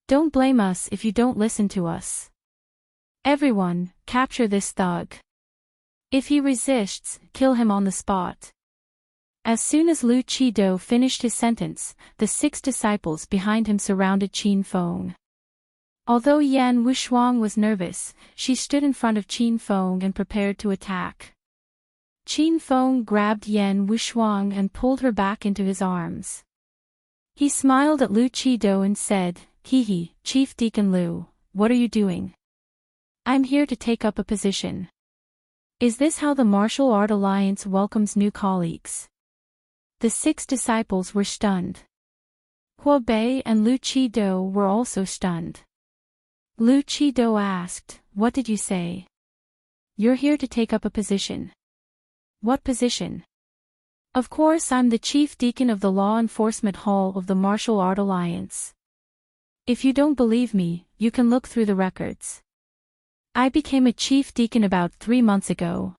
Don't blame us if you don't listen to us. Everyone, capture this thug. If he resists, kill him on the spot." As soon as Lu Qido finished his sentence, the 6 disciples behind him surrounded Qin Feng. Although Yan Wushuang was nervous, she stood in front of Qin Feng and prepared to attack. Qin Feng grabbed Yan Wushuang and pulled her back into his arms. He smiled at Lu Qido and said, "Hee, Chief Deacon Lu, what are you doing? I'm here to take up a position. Is this how the Martial Art Alliance welcomes new colleagues?" The 6 disciples were stunned. Huobei and Lu Qido were also stunned. Lu Qido asked, "What did you say?" "You're here to take up a position." "What position?" "Of course, I'm the chief deacon of the Law Enforcement Hall of the Martial Art Alliance. If you don't believe me, you can look through the records. I became a chief deacon about 3 months ago."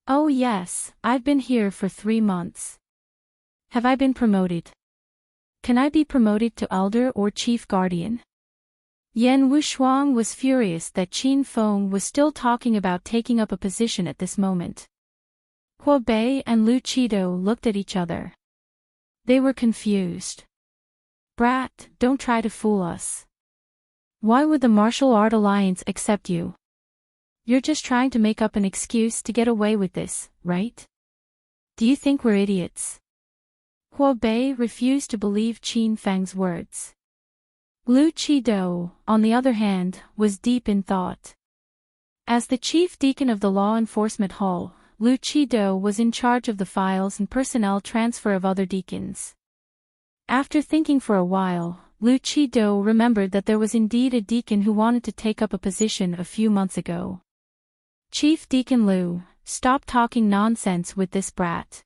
"Oh yes, I've been here for 3 months. Have I been promoted? Can I be promoted to elder or chief guardian?" Yan Wushuang was furious that Qin Feng was still talking about taking up a position at this moment. Huobei and Lu Qido looked at each other. They were confused. "Brat, don't try to fool us. Why would the Martial Art Alliance accept you? You're just trying to make up an excuse to get away with this, right? Do you think we're idiots?" Huobei refused to believe Qin Feng's words. Lu Qido, on the other hand, was deep in thought. As the chief deacon of the Law Enforcement Hall, Lu Qido was in charge of the files and personnel transfer of other deacons. After thinking for a while, Lu Qido remembered that there was indeed a deacon who wanted to take up a position a few months ago. "Chief Deacon Lu, stop talking nonsense with this brat.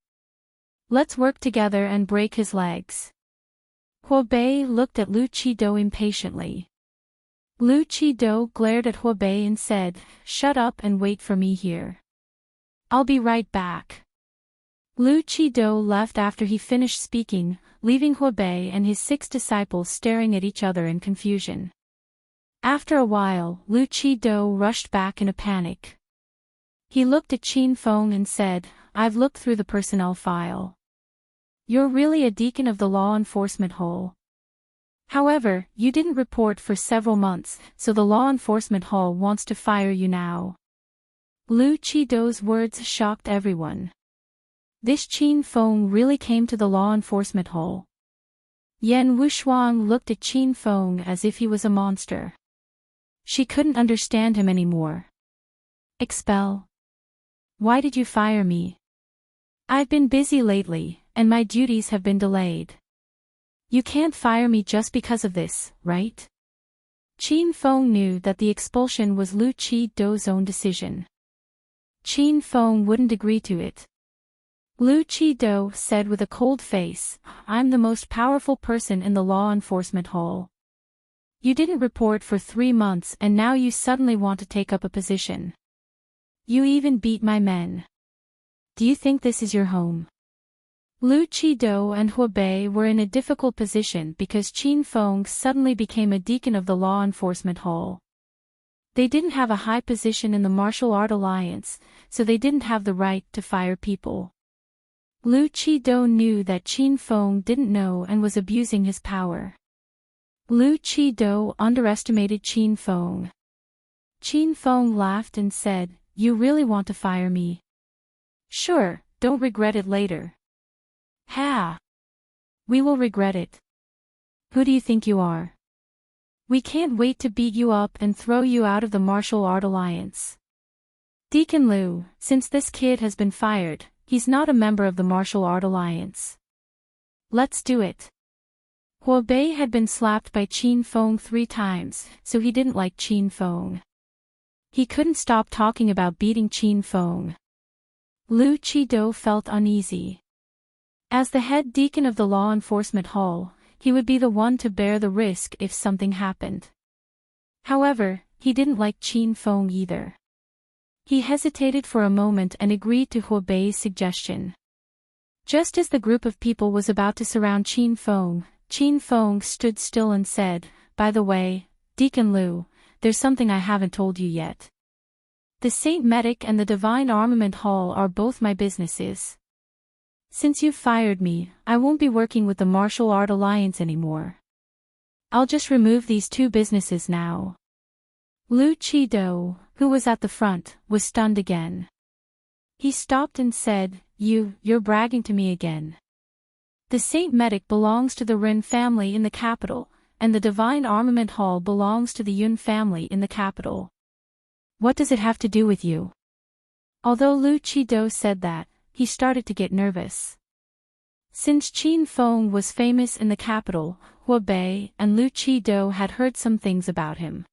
Let's work together and break his legs." Huobei looked at Lu Qido impatiently. Lu Qido glared at Huobei and said, "Shut up and wait for me here. I'll be right back." Lu Qido left after he finished speaking, leaving Huobei and his 6 disciples staring at each other in confusion. After a while, Lu Qido rushed back in a panic. He looked at Qin Feng and said, "I've looked through the personnel file. You're really a deacon of the Law Enforcement Hall. However, you didn't report for several months, so the Law Enforcement Hall wants to fire you now." Lu Qido's words shocked everyone. This Qin Feng really came to the Law Enforcement Hall. Yan Wushuang looked at Qin Feng as if he was a monster. She couldn't understand him anymore. "Expel? Why did you fire me? I've been busy lately, and my duties have been delayed. You can't fire me just because of this, right?" Qin Feng knew that the expulsion was Lu Qido's own decision. Qin Feng wouldn't agree to it. Lu Qido said with a cold face, "I'm the most powerful person in the Law Enforcement Hall. You didn't report for 3 months and now you suddenly want to take up a position. You even beat my men. Do you think this is your home?" Lu Qido and Huobei were in a difficult position because Qin Feng suddenly became a deacon of the Law Enforcement Hall. They didn't have a high position in the Martial Art Alliance, so they didn't have the right to fire people. Lu Qido knew that Qin Feng didn't know and was abusing his power. Lu Qido underestimated Qin Feng. Qin Feng laughed and said, "You really want to fire me? Sure, don't regret it later." "Ha! We will regret it. Who do you think you are? We can't wait to beat you up and throw you out of the Martial Art Alliance." "Deacon Lu, since this kid has been fired, he's not a member of the Martial Art Alliance. Let's do it." Huobei had been slapped by Qin Feng 3 times, so he didn't like Qin Feng. He couldn't stop talking about beating Qin Feng. Lu Qido felt uneasy. As the head deacon of the law enforcement hall, he would be the one to bear the risk if something happened. However, he didn't like Qin Feng either. He hesitated for a moment and agreed to Huobei's suggestion. Just as the group of people was about to surround Qin Feng stood still and said, "By the way, Deacon Lu, there's something I haven't told you yet. The Saint Medic and the Divine Armament Hall are both my businesses. Since you've fired me, I won't be working with the Martial Art Alliance anymore. I'll just remove these 2 businesses now." Lu Qido, who was at the front, was stunned again. He stopped and said, You're bragging to me again. The Saint Medic belongs to the Rin family in the capital, and the Divine Armament Hall belongs to the Yun family in the capital. What does it have to do with you? Although Lu Qido said that, he started to get nervous. Since Qin Feng was famous in the capital, Huobei and Lu Qido had heard some things about him.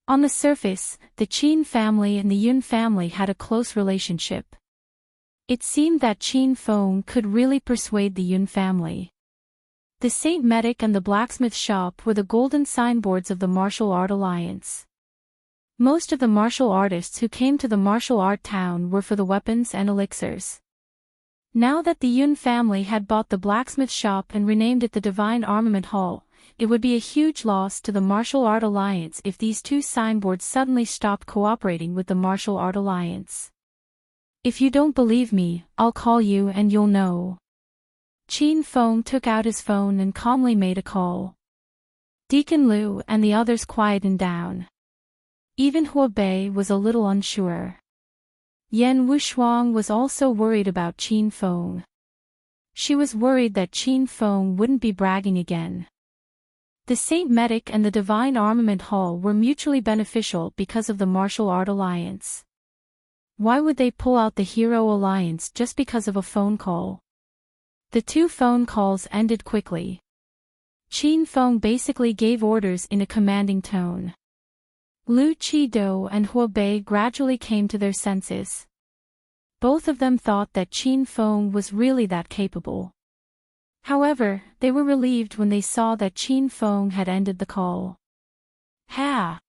On the surface, the Qin family and the Yun family had a close relationship. It seemed that Qin Feng could really persuade the Yun family. The Saint Medic and the blacksmith shop were the golden signboards of the Martial Art Alliance. Most of the martial artists who came to the martial art town were for the weapons and elixirs. Now that the Yun family had bought the blacksmith shop and renamed it the Divine Armament Hall, it would be a huge loss to the Martial Art Alliance if these 2 signboards suddenly stopped cooperating with the Martial Art Alliance. If you don't believe me, I'll call you and you'll know. Qin Feng took out his phone and calmly made a call. Deacon Lu and the others quietened down. Even Huobei was a little unsure. Yan Wushuang was also worried about Qin Feng. She was worried that Qin Feng wouldn't be bragging again. The Saint Medic and the Divine Armament Hall were mutually beneficial because of the Martial Art Alliance. Why would they pull out the Hero Alliance just because of a phone call? The 2 phone calls ended quickly. Qin Feng basically gave orders in a commanding tone. Lu Qido and Huobei gradually came to their senses. Both of them thought that Qin Feng was really that capable. However, they were relieved when they saw that Qin Feng had ended the call. "Ha!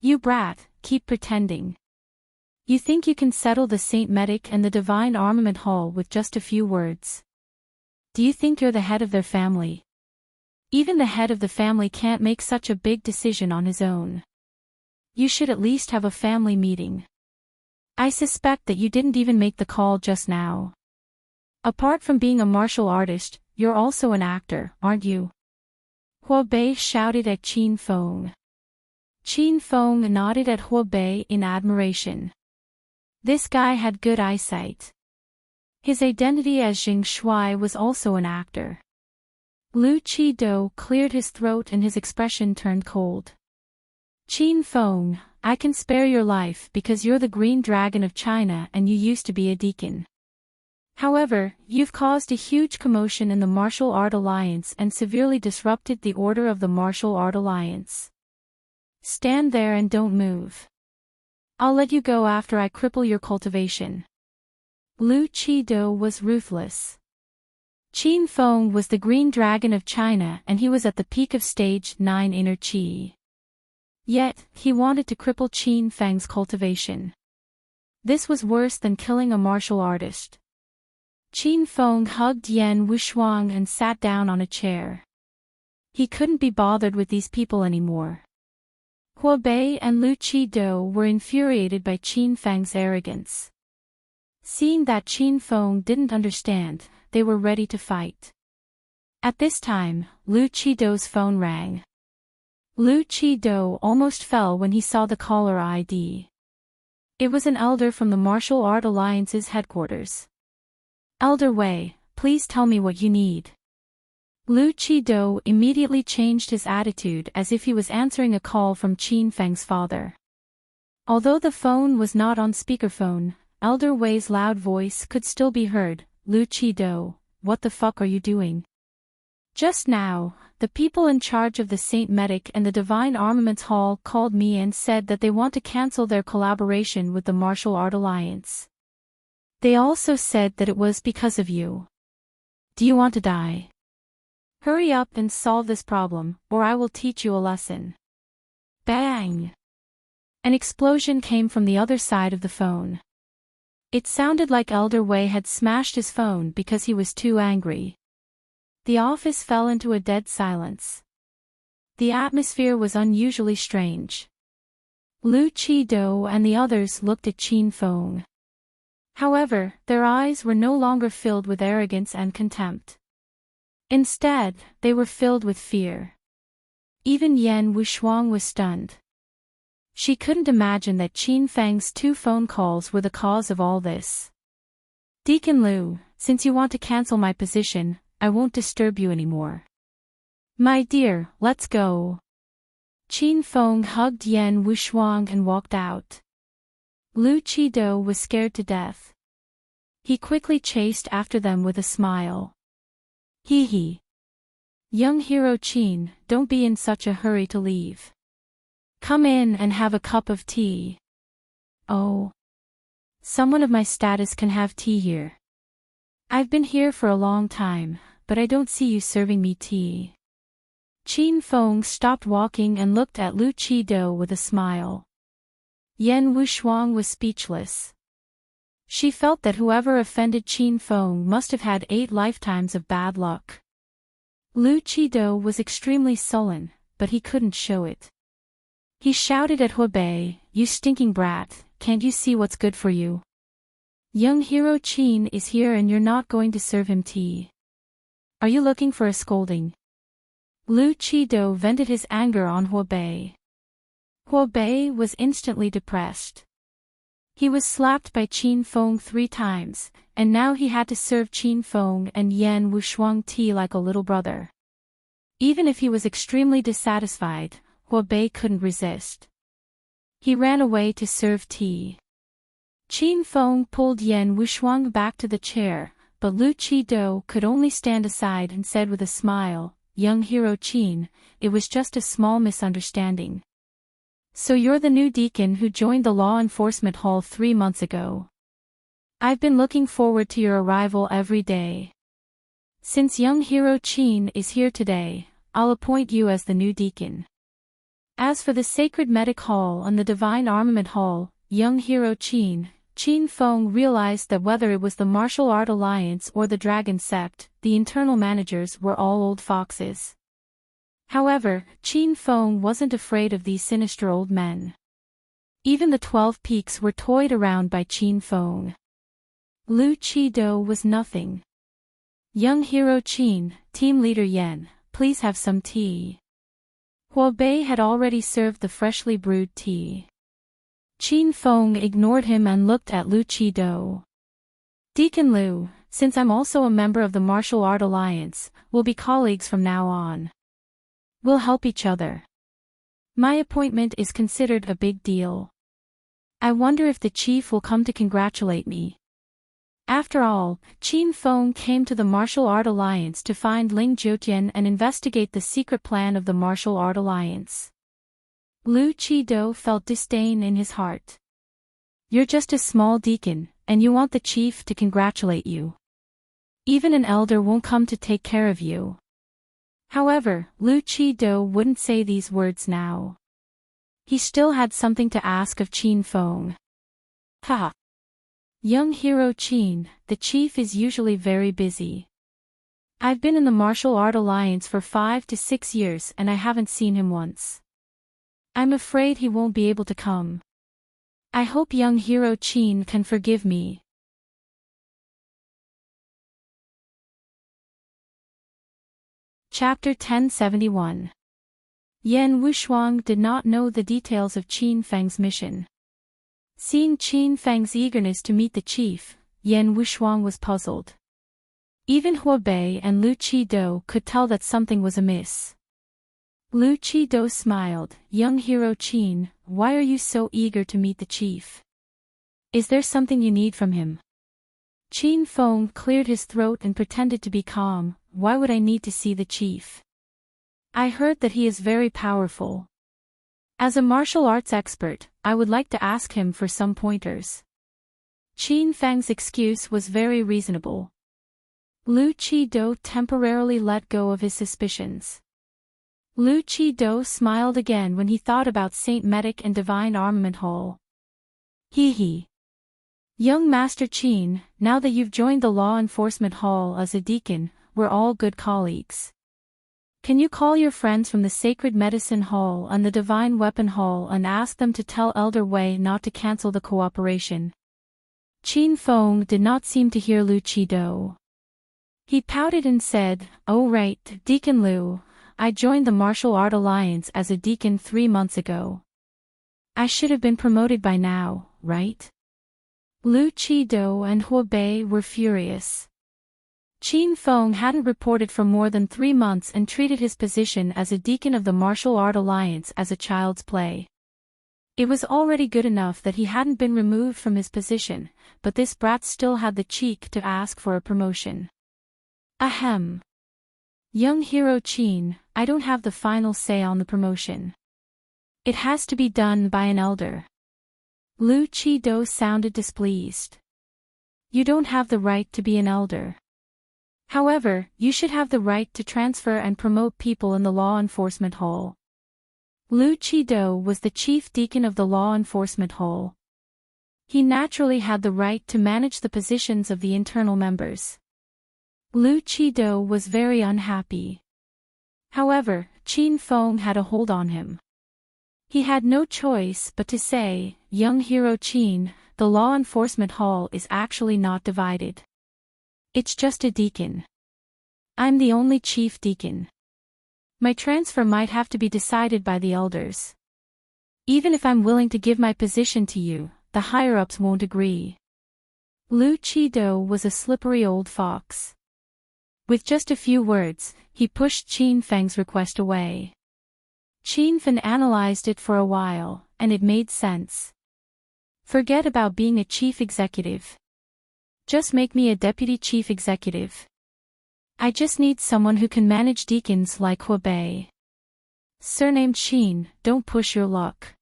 You brat, keep pretending. You think you can settle the Saint Medic and the Divine Armament Hall with just a few words? Do you think you're the head of their family? Even the head of the family can't make such a big decision on his own. You should at least have a family meeting. I suspect that you didn't even make the call just now. Apart from being a martial artist, you're also an actor, aren't you?" Huobei shouted at Qin Feng. Qin Feng nodded at Huobei in admiration. This guy had good eyesight. His identity as Jing Shui was also an actor. Lu Qido cleared his throat and his expression turned cold. "Qin Feng, I can spare your life because you're the Green Dragon of China and you used to be a deacon. However, you've caused a huge commotion in the Martial Art Alliance and severely disrupted the order of the Martial Art Alliance. Stand there and don't move. I'll let you go after I cripple your cultivation." Lu Qido was ruthless. Qin Feng was the Green Dragon of China and he was at the peak of Stage 9 Inner Qi. Yet, he wanted to cripple Qin Feng's cultivation. This was worse than killing a martial artist. Qin Feng hugged Yan Wushuang and sat down on a chair. He couldn't be bothered with these people anymore. Huobei and Lu Qido were infuriated by Qin Feng's arrogance. Seeing that Qin Feng didn't understand, they were ready to fight. At this time, Lu Qido's phone rang. Lu Qido almost fell when he saw the caller ID. It was an elder from the Martial Art Alliance's headquarters. "Elder Wei, please tell me what you need." Lu Qido immediately changed his attitude as if he was answering a call from Qin Feng's father. Although the phone was not on speakerphone, Elder Wei's loud voice could still be heard. "Lu Qido, what the fuck are you doing? Just now, the people in charge of the Saint Medic and the Divine Armaments Hall called me and said that they want to cancel their collaboration with the Martial Art Alliance. They also said that it was because of you. Do you want to die? Hurry up and solve this problem, or I will teach you a lesson. Bang! An explosion came from the other side of the phone. It sounded like Elder Wei had smashed his phone because he was too angry. The office fell into a dead silence. The atmosphere was unusually strange. Lu Chi-do and the others looked at Qin Feng. However, their eyes were no longer filled with arrogance and contempt. Instead, they were filled with fear. Even Yan Wushuang was stunned. She couldn't imagine that Qin Feng's 2 phone calls were the cause of all this. Deacon Liu, since you want to cancel my position, I won't disturb you anymore. My dear, let's go. Qin Feng hugged Yan Wushuang and walked out. Lu Chi-do was scared to death. He quickly chased after them with a smile. Hee hee. Young hero Qin, don't be in such a hurry to leave. Come in and have a cup of tea. Oh. Someone of my status can have tea here. I've been here for a long time, but I don't see you serving me tea. Qin Feng stopped walking and looked at Lu Chi-do with a smile. Yan Wushuang was speechless. She felt that whoever offended Qin Feng must have had 8 lifetimes of bad luck. Lu Chi-do was extremely sullen, but he couldn't show it. He shouted at Huabei, "You stinking brat, can't you see what's good for you? Young hero Qin is here and you're not going to serve him tea. Are you looking for a scolding?" Lu Chi-do vented his anger on Huabei. Huabei was instantly depressed. He was slapped by Qin Feng 3 times, and now he had to serve Qin Feng and Yan Wushuang tea like a little brother. Even if he was extremely dissatisfied, Huabei couldn't resist. He ran away to serve tea. Qin Feng pulled Yan Wushuang back to the chair, but Lu Chi-do could only stand aside and said with a smile, "Young hero Qin, it was just a small misunderstanding. So you're the new deacon who joined the law enforcement hall 3 months ago. I've been looking forward to your arrival every day. Since young hero Qin is here today, I'll appoint you as the new deacon. As for the Sacred Medic Hall and the Divine Armament Hall, young hero Qin Feng realized that whether it was the Martial Art Alliance or the Dragon Sect, the internal managers were all old foxes. However, Qin Feng wasn't afraid of these sinister old men. Even the 12 peaks were toyed around by Qin Feng. Lu Chi-do was nothing. Young hero Qin, team leader Yan, please have some tea. Huabei had already served the freshly brewed tea. Qin Feng ignored him and looked at Lu Chi-do. Deacon Liu, since I'm also a member of the Martial Art Alliance, we'll be colleagues from now on. We'll help each other. My appointment is considered a big deal. I wonder if the chief will come to congratulate me. After all, Qin Feng came to the Martial Art Alliance to find Ling Jiutian and investigate the secret plan of the Martial Art Alliance. Lu Chi-do felt disdain in his heart. You're just a small deacon, and you want the chief to congratulate you. Even an elder won't come to take care of you. However, Lu Chi-do wouldn't say these words now. He still had something to ask of Qin Feng. Ha! Young hero Qin, the chief is usually very busy. I've been in the Martial Art Alliance for 5 to 6 years and I haven't seen him once. I'm afraid he won't be able to come. I hope young hero Qin can forgive me. Chapter 1071. Yan Wushuang did not know the details of Qin Feng's mission. Seeing Qin Feng's eagerness to meet the chief, Yan Wushuang was puzzled. Even Huabei and Lu Chi-do could tell that something was amiss. Lu Chi-do smiled. Young hero Qin, why are you so eager to meet the chief? Is there something you need from him? Qin Feng cleared his throat and pretended to be calm. why would I need to see the chief? I heard that he is very powerful. As a martial arts expert, I would like to ask him for some pointers. Qin Feng's excuse was very reasonable. Lu Qido temporarily let go of his suspicions. Lu Qido smiled again when he thought about Saint Medic and Divine Armament Hall. Hee. Young Master Qin, now that you've joined the Law Enforcement Hall as a deacon, we're all good colleagues. Can you call your friends from the Sacred Medicine Hall and the Divine Weapon Hall and ask them to tell Elder Wei not to cancel the cooperation? Qin Feng did not seem to hear Lu Qido. He pouted and said, "Oh right, Deacon Lu, I joined the Martial Art Alliance as a deacon 3 months ago. I should have been promoted by now, right?" Lu Qido and Huo Bei were furious. Qin Feng hadn't reported for more than 3 months and treated his position as a deacon of the Martial Art Alliance as a child's play. It was already good enough that he hadn't been removed from his position, but this brat still had the cheek to ask for a promotion. Ahem. Young hero Qin, I don't have the final say on the promotion. It has to be done by an elder. Lu Qido sounded displeased. You don't have the right to be an elder. However, you should have the right to transfer and promote people in the Law Enforcement Hall. Lu Qido was the chief deacon of the Law Enforcement Hall. He naturally had the right to manage the positions of the internal members. Lu Qido was very unhappy. However, Qin Feng had a hold on him. He had no choice but to say, "Young hero Qin, the Law Enforcement Hall is actually not divided. It's just a deacon. I'm the only chief deacon. My transfer might have to be decided by the elders. Even if I'm willing to give my position to you, the higher-ups won't agree." Lu Qido was a slippery old fox. With just a few words, he pushed Qin Feng's request away. Qin Feng analyzed it for a while, and it made sense. Forget about being a chief executive. Just make me a deputy chief executive. I just need someone who can manage deacons like Huo Bei. Surnamed Qin, don't push your luck.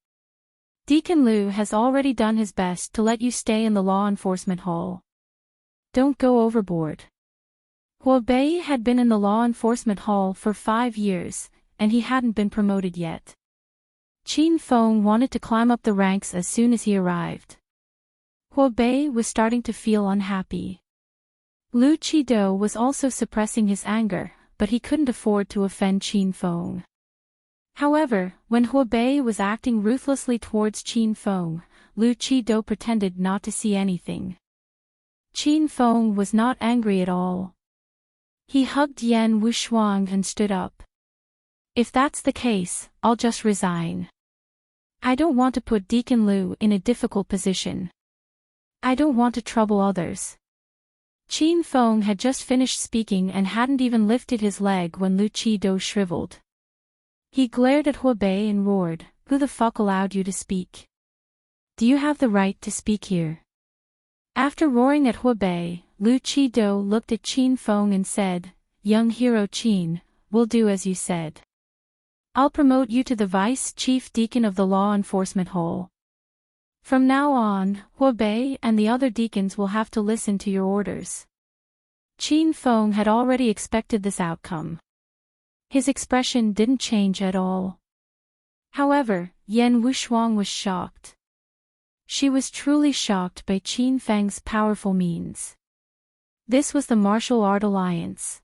Deacon Lu has already done his best to let you stay in the Law Enforcement Hall. Don't go overboard. Huo Bei had been in the Law Enforcement Hall for 5 years, and he hadn't been promoted yet. Qin Feng wanted to climb up the ranks as soon as he arrived. Huo Bei was starting to feel unhappy. Lu Qido was also suppressing his anger, but he couldn't afford to offend Qin Feng. However, when Huo Bei was acting ruthlessly towards Qin Feng, Lu Qido pretended not to see anything. Qin Feng was not angry at all. He hugged Yan Wushuang and stood up. If that's the case, I'll just resign. I don't want to put Deacon Lu in a difficult position. I don't want to trouble others. Qin Feng had just finished speaking and hadn't even lifted his leg when Lu Qido shriveled. He glared at Huo Bei and roared, "Who the fuck allowed you to speak? Do you have the right to speak here?" After roaring at Huo Bei, Lu Qido looked at Qin Feng and said, "Young hero Qin, we'll do as you said. I'll promote you to the Vice Chief Deacon of the Law Enforcement Hall. From now on, Huo Bei and the other deacons will have to listen to your orders." Qin Feng had already expected this outcome. His expression didn't change at all. However, Yan Wushuang was shocked. She was truly shocked by Qin Feng's powerful means. This was the Martial Art Alliance.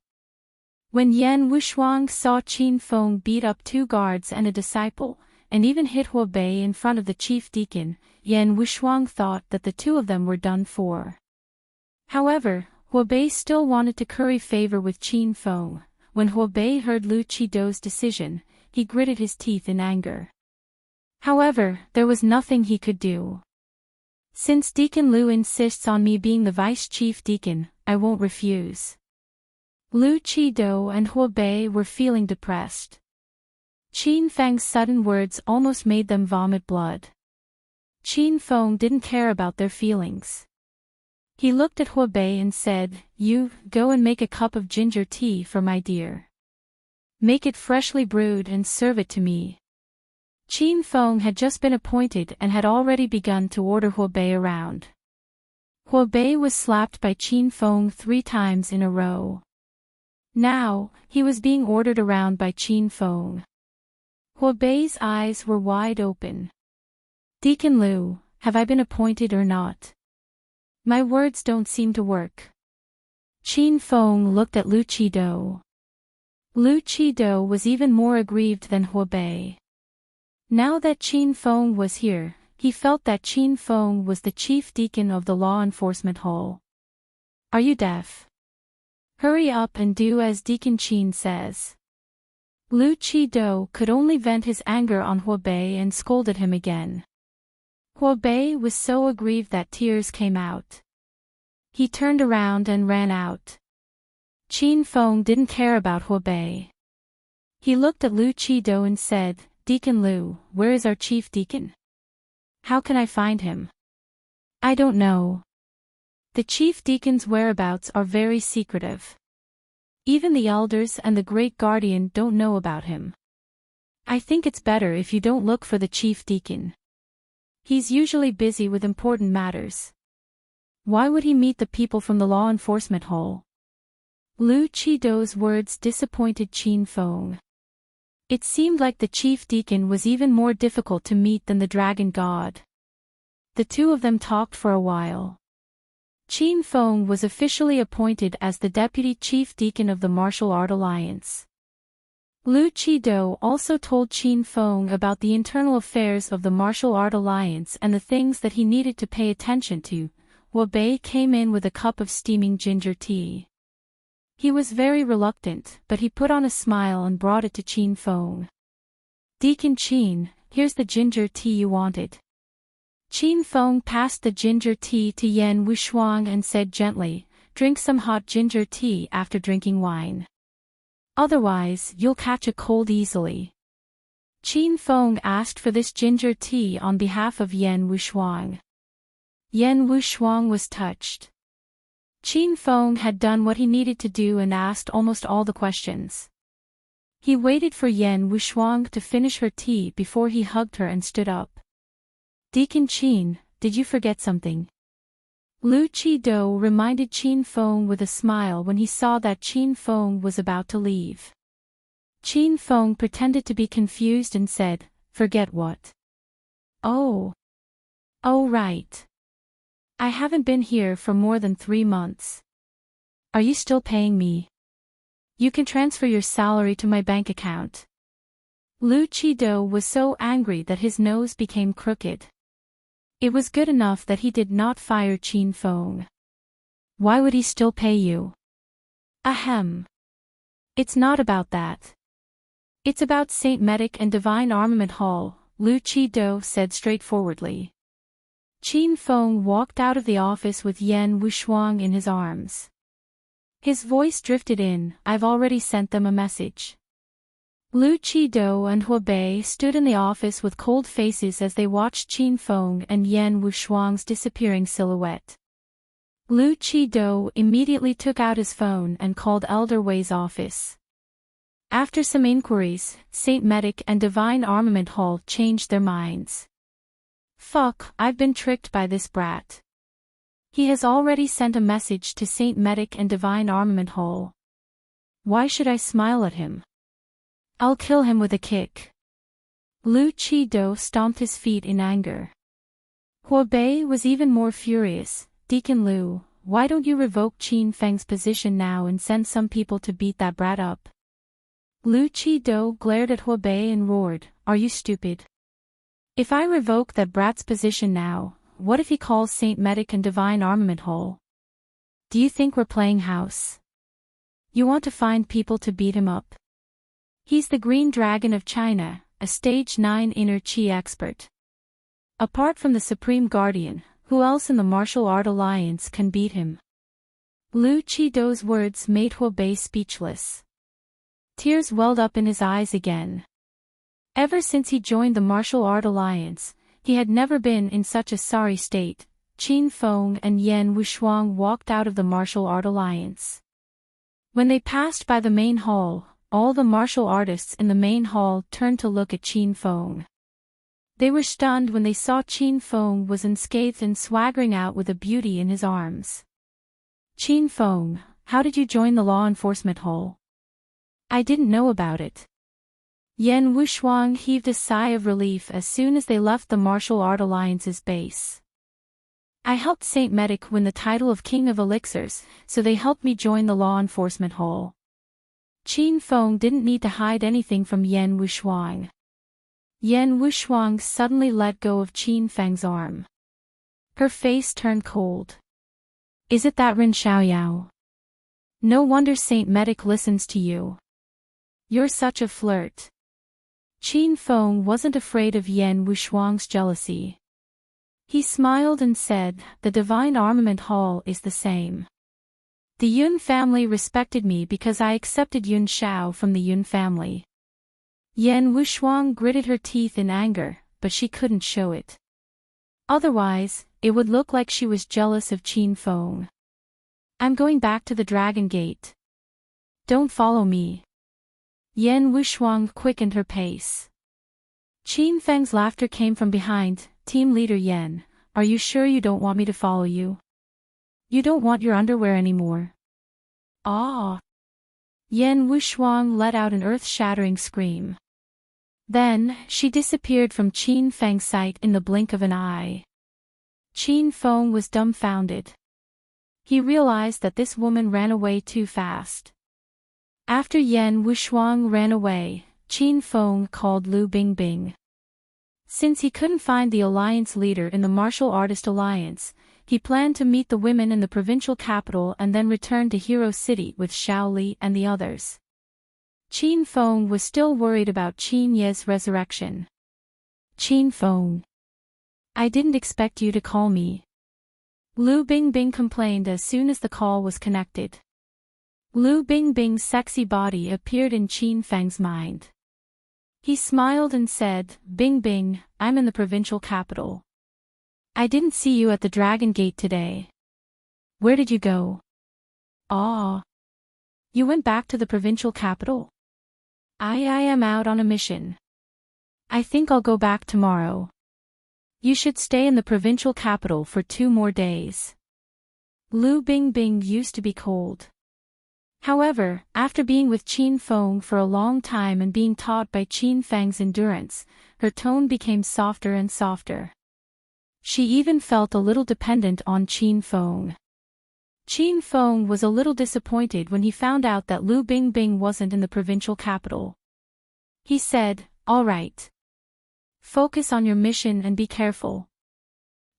When Yan Wushuang saw Qin Feng beat up 2 guards and a disciple, and even hit Huo Bei in front of the chief deacon, Yan Wushuang thought that the 2 of them were done for. However, Huo Bei still wanted to curry favor with Qin Feng. When Huo Bei heard Lu Qido's decision, he gritted his teeth in anger. However, there was nothing he could do. Since Deacon Lu insists on me being the vice chief deacon, I won't refuse. Lu Qido and Huo Bei were feeling depressed. Qin Feng's sudden words almost made them vomit blood. Qin Feng didn't care about their feelings. He looked at Huobei and said, "You, go and make a cup of ginger tea for my dear. Make it freshly brewed and serve it to me." Qin Feng had just been appointed and had already begun to order Huobei around. Huobei was slapped by Qin Feng 3 times in a row. Now, he was being ordered around by Qin Feng. Huobei's eyes were wide open. "Deacon Liu, have I been appointed or not? My words don't seem to work." Qin Feng looked at Lu Qido. Lu Qido was even more aggrieved than Huobei. Now that Qin Feng was here, he felt that Qin Feng was the chief deacon of the law enforcement hall. "Are you deaf? Hurry up and do as Deacon Qin says." Lu Qido could only vent his anger on Huobei and scolded him again. Huobei was so aggrieved that tears came out. He turned around and ran out. Qin Feng didn't care about Huobei. He looked at Lu Qido and said, "Deacon Liu, where is our chief deacon? How can I find him?" "I don't know. The chief deacon's whereabouts are very secretive. Even the elders and the great guardian don't know about him. I think it's better if you don't look for the chief deacon. He's usually busy with important matters. Why would he meet the people from the law enforcement hall?" Lu Qido's words disappointed Qin Feng. It seemed like the chief deacon was even more difficult to meet than the dragon god. The two of them talked for a while. Qin Feng was officially appointed as the deputy chief deacon of the Martial Art Alliance. Lu Qido also told Qin Feng about the internal affairs of the Martial Art Alliance and the things that he needed to pay attention to. Huobei came in with a cup of steaming ginger tea. He was very reluctant, but he put on a smile and brought it to Qin Feng. "Deacon Qin, here's the ginger tea you wanted." Qin Feng passed the ginger tea to Yan Wushuang and said gently, "Drink some hot ginger tea after drinking wine. Otherwise, you'll catch a cold easily." Qin Feng asked for this ginger tea on behalf of Yan Wushuang. Yan Wushuang was touched. Qin Feng had done what he needed to do and asked almost all the questions. He waited for Yan Wushuang to finish her tea before he hugged her and stood up. "Deacon Qin, did you forget something?" Lu Qido reminded Qin Feng with a smile when he saw that Qin Feng was about to leave. Qin Feng pretended to be confused and said, "Forget what?" Oh, right. I haven't been here for more than 3 months. Are you still paying me? You can transfer your salary to my bank account." Lu Qido was so angry that his nose became crooked. It was good enough that he did not fire Qin Feng. Why would he still pay you? Ahem. It's not about that. It's about Saint Medic and Divine Armament Hall, Lu Qido said straightforwardly. Qin Feng walked out of the office with Yan Wushuang in his arms. His voice drifted in, "I've already sent them a message." Lu Qido and Huobei stood in the office with cold faces as they watched Qin Feng and Yan Wushuang's disappearing silhouette. Lu Qido immediately took out his phone and called Elder Wei's office. After some inquiries, Saint Medic and Divine Armament Hall changed their minds. "Fuck, I've been tricked by this brat. He has already sent a message to Saint Medic and Divine Armament Hall. Why should I smile at him? I'll kill him with a kick." Lu Qido stomped his feet in anger. Huobei was even more furious. "Deacon Liu, why don't you revoke Qin Feng's position now and send some people to beat that brat up?" Lu Qido glared at Huobei and roared, "Are you stupid? If I revoke that brat's position now, what if he calls Saint Medic and Divine Armament Hall? Do you think we're playing house? You want to find people to beat him up? He's the Green Dragon of China, a Stage 9 inner chi expert. Apart from the Supreme Guardian, who else in the Martial Art Alliance can beat him?" Lu Qido's words made Huobei speechless. Tears welled up in his eyes again. Ever since he joined the Martial Art Alliance, he had never been in such a sorry state. Qin Feng and Yan Wushuang walked out of the martial art alliance. When they passed by the main hall, all the martial artists in the main hall turned to look at Qin Feng. They were stunned when they saw Qin Feng was unscathed and swaggering out with a beauty in his arms. Qin Feng, how did you join the law enforcement hall? I didn't know about it. Yan Wushuang heaved a sigh of relief as soon as they left the martial art alliance's base. I helped Saint Medic win the title of King of Elixirs, so they helped me join the law enforcement hall. Qin Feng didn't need to hide anything from Yan Wushuang. Yan Wushuang suddenly let go of Qin Feng's arm. Her face turned cold. Is it that Ren Xiaoyao? No wonder Saint Medic listens to you. You're such a flirt. Qin Feng wasn't afraid of Yan Wushuang's jealousy. He smiled and said, the Divine Armament Hall is the same. The Yun family respected me because I accepted Yun Shao from the Yun family. Yan Wushuang gritted her teeth in anger, but she couldn't show it. Otherwise, it would look like she was jealous of Qin Feng. I'm going back to the Dragon Gate. Don't follow me. Yan Wushuang quickened her pace. Qin Feng's laughter came from behind. Team leader Yan, are you sure you don't want me to follow you? You don't want your underwear anymore? Ah! Yan Wushuang let out an earth-shattering scream. Then, she disappeared from Qin Feng's sight in the blink of an eye. Qin Feng was dumbfounded. He realized that this woman ran away too fast. After Yan Wushuang ran away, Qin Feng called Lu Bingbing. Since he couldn't find the alliance leader in the martial artist alliance, he planned to meet the women in the provincial capital and then return to Hero City with Xiao Li and the others. Qin Feng was still worried about Qin Ye's resurrection. Qin Feng. I didn't expect you to call me. Lu Bingbing complained as soon as the call was connected. Lu Bingbing's sexy body appeared in Qin Feng's mind. He smiled and said, Bingbing, I'm in the provincial capital. I didn't see you at the Dragon Gate today. Where did you go? Ah. You went back to the provincial capital? I am out on a mission. I think I'll go back tomorrow. You should stay in the provincial capital for 2 more days. Lu Bingbing used to be cold. However, after being with Qin Feng for a long time and being taught by Qin Feng's endurance, her tone became softer and softer. She even felt a little dependent on Qin Feng. Qin Feng was a little disappointed when he found out that Lu Bingbing wasn't in the provincial capital. He said, all right. Focus on your mission and be careful.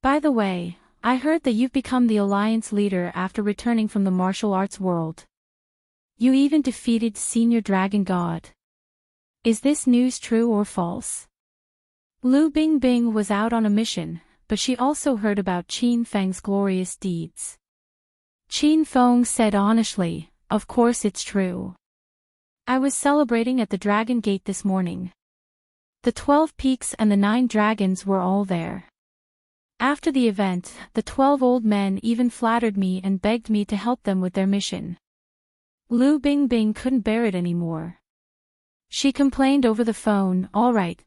By the way, I heard that you've become the alliance leader after returning from the martial arts world. You even defeated Senior Dragon God. Is this news true or false? Lu Bingbing was out on a mission, but she also heard about Qin Feng's glorious deeds. Qin Feng said honestly, of course it's true. I was celebrating at the Dragon Gate this morning. The 12 peaks and the 9 dragons were all there. After the event, the 12 old men even flattered me and begged me to help them with their mission. Lu Bingbing couldn't bear it anymore. She complained over the phone, all right.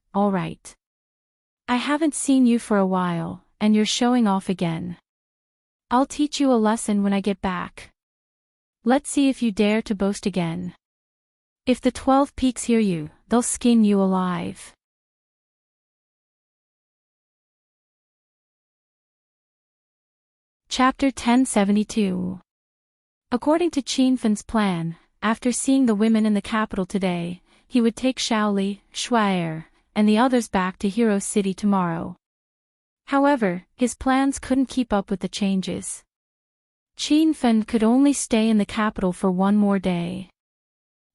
I haven't seen you for a while, and you're showing off again. I'll teach you a lesson when I get back. Let's see if you dare to boast again. If the 12 peaks hear you, they'll skin you alive. Chapter 1072. According to Qin Feng's plan, after seeing the women in the capital today, he would take Shaoli, Shuai, and the others back to Hero City tomorrow. However, his plans couldn't keep up with the changes. Qin Feng could only stay in the capital for 1 more day.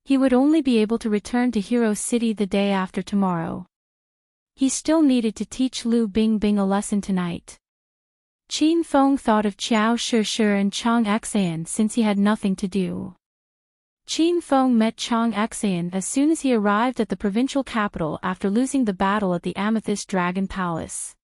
He would only be able to return to Hero City the day after tomorrow. He still needed to teach Lu Bingbing a lesson tonight. Qin Feng thought of Qiao Shishir and Chang Xian since he had nothing to do. Qin Feng met Chang Xian as soon as he arrived at the provincial capital after losing the battle at the Amethyst Dragon Palace.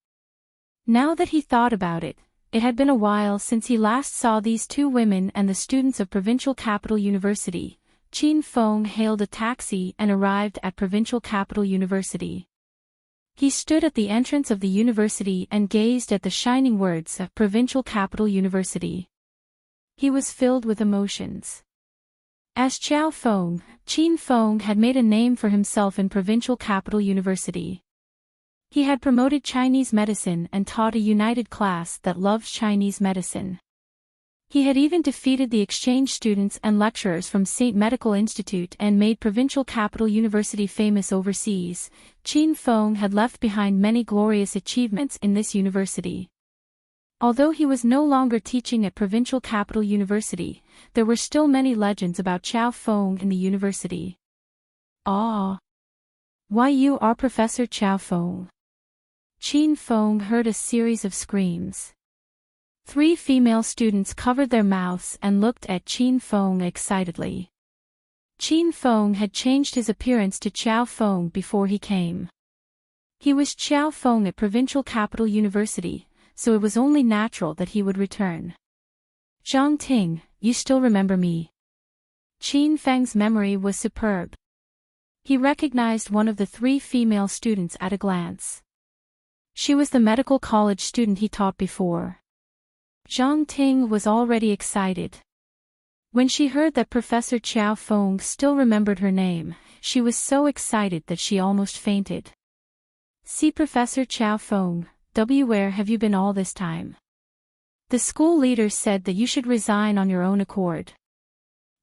Now that he thought about it, It had been a while since he last saw these two women and the students of Provincial Capital University. Qin Feng hailed a taxi and arrived at Provincial Capital University. He stood at the entrance of the university and gazed at the shining words of Provincial Capital University. He was filled with emotions. As Qiao Feng, Qin Feng had made a name for himself in Provincial Capital University. He had promoted Chinese medicine and taught a united class that loved Chinese medicine. He had even defeated the exchange students and lecturers from St. Medical Institute and made Provincial Capital University famous overseas. Qin Feng had left behind many glorious achievements in this university. Although he was no longer teaching at Provincial Capital University, there were still many legends about Qiao Feng in the university. Ah! Why you are Professor Qiao Feng? Qin Feng heard a series of screams. 3 female students covered their mouths and looked at Qin Feng excitedly. Qin Feng had changed his appearance to Qiao Feng before he came. He was Qiao Feng at Provincial Capital University, so it was only natural that he would return. Zhang Ting, you still remember me? Qin Feng's memory was superb. He recognized one of the 3 female students at a glance. She was the medical college student he taught before. Zhang Ting was already excited. When she heard that Professor Qiao Feng still remembered her name, she was so excited that she almost fainted. See Professor Qiao Feng, where have you been all this time? The school leader said that you should resign on your own accord.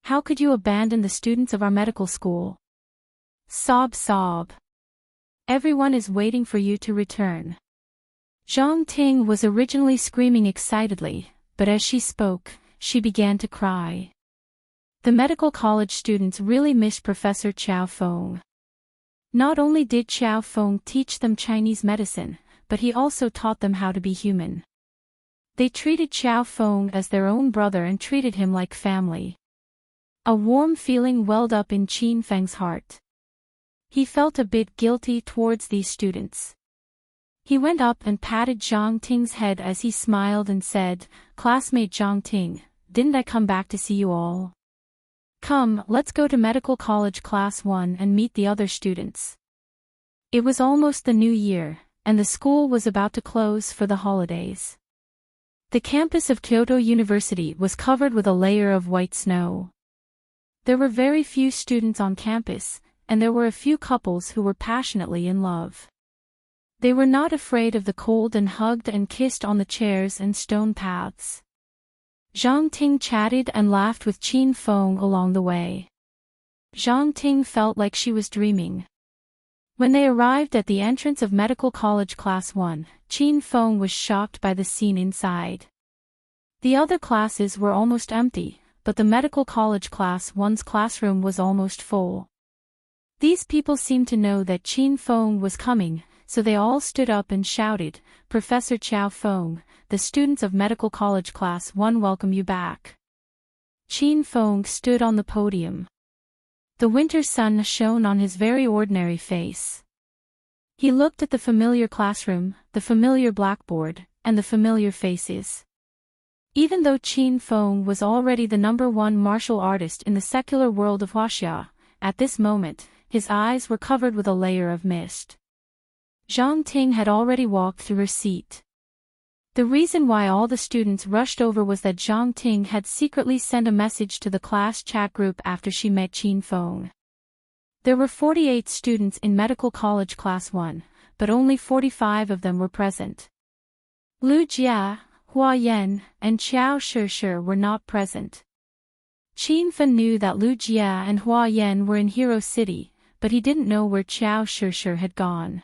How could you abandon the students of our medical school? Sob sob. Everyone is waiting for you to return. Zhang Ting was originally screaming excitedly, but as she spoke, she began to cry. The medical college students really missed Professor Qiao Feng. Not only did Qiao Feng teach them Chinese medicine, but he also taught them how to be human. They treated Qiao Feng as their own brother and treated him like family. A warm feeling welled up in Qin Feng's heart. He felt a bit guilty towards these students. He went up and patted Zhang Ting's head as he smiled and said, "Classmate Zhang Ting, didn't I come back to see you all? Come, let's go to Medical College Class 1 and meet the other students." It was almost the new year, and the school was about to close for the holidays. The campus of Kyoto University was covered with a layer of white snow. There were very few students on campus, and there were a few couples who were passionately in love. They were not afraid of the cold and hugged and kissed on the chairs and stone paths. Zhang Ting chatted and laughed with Qin Feng along the way. Zhang Ting felt like she was dreaming. When they arrived at the entrance of Medical College Class 1, Qin Feng was shocked by the scene inside. The other classes were almost empty, but the Medical College Class 1's classroom was almost full. These people seemed to know that Qin Feng was coming, so they all stood up and shouted, "Professor Qiao Feng, the students of Medical College Class 1 welcome you back." Qin Feng stood on the podium. The winter sun shone on his very ordinary face. He looked at the familiar classroom, the familiar blackboard, and the familiar faces. Even though Qin Feng was already the #1 martial artist in the secular world of Huaxia, at this moment, his eyes were covered with a layer of mist. Zhang Ting had already walked through her seat. The reason why all the students rushed over was that Zhang Ting had secretly sent a message to the class chat group after she met Qin Feng. There were 48 students in Medical College Class 1, but only 45 of them were present. Lu Jia, Hua Yan, and Qiao Shishir were not present. Qin Feng knew that Lu Jia and Hua Yan were in Hero City, but he didn't know where Qiao Shishir had gone.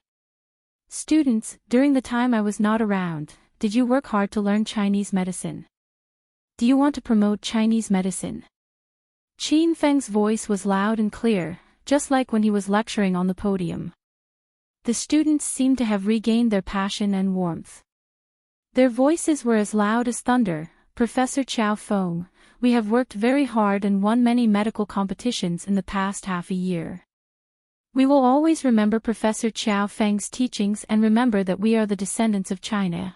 "Students, during the time I was not around, did you work hard to learn Chinese medicine? Do you want to promote Chinese medicine?" Qin Feng's voice was loud and clear, just like when he was lecturing on the podium. The students seemed to have regained their passion and warmth. Their voices were as loud as thunder. "Professor Qiao Feng, we have worked very hard and won many medical competitions in the past half a year. We will always remember Professor Qiao Feng's teachings and remember that we are the descendants of China.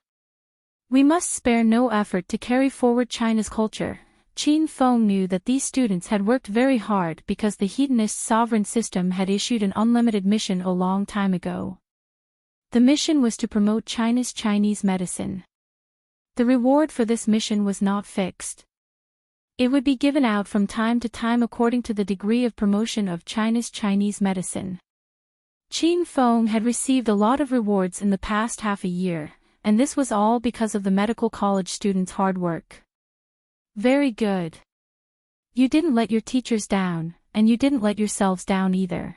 We must spare no effort to carry forward China's culture. Qin Feng knew that these students had worked very hard because the hedonist sovereign system had issued an unlimited mission a long time ago. The mission was to promote China's Chinese medicine. The reward for this mission was not fixed. It would be given out from time to time according to the degree of promotion of China's Chinese medicine. Qin Feng had received a lot of rewards in the past half a year, and this was all because of the medical college students' hard work. Very good. You didn't let your teachers down, and you didn't let yourselves down either.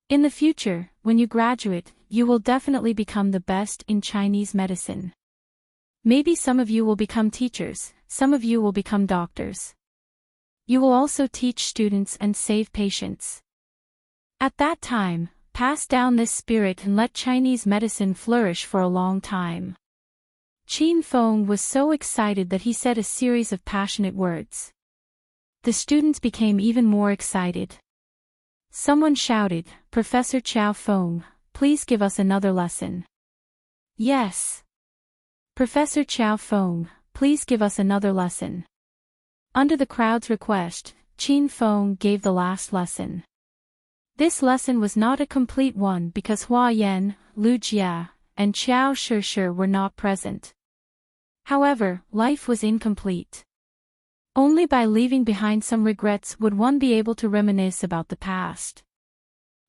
In the future, when you graduate, you will definitely become the best in Chinese medicine. Maybe some of you will become teachers, some of you will become doctors. You will also teach students and save patients. At that time, pass down this spirit and let Chinese medicine flourish for a long time. Qin Feng was so excited that he said a series of passionate words. The students became even more excited. Someone shouted, "Professor Qiao Feng, please give us another lesson." Yes. Professor Qiao Feng, please give us another lesson. Under the crowd's request, Qin Feng gave the last lesson. This lesson was not a complete one because Hua Yan, Lu Jia, and Qiao Shishir were not present. However, life was incomplete. Only by leaving behind some regrets would one be able to reminisce about the past.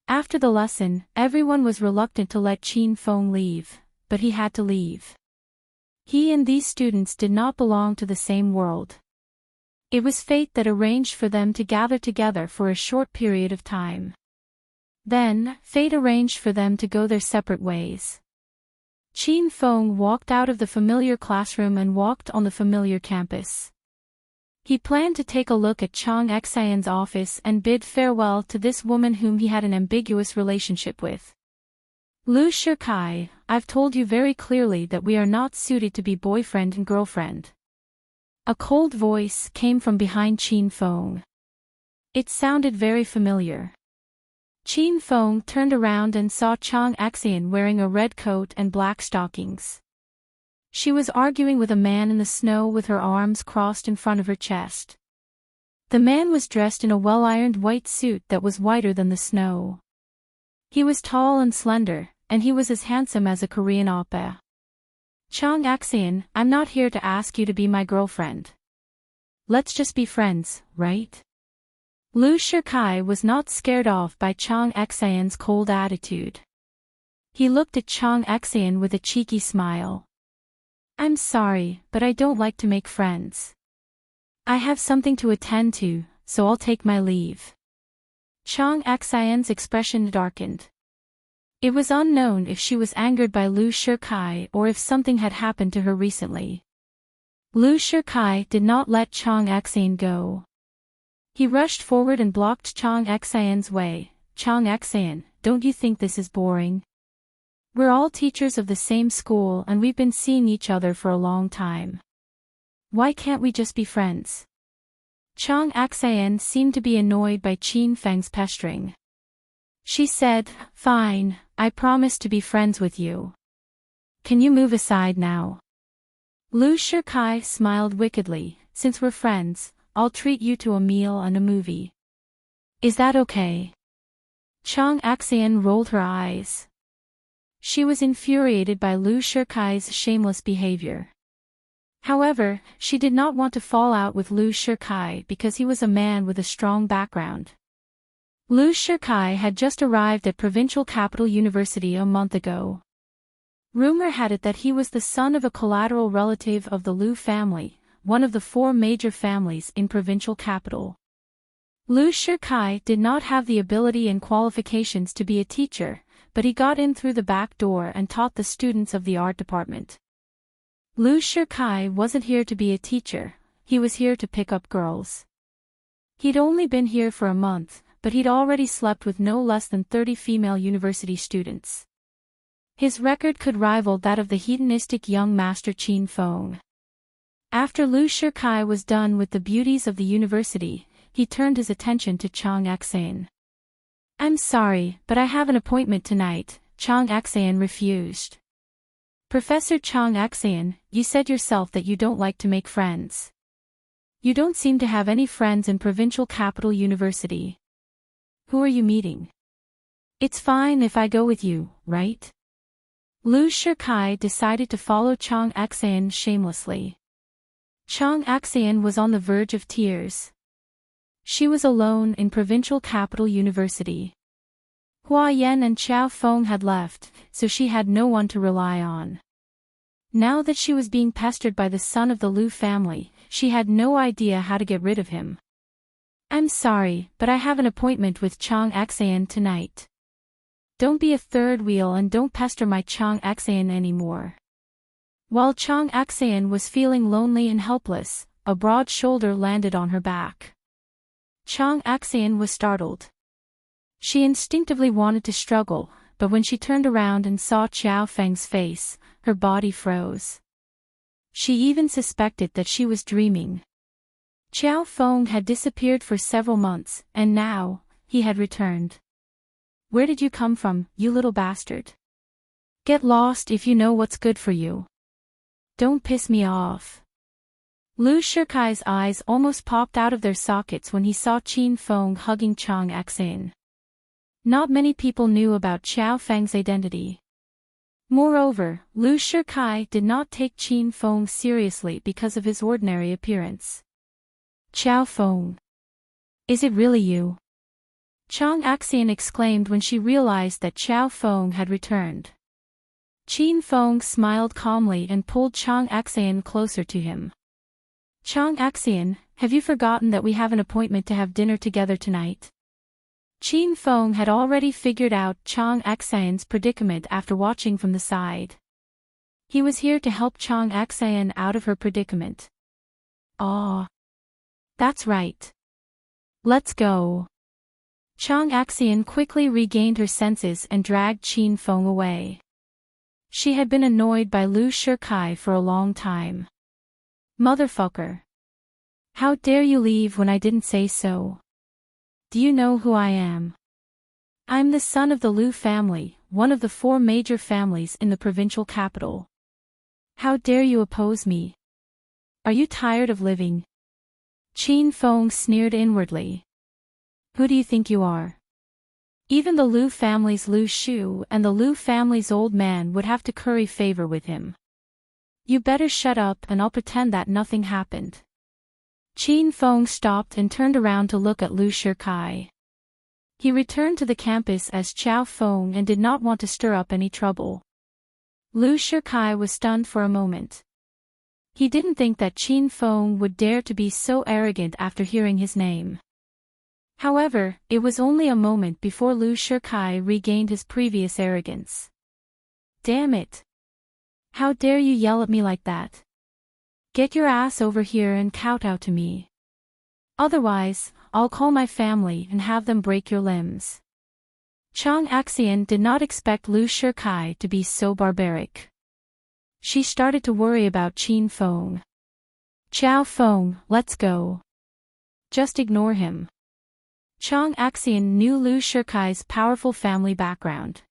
After the lesson, everyone was reluctant to let Qin Feng leave, but he had to leave. He and these students did not belong to the same world. It was fate that arranged for them to gather together for a short period of time. Then, fate arranged for them to go their separate ways. Qin Feng walked out of the familiar classroom and walked on the familiar campus. He planned to take a look at Chang Xian's office and bid farewell to this woman whom he had an ambiguous relationship with. Lu Shikai, I've told you very clearly that we are not suited to be boyfriend and girlfriend. A cold voice came from behind Qin Feng. It sounded very familiar. Qin Feng turned around and saw Chang Xian wearing a red coat and black stockings. She was arguing with a man in the snow with her arms crossed in front of her chest. The man was dressed in a well-ironed white suit that was whiter than the snow. He was tall and slender, and he was as handsome as a Korean oppa. Chang Xian, I'm not here to ask you to be my girlfriend. Let's just be friends, right? Lu Shikai was not scared off by Chang Xian's cold attitude. He looked at Chang Xian with a cheeky smile. I'm sorry, but I don't like to make friends. I have something to attend to, so I'll take my leave. Chang Xian's expression darkened. It was unknown if she was angered by Lu Shikai or if something had happened to her recently. Lu Shikai did not let Chang Xian go. He rushed forward and blocked Chang Xian's way. Chang Xian, don't you think this is boring? We're all teachers of the same school and we've been seeing each other for a long time. Why can't we just be friends? Chang Xian seemed to be annoyed by Qin Feng's pestering. She said, Fine, I promise to be friends with you. Can you move aside now? Lu Shikai smiled wickedly, since we're friends, I'll treat you to a meal and a movie. Is that okay? Chang Xian rolled her eyes. She was infuriated by Lu Shikai's shameless behavior. However, she did not want to fall out with Lu Shikai because he was a man with a strong background. Lu Shikai had just arrived at provincial capital university a month ago. Rumor had it that he was the son of a collateral relative of the Lu family, one of the 4 major families in provincial capital. Lu Shikai did not have the ability and qualifications to be a teacher, but he got in through the back door and taught the students of the art department. Lu Shikai wasn't here to be a teacher, he was here to pick up girls. He'd only been here for a month, but he'd already slept with no less than 30 female university students. His record could rival that of the hedonistic young master Qin Feng. After Lu Shikai was done with the beauties of the university, he turned his attention to Chang Xian. I'm sorry, but I have an appointment tonight, Chang Xian refused. Professor Chang Axian, you said yourself that you don't like to make friends. You don't seem to have any friends in Provincial Capital University. Who are you meeting? It's fine if I go with you, right? Lu Shikai decided to follow Chang Axian shamelessly. Chang Axian was on the verge of tears. She was alone in Provincial Capital University. Hua Yan and Xiao Feng had left, so she had no one to rely on. Now that she was being pestered by the son of the Lu family, she had no idea how to get rid of him. I'm sorry, but I have an appointment with Chang Axian tonight. Don't be a third wheel and don't pester my Chang Axian anymore. While Chang Axian was feeling lonely and helpless, a broad shoulder landed on her back. Chang Axian was startled. She instinctively wanted to struggle, but when she turned around and saw Xiao Feng's face, her body froze. She even suspected that she was dreaming. Xiao Feng had disappeared for several months, and now, he had returned. Where did you come from, you little bastard? Get lost if you know what's good for you. Don't piss me off. Lu Shikai's eyes almost popped out of their sockets when he saw Qin Feng hugging Chang Axian. Not many people knew about Xiao Feng's identity. Moreover, Lu Shikai did not take Qin Feng seriously because of his ordinary appearance. Xiao Feng. Is it really you? Chang Axian exclaimed when she realized that Xiao Feng had returned. Qin Feng smiled calmly and pulled Chang Axian closer to him. Chang Axian, have you forgotten that we have an appointment to have dinner together tonight? Qin Feng had already figured out Chang Axian's predicament after watching from the side. He was here to help Chang Axian out of her predicament. Ah. That's right. Let's go. Chang Axian quickly regained her senses and dragged Qin Feng away. She had been annoyed by Lu Shikai for a long time. Motherfucker. How dare you leave when I didn't say so? Do you know who I am? I'm the son of the Lu family, one of the 4 major families in the provincial capital. How dare you oppose me? Are you tired of living? Qin Feng sneered inwardly. Who do you think you are? Even the Lu family's Lu Shu and the Lu family's old man would have to curry favor with him. You better shut up and I'll pretend that nothing happened. Qin Feng stopped and turned around to look at Lu Shikai. He returned to the campus as Xiao Feng and did not want to stir up any trouble. Lu Shikai was stunned for a moment. He didn't think that Qin Feng would dare to be so arrogant after hearing his name. However, it was only a moment before Lu Shikai regained his previous arrogance. Damn it! How dare you yell at me like that? Get your ass over here and kowtow to me. Otherwise, I'll call my family and have them break your limbs. Chang Axian did not expect Lu Shikai to be so barbaric. She started to worry about Qin Feng. Xiao Feng, let's go. Just ignore him. Chang Axian knew Lu Shikai's powerful family background.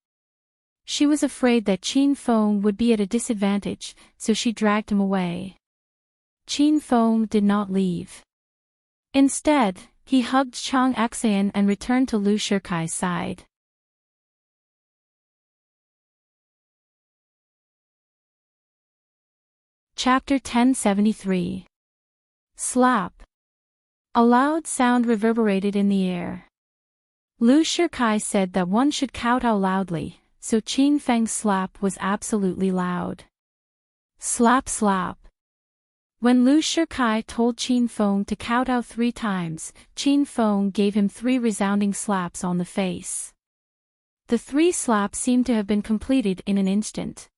She was afraid that Qin Feng would be at a disadvantage, so she dragged him away. Qin Feng did not leave. Instead, he hugged Chang Axian and returned to Lu Shikai's side. Chapter 1073. Slap. A loud sound reverberated in the air. Lu Shikai said that one should kowtow loudly, so Qin Feng's slap was absolutely loud. Slap slap. When Lu Shikai told Qin Feng to kowtow 3 times, Qin Feng gave him 3 resounding slaps on the face. The 3 slaps seemed to have been completed in an instant.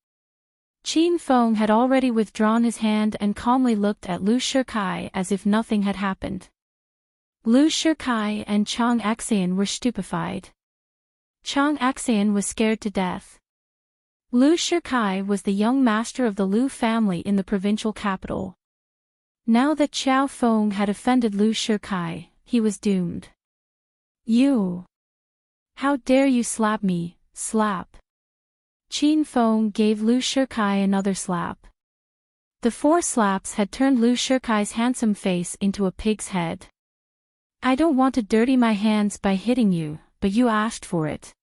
Qin Feng had already withdrawn his hand and calmly looked at Lu Shikai as if nothing had happened. Lu Shikai and Chang Axian were stupefied. Chang Axian was scared to death. Lu Shikai was the young master of the Lu family in the provincial capital. Now that Xiao Feng had offended Lu Shikai, he was doomed. You! How dare you slap me, slap! Qin Feng gave Lu Shikai another slap. The 4 slaps had turned Lu Shikai's handsome face into a pig's head. I don't want to dirty my hands by hitting you, but you asked for it.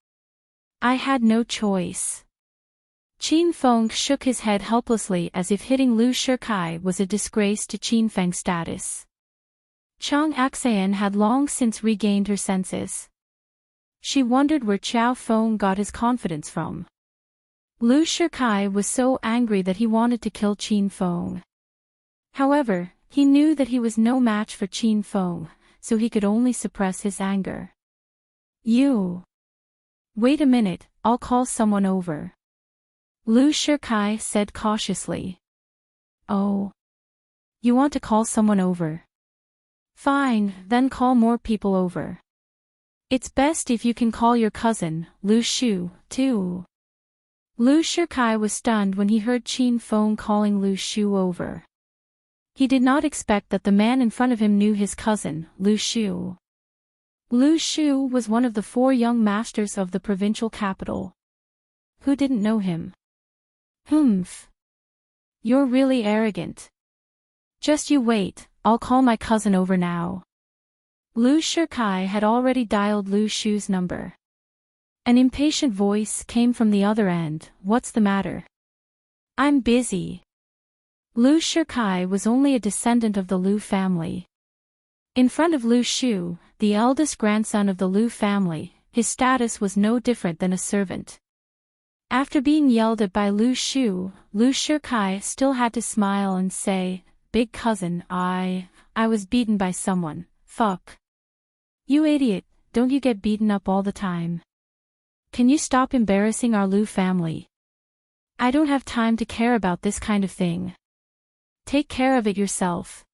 I had no choice. Qin Feng shook his head helplessly as if hitting Lu Shikai was a disgrace to Qin Feng's status. Chang Axan had long since regained her senses. She wondered where Qiao Feng got his confidence from. Lu Shikai was so angry that he wanted to kill Qin Feng. However, he knew that he was no match for Qin Feng, so he could only suppress his anger. You. Wait a minute, I'll call someone over. Lu Shikai said cautiously. Oh. You want to call someone over? Fine, then call more people over. It's best if you can call your cousin, Lu Shu, too. Lu Shikai was stunned when he heard Qin Feng calling Lu Shu over. He did not expect that the man in front of him knew his cousin, Lu Shu. Lu Shu was one of the 4 young masters of the provincial capital. Who didn't know him? Humph. You're really arrogant. Just you wait, I'll call my cousin over now. Lu Shikai had already dialed Lu Shu's number. An impatient voice came from the other end. What's the matter? I'm busy. Lu Shikai was only a descendant of the Lu family. In front of Lu Shu, the eldest grandson of the Lu family, his status was no different than a servant. After being yelled at by Lu Shu, Lu Shikai still had to smile and say, Big cousin, I was beaten by someone. Fuck. You idiot, don't you get beaten up all the time? Can you stop embarrassing our Lu family? I don't have time to care about this kind of thing. Take care of it yourself.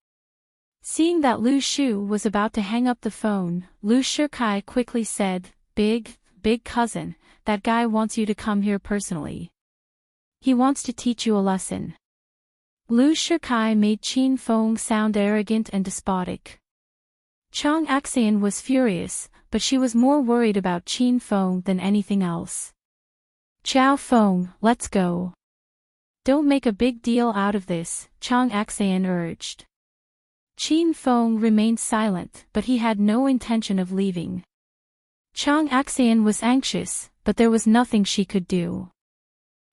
Seeing that Lu Shu was about to hang up the phone, Lu Shikai quickly said, Big cousin, that guy wants you to come here personally. He wants to teach you a lesson. Lu Shikai made Qin Feng sound arrogant and despotic. Chang Axian was furious, but she was more worried about Qin Feng than anything else. Qiao Feng, let's go. Don't make a big deal out of this, Chang Axian urged. Qin Feng remained silent, but he had no intention of leaving. Chang Axian was anxious, but there was nothing she could do.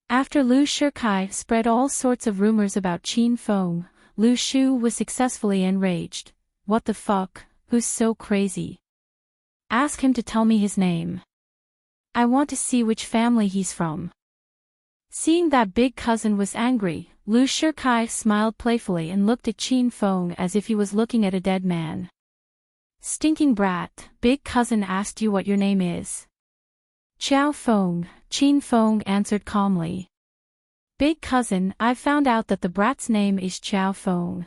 After Lu Shikai spread all sorts of rumors about Qin Feng, Lu Shu was successfully enraged. What the fuck, who's so crazy? Ask him to tell me his name. I want to see which family he's from. Seeing that big cousin was angry, Lu Shikai smiled playfully and looked at Qin Feng as if he was looking at a dead man. Stinking brat, big cousin asked you what your name is. Qiao Feng, Qin Feng answered calmly. Big cousin, I've found out that the brat's name is Qiao Feng.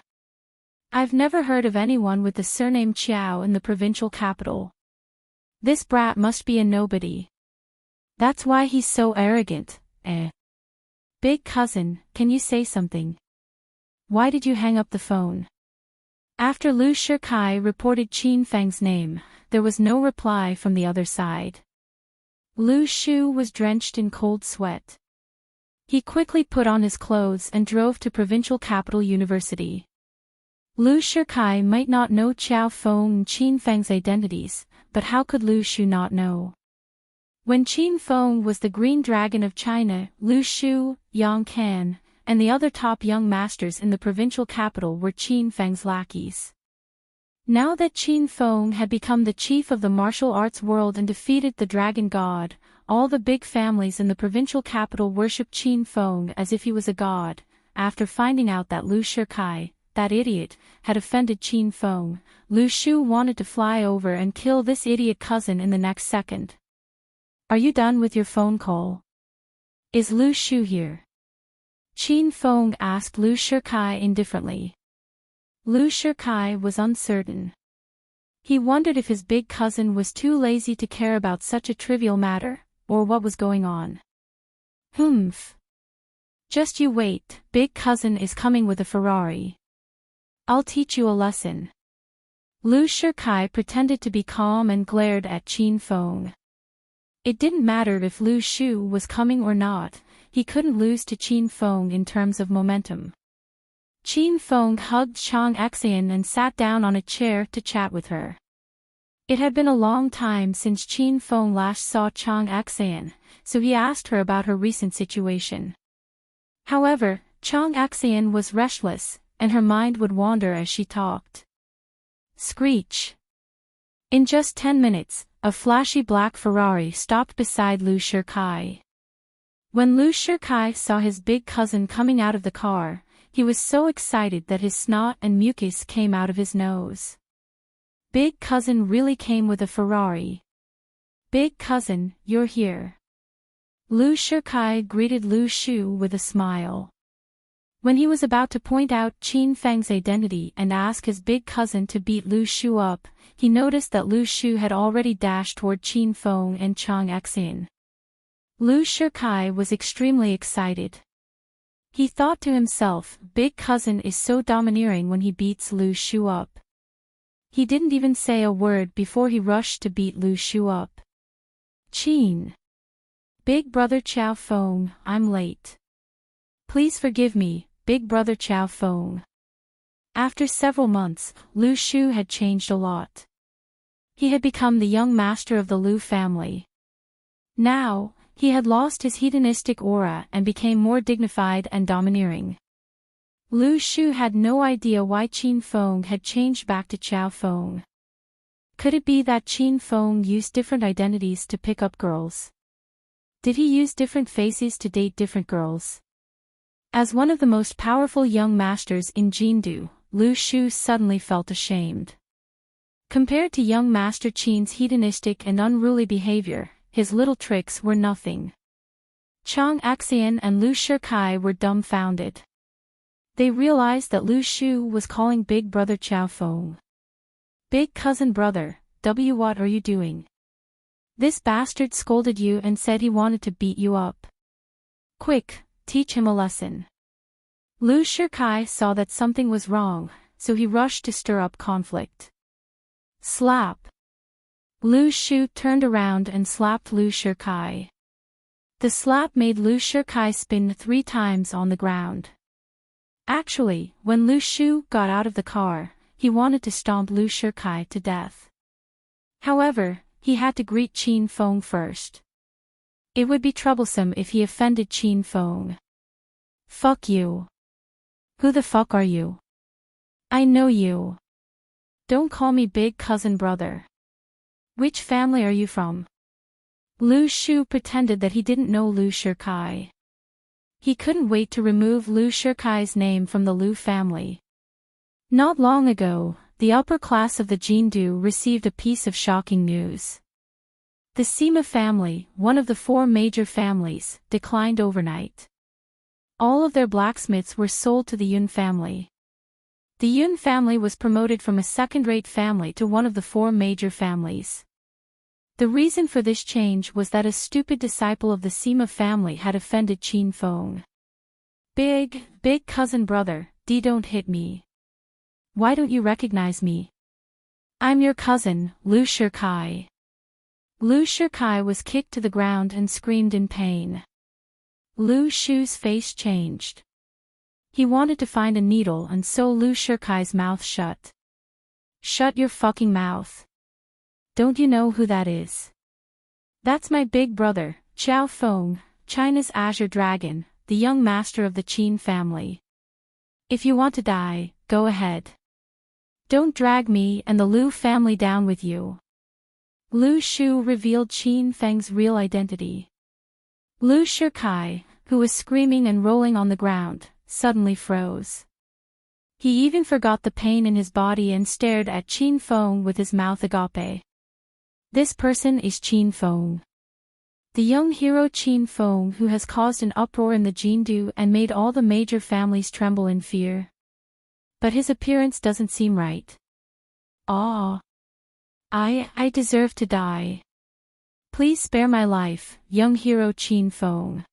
I've never heard of anyone with the surname Qiao in the provincial capital. This brat must be a nobody. That's why he's so arrogant, eh? Big cousin, can you say something? Why did you hang up the phone? After Lu Shikai reported Qin Feng's name, there was no reply from the other side. Lu Shu was drenched in cold sweat. He quickly put on his clothes and drove to provincial capital university. Lu Shikai might not know Qiao Feng and Qin Feng's identities, but how could Lu Shu not know? When Qin Feng was the Green Dragon of China, Lu Shu, Yang Kan, and the other top young masters in the provincial capital were Qin Feng's lackeys. Now that Qin Feng had become the chief of the martial arts world and defeated the Dragon God, all the big families in the provincial capital worshipped Qin Feng as if he was a god. After finding out that Lu Shikai, that idiot, had offended Qin Feng, Lu Shu wanted to fly over and kill this idiot cousin in the next second. Are you done with your phone call? Is Lu Shu here? Qin Feng asked Lu Shikai indifferently. Lu Shikai was uncertain. He wondered if his big cousin was too lazy to care about such a trivial matter, or what was going on. Humph. Just you wait, big cousin is coming with a Ferrari. I'll teach you a lesson. Lu Shikai pretended to be calm and glared at Qin Feng. It didn't matter if Lu Shu was coming or not, he couldn't lose to Qin Feng in terms of momentum. Qin Feng hugged Chang Xian and sat down on a chair to chat with her. It had been a long time since Qin Feng last saw Chang Xian, so he asked her about her recent situation. However, Chang Xian was restless, and her mind would wander as she talked. Screech. In just 10 minutes, a flashy black Ferrari stopped beside Lu Shikai. When Lu Shikai saw his big cousin coming out of the car, he was so excited that his snot and mucus came out of his nose. Big cousin really came with a Ferrari. Big cousin, you're here. Lu Shikai greeted Lu Shu with a smile. When he was about to point out Qin Feng's identity and ask his big cousin to beat Lu Shu up, he noticed that Lu Shu had already dashed toward Qin Feng and Chang Xian. Lu Shikai was extremely excited. He thought to himself, big cousin is so domineering when he beats Lu Shu up. He didn't even say a word before he rushed to beat Lu Shu up. Qin. Big brother Chow Feng, I'm late. Please forgive me, big brother Chow Feng. After several months, Lu Shu had changed a lot. He had become the young master of the Lu family. Now, he had lost his hedonistic aura and became more dignified and domineering. Lu Shu had no idea why Qin Feng had changed back to Chow Feng. Could it be that Qin Feng used different identities to pick up girls? Did he use different faces to date different girls? As one of the most powerful young masters in Jindu, Lu Shu suddenly felt ashamed. Compared to young Master Qin's hedonistic and unruly behavior, his little tricks were nothing. Chang Xian and Lu Shikai were dumbfounded. They realized that Lu Shu was calling big brother Chow Feng. Big cousin brother, what are you doing? This bastard scolded you and said he wanted to beat you up. Quick, teach him a lesson. Lu Shikai saw that something was wrong, so he rushed to stir up conflict. Slap. Lu Shu turned around and slapped Lu Shikai. The slap made Lu Shikai spin 3 times on the ground. Actually, when Lu Shu got out of the car, he wanted to stomp Lu Shikai to death. However, he had to greet Qin Feng first. It would be troublesome if he offended Qin Feng. Fuck you. Who the fuck are you? I know you. Don't call me big cousin brother. Which family are you from? Lu Shu pretended that he didn't know Lu Shikai. He couldn't wait to remove Lu Shikai's name from the Lu family. Not long ago, the upper class of the Jindu received a piece of shocking news. The Sima family, one of the 4 major families, declined overnight. All of their blacksmiths were sold to the Yun family. The Yun family was promoted from a second-rate family to one of the 4 major families. The reason for this change was that a stupid disciple of the Sima family had offended Qin Feng. Big cousin brother, don't hit me. Why don't you recognize me? I'm your cousin, Lu Shikai. Lu Shikai was kicked to the ground and screamed in pain. Lu Shu's face changed. He wanted to find a needle and sew Lu Shikai's mouth shut. Shut your fucking mouth. Don't you know who that is? That's my big brother, Chow Feng, China's Azure Dragon, the young master of the Qin family. If you want to die, go ahead. Don't drag me and the Lu family down with you. Lu Shu revealed Qin Feng's real identity. Lu Shikai, who was screaming and rolling on the ground, suddenly froze. He even forgot the pain in his body and stared at Qin Feng with his mouth agape. This person is Qin Feng. The young hero Qin Feng who has caused an uproar in the Jindu and made all the major families tremble in fear. But his appearance doesn't seem right. I deserve to die. Please spare my life, young hero Qin Feng.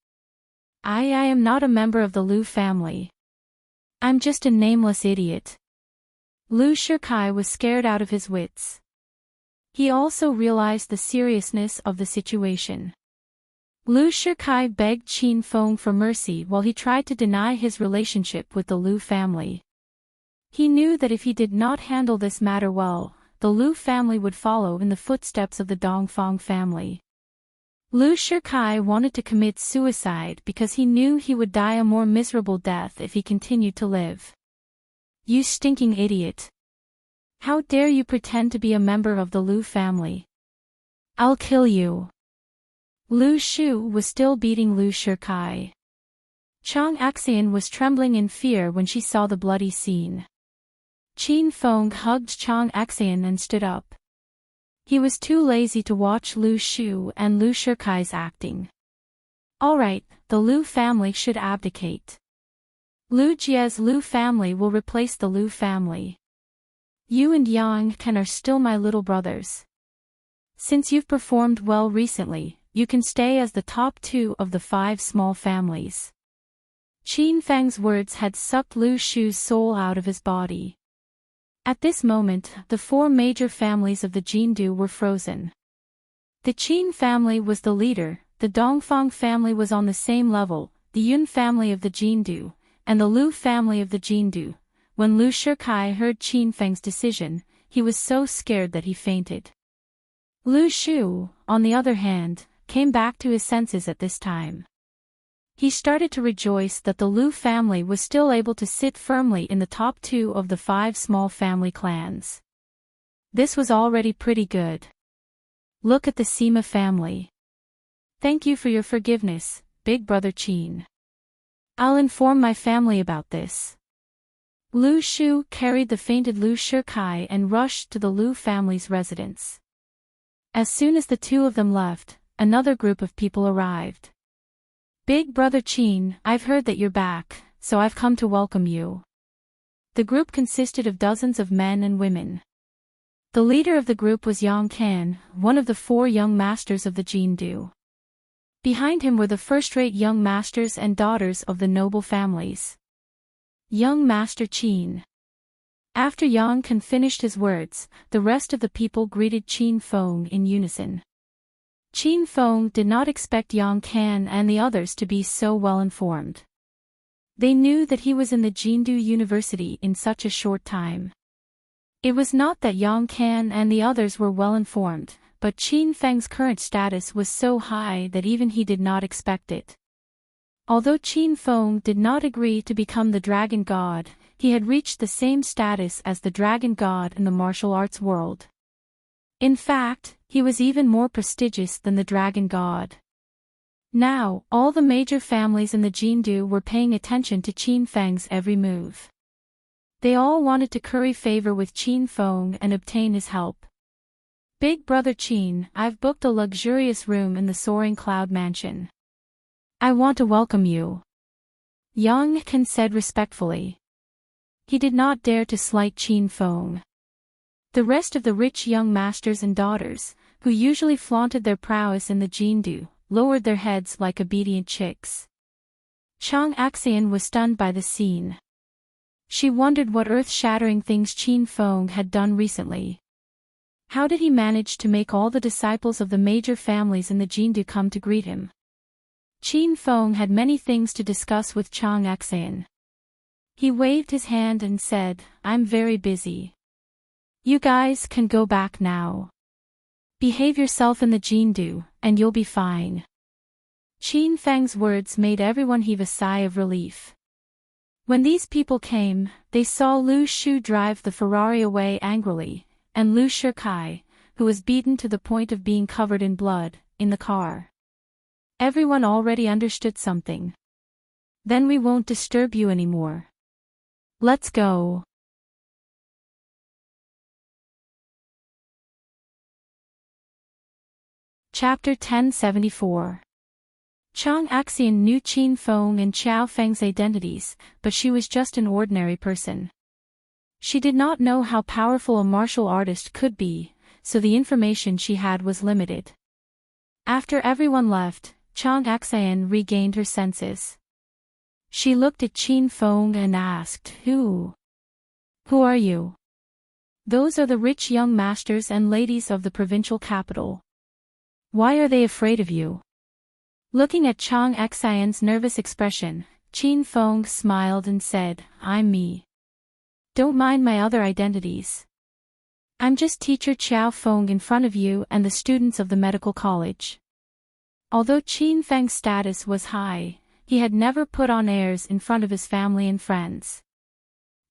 I am not a member of the Lu family. I'm just a nameless idiot. Lu Shikai was scared out of his wits. He also realized the seriousness of the situation. Lu Shikai begged Qin Feng for mercy while he tried to deny his relationship with the Lu family. He knew that if he did not handle this matter well, the Lu family would follow in the footsteps of the Dongfang family. Lu Shikai wanted to commit suicide because he knew he would die a more miserable death if he continued to live. You stinking idiot! How dare you pretend to be a member of the Lu family? I'll kill you! Lu Shu was still beating Lu Shikai. Chang Axian was trembling in fear when she saw the bloody scene. Qin Feng hugged Chang Axian and stood up. He was too lazy to watch Lu Shu and Lu Shikai's acting. Alright, the Lu family should abdicate. Lu Jie's Lu family will replace the Lu family. You and Yang Ken are still my little brothers. Since you've performed well recently, you can stay as the top 2 of the 5 small families. Qin Feng's words had sucked Lu Shu's soul out of his body. At this moment, the 4 major families of the Jindu were frozen. The Qin family was the leader, the Dongfang family was on the same level, the Yun family of the Jindu, and the Lu family of the Jindu. When Lu Shikai heard Qin Feng's decision, he was so scared that he fainted. Lu Shu, on the other hand, came back to his senses at this time. He started to rejoice that the Lu family was still able to sit firmly in the top 2 of the 5 small family clans. This was already pretty good. Look at the Sima family. Thank you for your forgiveness, big brother Qin. I'll inform my family about this. Lu Shu carried the fainted Lu Shikai and rushed to the Lu family's residence. As soon as the 2 of them left, another group of people arrived. Big brother Qin, I've heard that you're back, so I've come to welcome you. The group consisted of dozens of men and women. The leader of the group was Yang Kan, one of the 4 young masters of the Jindu. Behind him were the first-rate young masters and daughters of the noble families. Young Master Qin. After Yang Kan finished his words, the rest of the people greeted Qin Feng in unison. Qin Feng did not expect Yang Kan and the others to be so well informed. They knew that he was in the Jindu University in such a short time. It was not that Yang Kan and the others were well informed, but Qin Feng's current status was so high that even he did not expect it. Although Qin Feng did not agree to become the Dragon God, he had reached the same status as the Dragon God in the martial arts world. In fact, he was even more prestigious than the Dragon God. Now, all the major families in the Jindu were paying attention to Qin Feng's every move. They all wanted to curry favor with Qin Feng and obtain his help. Big brother Qin, I've booked a luxurious room in the Soaring Cloud Mansion. I want to welcome you. Yang Kan said respectfully. He did not dare to slight Qin Feng. The rest of the rich young masters and daughters, who usually flaunted their prowess in the Jindu, lowered their heads like obedient chicks. Chang Axian was stunned by the scene. She wondered what earth-shattering things Qin Feng had done recently. How did he manage to make all the disciples of the major families in the Jindu come to greet him? Qin Feng had many things to discuss with Chang Axian. He waved his hand and said, I'm very busy. You guys can go back now. Behave yourself in the Jindu, and you'll be fine. Qin Feng's words made everyone heave a sigh of relief. When these people came, they saw Lu Shu drive the Ferrari away angrily, and Lu Shikai, who was beaten to the point of being covered in blood, in the car. Everyone already understood something. Then we won't disturb you anymore. Let's go. Chapter 1074. Chang Axian knew Qin Feng and Qiao Feng's identities, but she was just an ordinary person. She did not know how powerful a martial artist could be, so the information she had was limited. After everyone left, Chang Axian regained her senses. She looked at Qin Feng and asked, Who are you? Those are the rich young masters and ladies of the provincial capital. Why are they afraid of you? Looking at Chang Xian's nervous expression, Qin Feng smiled and said, I'm me. Don't mind my other identities. I'm just teacher Qiao Feng in front of you and the students of the medical college. Although Qin Feng's status was high, he had never put on airs in front of his family and friends.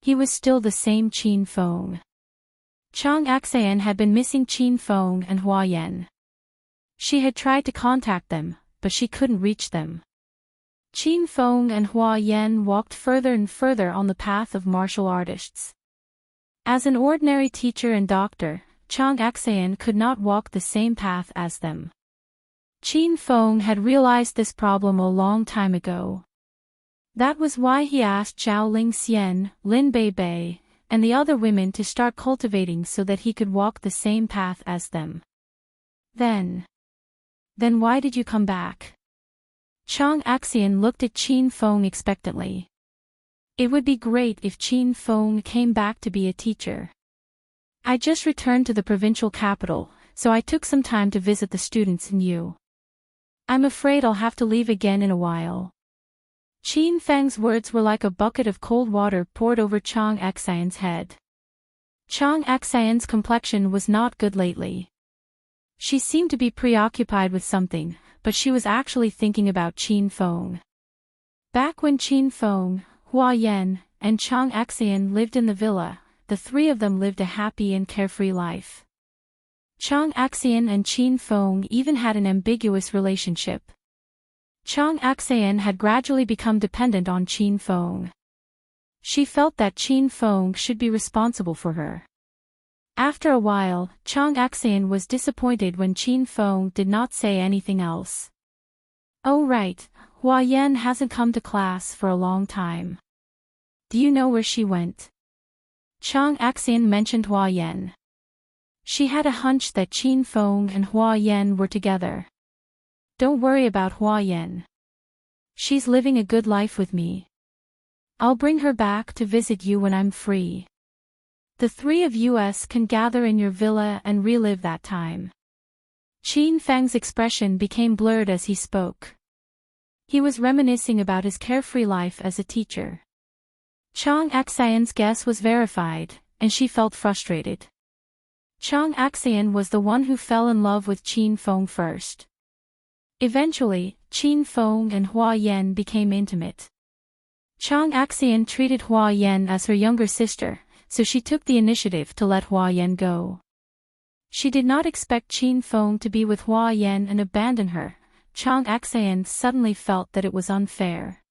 He was still the same Qin Feng. Chang Xian had been missing Qin Feng and Hua Yan. She had tried to contact them, but she couldn't reach them. Qin Feng and Hua Yan walked further and further on the path of martial artists. As an ordinary teacher and doctor, Chang Xian could not walk the same path as them. Qin Feng had realized this problem a long time ago. That was why he asked Zhao Lingxian, Lin Beibei, and the other women to start cultivating so that he could walk the same path as them. Then why did you come back? Chang Xian looked at Qin Feng expectantly. It would be great if Qin Feng came back to be a teacher. I just returned to the provincial capital, so I took some time to visit the students and you. I'm afraid I'll have to leave again in a while. Qin Feng's words were like a bucket of cold water poured over Chang Xian's head. Chang Xian's complexion was not good lately. She seemed to be preoccupied with something, but she was actually thinking about Qin Feng. Back when Qin Feng, Hua Yan, and Chang Xian lived in the villa, the three of them lived a happy and carefree life. Chang Xian and Qin Feng even had an ambiguous relationship. Chang Xian had gradually become dependent on Qin Feng. She felt that Qin Feng should be responsible for her. After a while, Chang Xian was disappointed when Qin Feng did not say anything else. Oh right, Hua Yan hasn't come to class for a long time. Do you know where she went? Chang Xian mentioned Hua Yan. She had a hunch that Qin Feng and Hua Yan were together. Don't worry about Hua Yan. She's living a good life with me. I'll bring her back to visit you when I'm free. The three of us can gather in your villa and relive that time. Qin Feng's expression became blurred as he spoke. He was reminiscing about his carefree life as a teacher. Chang Xian's guess was verified, and she felt frustrated. Chang Xian was the one who fell in love with Qin Feng first. Eventually, Qin Feng and Hua Yan became intimate. Chang Xian treated Hua Yan as her younger sister, so she took the initiative to let Hua Yan go. She did not expect Qin Feng to be with Hua Yan and abandon her. Chang Xian suddenly felt that it was unfair.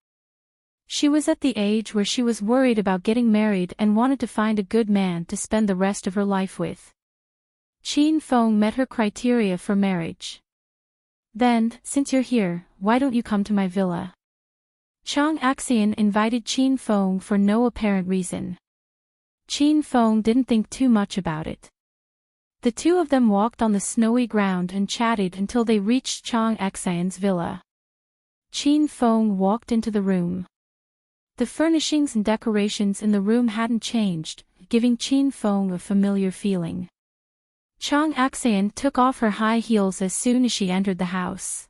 She was at the age where she was worried about getting married and wanted to find a good man to spend the rest of her life with. Qin Feng met her criteria for marriage. Then, since you're here, why don't you come to my villa? Chang Xian invited Qin Feng for no apparent reason. Qin Feng didn't think too much about it. The two of them walked on the snowy ground and chatted until they reached Chang Xian's villa. Qin Feng walked into the room. The furnishings and decorations in the room hadn't changed, giving Qin Feng a familiar feeling. Chang Xian took off her high heels as soon as she entered the house.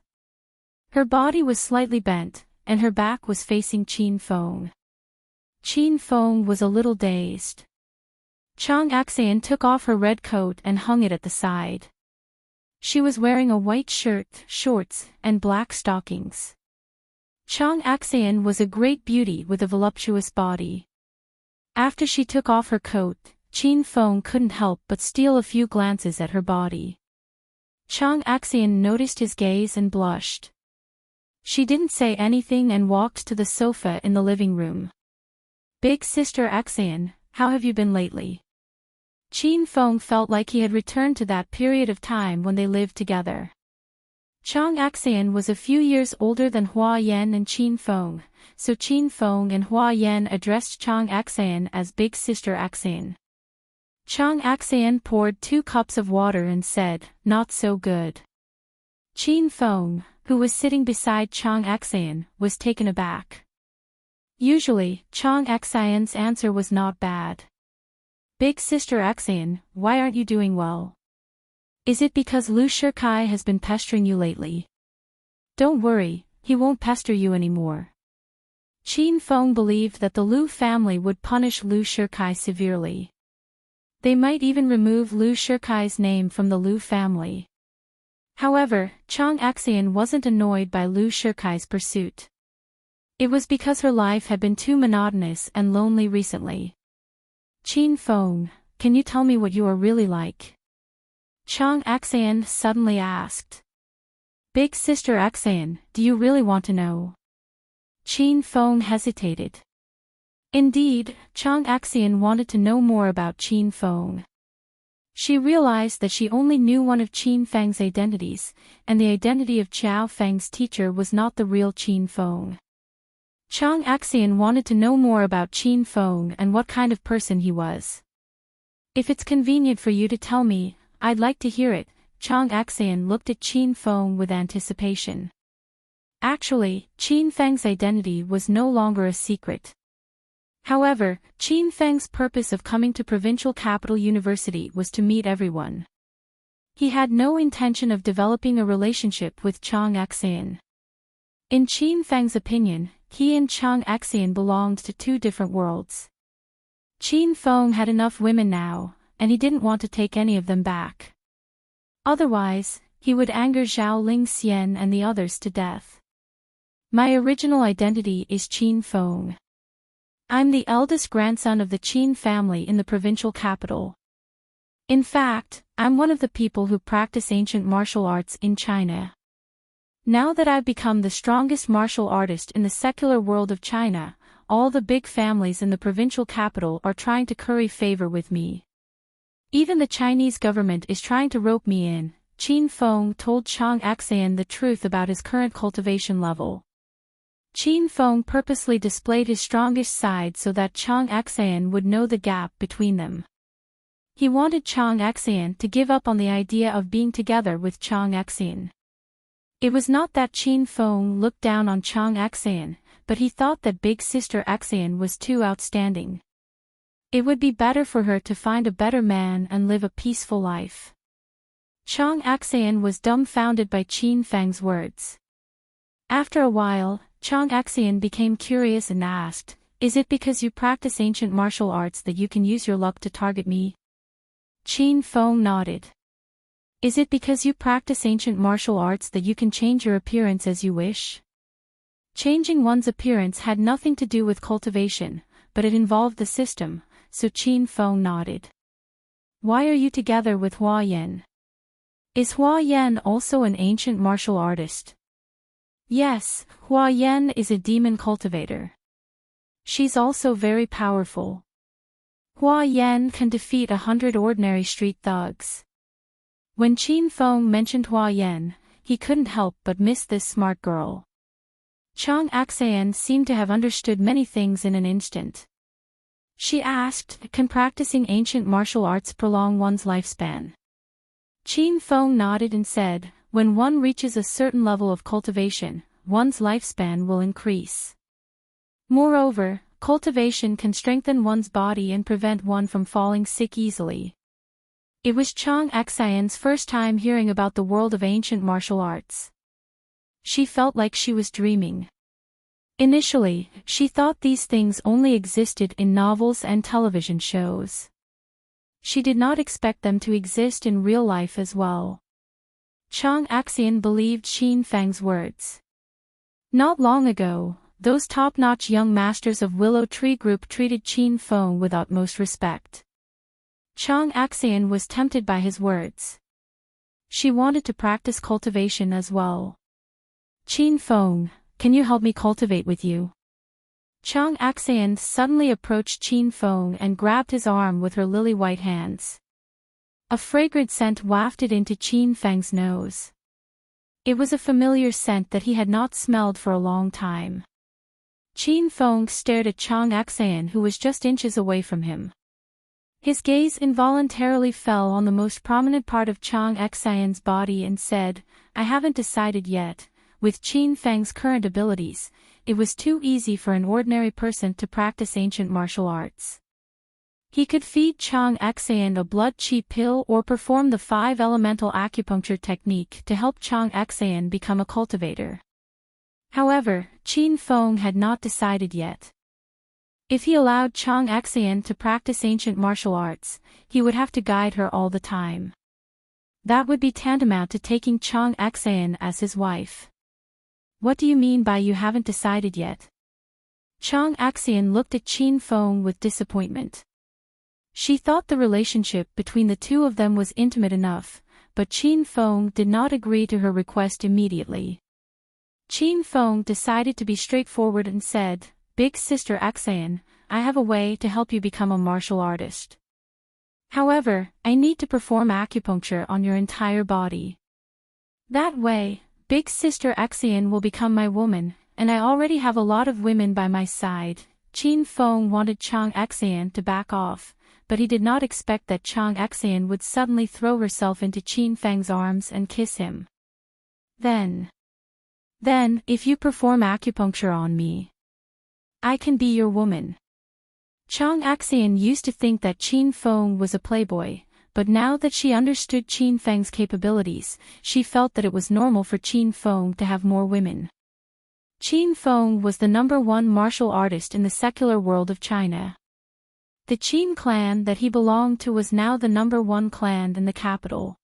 Her body was slightly bent, and her back was facing Qin Feng. Qin Feng was a little dazed. Chang Xian took off her red coat and hung it at the side. She was wearing a white shirt, shorts, and black stockings. Chang Xian was a great beauty with a voluptuous body. After she took off her coat, Qin Feng couldn't help but steal a few glances at her body. Chang Xian noticed his gaze and blushed. She didn't say anything and walked to the sofa in the living room. Big sister Xian, how have you been lately? Qin Feng felt like he had returned to that period of time when they lived together. Chang Xian was a few years older than Hua Yan and Qin Feng, so Qin Feng and Hua Yan addressed Chang Xian as Big Sister Xian. Chang Xian poured 2 cups of water and said, "Not so good." Qin Feng, who was sitting beside Chang Xian, was taken aback. Usually, Chang Xian's answer was not bad. "Big Sister Xian, why aren't you doing well? Is it because Lu Shikai has been pestering you lately?" Don't worry, he won't pester you anymore. Qin Feng believed that the Lu family would punish Lu Shikai severely. They might even remove Lu Shikai's name from the Lu family. However, Chang Axian wasn't annoyed by Lu Shikai's pursuit. It was because her life had been too monotonous and lonely recently. Qin Feng, can you tell me what you are really like? Chang Axian suddenly asked. Big sister Axian, do you really want to know? Qin Feng hesitated. Indeed, Chang Axian wanted to know more about Qin Feng. She realized that she only knew one of Qin Feng's identities, and the identity of Qiao Feng's teacher was not the real Qin Feng. Chang Axian wanted to know more about Qin Feng and what kind of person he was. If it's convenient for you to tell me, I'd like to hear it. Chang Axian looked at Qin Feng with anticipation. Actually, Qin Feng's identity was no longer a secret. However, Qin Feng's purpose of coming to Provincial Capital University was to meet everyone. He had no intention of developing a relationship with Chang Axian. In Qin Feng's opinion, he and Chang Axian belonged to two different worlds. Qin Feng had enough women now, and he didn't want to take any of them back. Otherwise, he would anger Zhao Lingxian and the others to death. My original identity is Qin Feng. I'm the eldest grandson of the Qin family in the provincial capital. In fact, I'm one of the people who practice ancient martial arts in China. Now that I've become the strongest martial artist in the secular world of China, all the big families in the provincial capital are trying to curry favor with me. Even the Chinese government is trying to rope me in. Qin Feng told Chang Axian the truth about his current cultivation level. Qin Feng purposely displayed his strongest side so that Chang Axian would know the gap between them. He wanted Chang Axian to give up on the idea of being together with Chang Axian. It was not that Qin Feng looked down on Chang Axian, but he thought that big sister Axian was too outstanding. It would be better for her to find a better man and live a peaceful life. Chang Axian was dumbfounded by Qin Feng's words. After a while, Chang Axian became curious and asked, Is it because you practice ancient martial arts that you can use your luck to target me? Qin Feng nodded. Is it because you practice ancient martial arts that you can change your appearance as you wish? Changing one's appearance had nothing to do with cultivation, but it involved the system, so Qin Feng nodded. Why are you together with Hua Yan? Is Hua Yan also an ancient martial artist? Yes, Hua Yan is a demon cultivator. She's also very powerful. Hua Yan can defeat 100 ordinary street thugs. When Qin Feng mentioned Hua Yan, he couldn't help but miss this smart girl. Chang Axian seemed to have understood many things in an instant. She asked, Can practicing ancient martial arts prolong one's lifespan? Qin Feng nodded and said, When one reaches a certain level of cultivation, one's lifespan will increase. Moreover, cultivation can strengthen one's body and prevent one from falling sick easily. It was Chang Axian's first time hearing about the world of ancient martial arts. She felt like she was dreaming. Initially, she thought these things only existed in novels and television shows. She did not expect them to exist in real life as well. Chang Axian believed Qin Feng's words. Not long ago, those top-notch young masters of Willow Tree Group treated Qin Feng with utmost respect. Chang Axian was tempted by his words. She wanted to practice cultivation as well. Qin Feng, can you help me cultivate with you? Chang Axian suddenly approached Qin Feng and grabbed his arm with her lily-white hands. A fragrant scent wafted into Qin Feng's nose. It was a familiar scent that he had not smelled for a long time. Qin Feng stared at Chang Axian, who was just inches away from him. His gaze involuntarily fell on the most prominent part of Chang Axian's body and said, I haven't decided yet. With Qin Feng's current abilities, it was too easy for an ordinary person to practice ancient martial arts. He could feed Chang Xian a blood qi pill or perform the 5-elemental acupuncture technique to help Chang Xian become a cultivator. However, Qin Feng had not decided yet. If he allowed Chang Xian to practice ancient martial arts, he would have to guide her all the time. That would be tantamount to taking Chang Xian as his wife. What do you mean by you haven't decided yet? Chang Xian looked at Qin Feng with disappointment. She thought the relationship between the two of them was intimate enough, but Qin Feng did not agree to her request immediately. Qin Feng decided to be straightforward and said, "Big sister Xian, I have a way to help you become a martial artist. However, I need to perform acupuncture on your entire body. That way, big sister Xian will become my woman, and I already have a lot of women by my side." Qin Feng wanted Chang Xian to back off, but he did not expect that Chang Xian would suddenly throw herself into Qin Feng's arms and kiss him. Then, if you perform acupuncture on me, I can be your woman. Chang Xian used to think that Qin Feng was a playboy, but now that she understood Qin Feng's capabilities, she felt that it was normal for Qin Feng to have more women. Qin Feng was the #1 martial artist in the secular world of China. The Qin clan that he belonged to was now the #1 clan in the capital.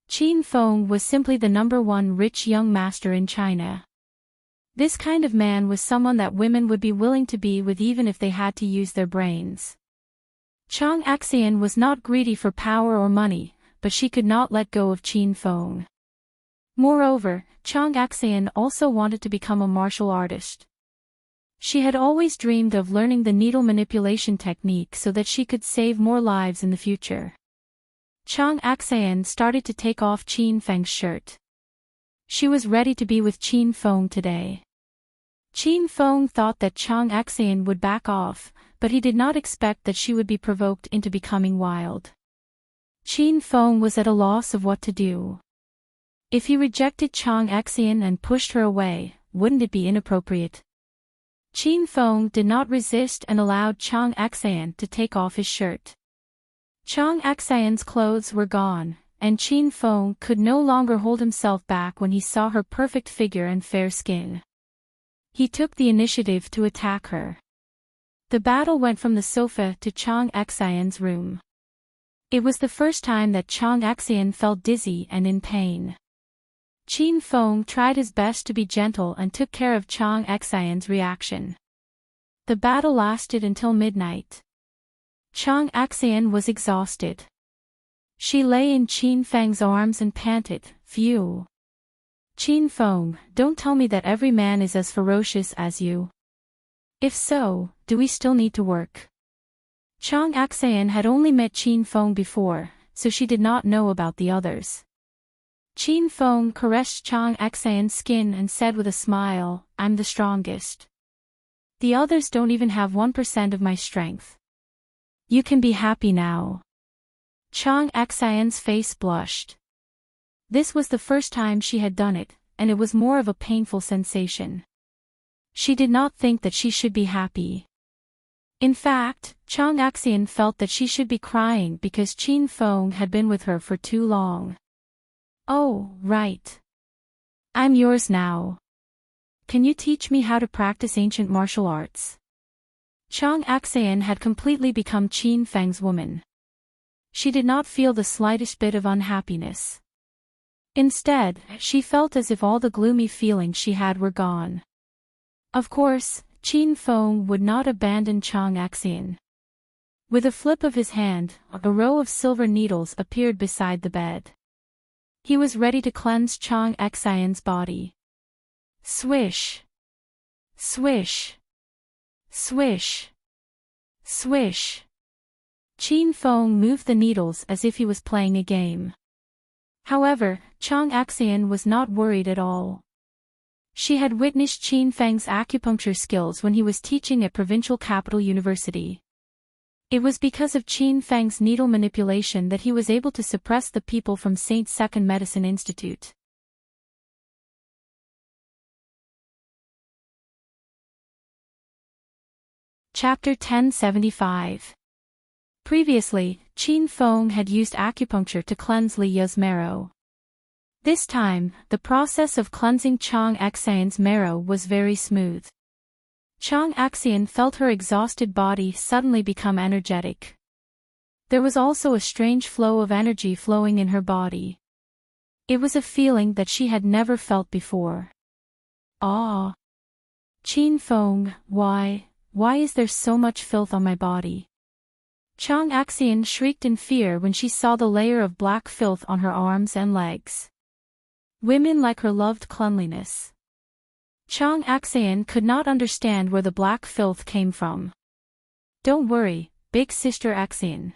Qin Feng was simply the #1 rich young master in China. This kind of man was someone that women would be willing to be with even if they had to use their brains. Chang Xian was not greedy for power or money, but she could not let go of Qin Feng. Moreover, Chang Xian also wanted to become a martial artist. She had always dreamed of learning the needle manipulation technique so that she could save more lives in the future. Chang Xian started to take off Qin Feng's shirt. She was ready to be with Qin Feng today. Qin Feng thought that Chang Xian would back off, but he did not expect that she would be provoked into becoming wild. Qin Feng was at a loss of what to do. If he rejected Chang Xian and pushed her away, wouldn't it be inappropriate? Qin Feng did not resist and allowed Chang Xian to take off his shirt. Chang Xian's clothes were gone, and Qin Feng could no longer hold himself back when he saw her perfect figure and fair skin. He took the initiative to attack her. The battle went from the sofa to Chang Xian's room. It was the first time that Chang Xian felt dizzy and in pain. Qin Feng tried his best to be gentle and took care of Chang Xian's reaction. The battle lasted until midnight. Chang Xian was exhausted. She lay in Qin Feng's arms and panted, "Phew. Qin Feng, don't tell me that every man is as ferocious as you. If so, do we still need to work?" Chang Xian had only met Qin Feng before, so she did not know about the others. Qin Feng caressed Chang Xian's skin and said with a smile, "I'm the strongest. The others don't even have 1% of my strength. You can be happy now." Chang Xian's face blushed. This was the first time she had done it, and it was more of a painful sensation. She did not think that she should be happy. In fact, Chang Xian felt that she should be crying because Qin Feng had been with her for too long. "Oh, right. I'm yours now. Can you teach me how to practice ancient martial arts?" Chang Xian had completely become Qin Feng's woman. She did not feel the slightest bit of unhappiness. Instead, she felt as if all the gloomy feelings she had were gone. Of course, Qin Feng would not abandon Chang Xian. With a flip of his hand, a row of silver needles appeared beside the bed. He was ready to cleanse Chang Xian's body. Swish! Swish! Swish! Swish! Qin Feng moved the needles as if he was playing a game. However, Chang Xian was not worried at all. She had witnessed Qin Feng's acupuncture skills when he was teaching at provincial capital university. It was because of Qin Feng's needle manipulation that he was able to suppress the people from St. Second Medicine Institute. Chapter 1075. Previously, Qin Feng had used acupuncture to cleanse Li Yu's marrow. This time, the process of cleansing Chang Xian's marrow was very smooth. Chang Xian felt her exhausted body suddenly become energetic. There was also a strange flow of energy flowing in her body. It was a feeling that she had never felt before. Ah! Qin Feng, why is there so much filth on my body? Chang Xian shrieked in fear when she saw the layer of black filth on her arms and legs. Women like her loved cleanliness. Chang Xian could not understand where the black filth came from. Don't worry, big sister Xian.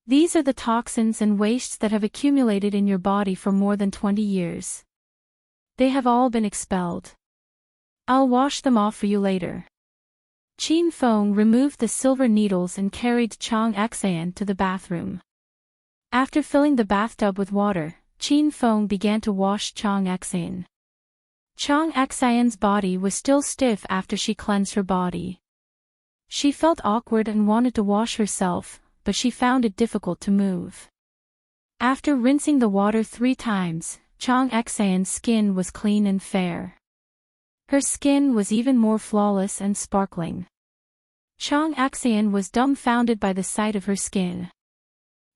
These are the toxins and wastes that have accumulated in your body for more than 20 years. They have all been expelled. I'll wash them off for you later. Qin Feng removed the silver needles and carried Chang Xian to the bathroom. After filling the bathtub with water, Qin Feng began to wash Chang Xian. Chang Xian's body was still stiff after she cleansed her body. She felt awkward and wanted to wash herself, but she found it difficult to move. After rinsing the water 3 times, Chang Xian's skin was clean and fair. Her skin was even more flawless and sparkling. Chang Xian was dumbfounded by the sight of her skin.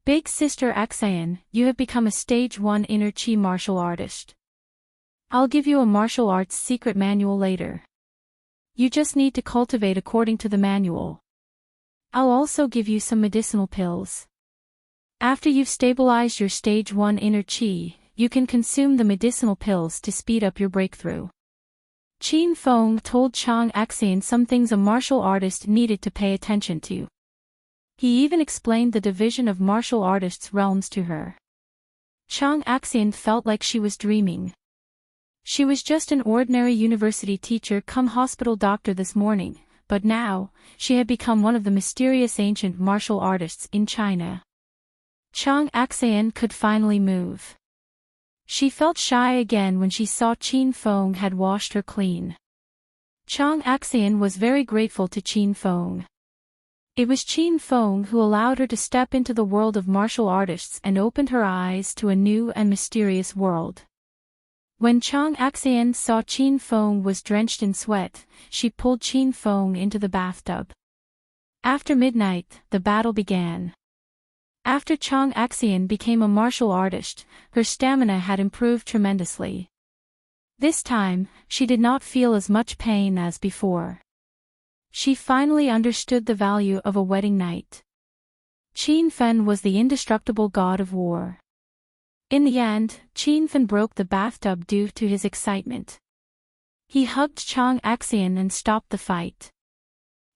Big sister Xian, you have become a stage 1 inner chi martial artist. I'll give you a martial arts secret manual later. You just need to cultivate according to the manual. I'll also give you some medicinal pills. After you've stabilized your stage 1 inner chi, you can consume the medicinal pills to speed up your breakthrough. Qin Feng told Chang Xian some things a martial artist needed to pay attention to. He even explained the division of martial artists' realms to her. Chang Xian felt like she was dreaming. She was just an ordinary university teacher come hospital doctor this morning, but now, she had become one of the mysterious ancient martial artists in China. Chang Xian could finally move. She felt shy again when she saw Qin Feng had washed her clean. Chang Xian was very grateful to Qin Feng. It was Qin Feng who allowed her to step into the world of martial artists and opened her eyes to a new and mysterious world. When Chang Xian saw Qin Feng was drenched in sweat, she pulled Qin Feng into the bathtub. After midnight, the battle began. After Chang Xian became a martial artist, her stamina had improved tremendously. This time, she did not feel as much pain as before. She finally understood the value of a wedding night. Qin Fen was the indestructible god of war. In the end, Qin Fen broke the bathtub due to his excitement. He hugged Chang Xian and stopped the fight.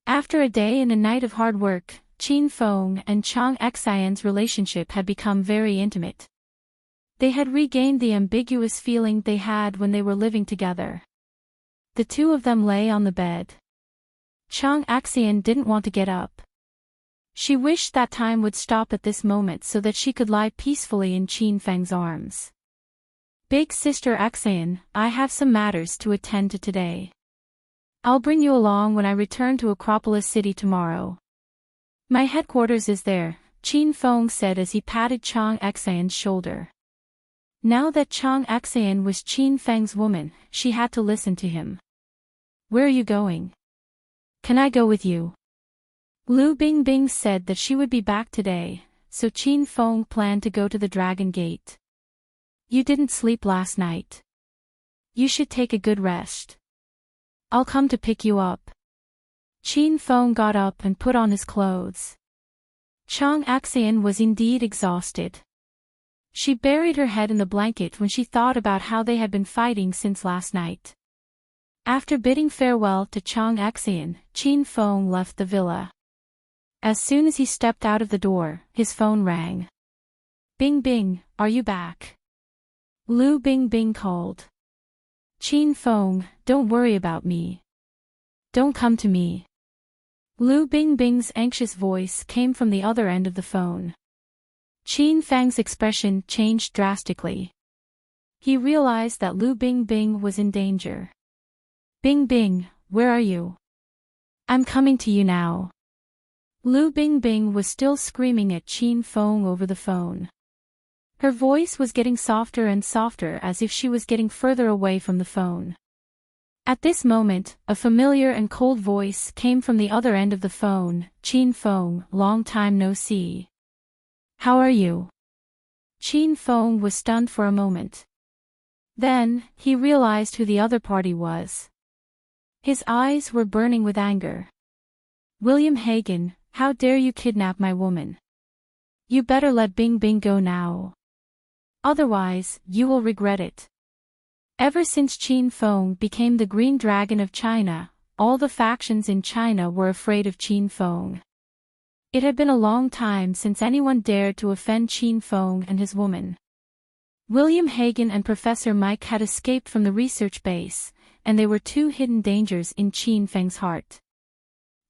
After a day and a night of hard work, Qin Feng and Chang Xian's relationship had become very intimate. They had regained the ambiguous feeling they had when they were living together. The two of them lay on the bed. Chang Xian didn't want to get up. She wished that time would stop at this moment so that she could lie peacefully in Qin Feng's arms. Big sister Xian, I have some matters to attend to today. I'll bring you along when I return to Acropolis City tomorrow. My headquarters is there, Qin Feng said as he patted Chang Xian's shoulder. Now that Chang Xian was Qin Feng's woman, she had to listen to him. Where are you going? Can I go with you? Lu Bingbing said that she would be back today, so Qin Feng planned to go to the Dragon Gate. You didn't sleep last night. You should take a good rest. I'll come to pick you up. Qin Feng got up and put on his clothes. Chang Xian was indeed exhausted. She buried her head in the blanket when she thought about how they had been fighting since last night. After bidding farewell to Chang Xian, Qin Feng left the villa. As soon as he stepped out of the door, his phone rang. Bing Bing, are you back? Lu Bingbing called. Qin Feng, don't worry about me. Don't come to me. Lu Bingbing's anxious voice came from the other end of the phone. Qin Feng's expression changed drastically. He realized that Lu Bingbing was in danger. Bing Bing, where are you? I'm coming to you now. Lu Bingbing was still screaming at Qin Feng over the phone. Her voice was getting softer and softer as if she was getting further away from the phone. At this moment, a familiar and cold voice came from the other end of the phone. Qin Feng, long time no see. How are you? Qin Feng was stunned for a moment. Then, he realized who the other party was. His eyes were burning with anger. William Hagen, how dare you kidnap my woman? You better let Bingbing go now. Otherwise, you will regret it. Ever since Qin Feng became the Green Dragon of China, all the factions in China were afraid of Qin Feng. It had been a long time since anyone dared to offend Qin Feng and his woman. William Hagen and Professor Mike had escaped from the research base, and they were two hidden dangers in Qin Feng's heart.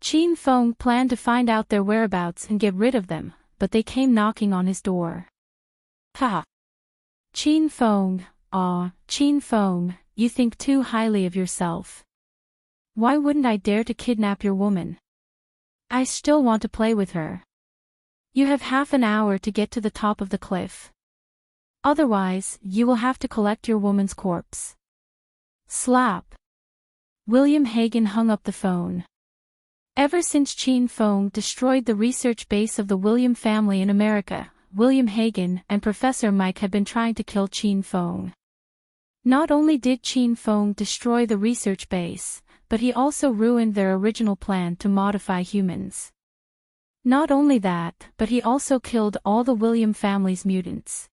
Qin Feng planned to find out their whereabouts and get rid of them, but they came knocking on his door. Ha! Qin Feng, Qin Feng, you think too highly of yourself. Why wouldn't I dare to kidnap your woman? I still want to play with her. You have half an hour to get to the top of the cliff. Otherwise, you will have to collect your woman's corpse. Slap. William Hagen hung up the phone. Ever since Qin Feng destroyed the research base of the William family in America, William Hagen and Professor Mike had been trying to kill Qin Feng. Not only did Qin Feng destroy the research base, but he also ruined their original plan to modify humans. Not only that, but he also killed all the William family's mutants.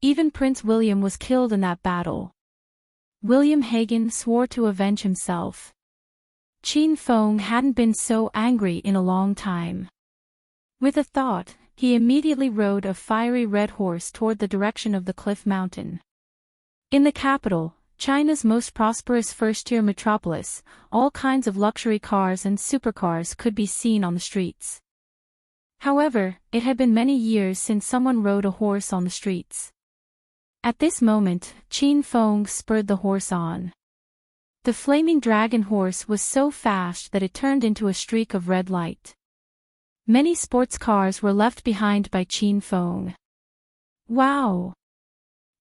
Even Prince William was killed in that battle. William Hagen swore to avenge himself. Qin Feng hadn't been so angry in a long time. With a thought, he immediately rode a fiery red horse toward the direction of the cliff mountain. In the capital, China's most prosperous first-tier metropolis, all kinds of luxury cars and supercars could be seen on the streets. However, it had been many years since someone rode a horse on the streets. At this moment, Qin Feng spurred the horse on. The flaming dragon horse was so fast that it turned into a streak of red light. Many sports cars were left behind by Qin Feng. Wow!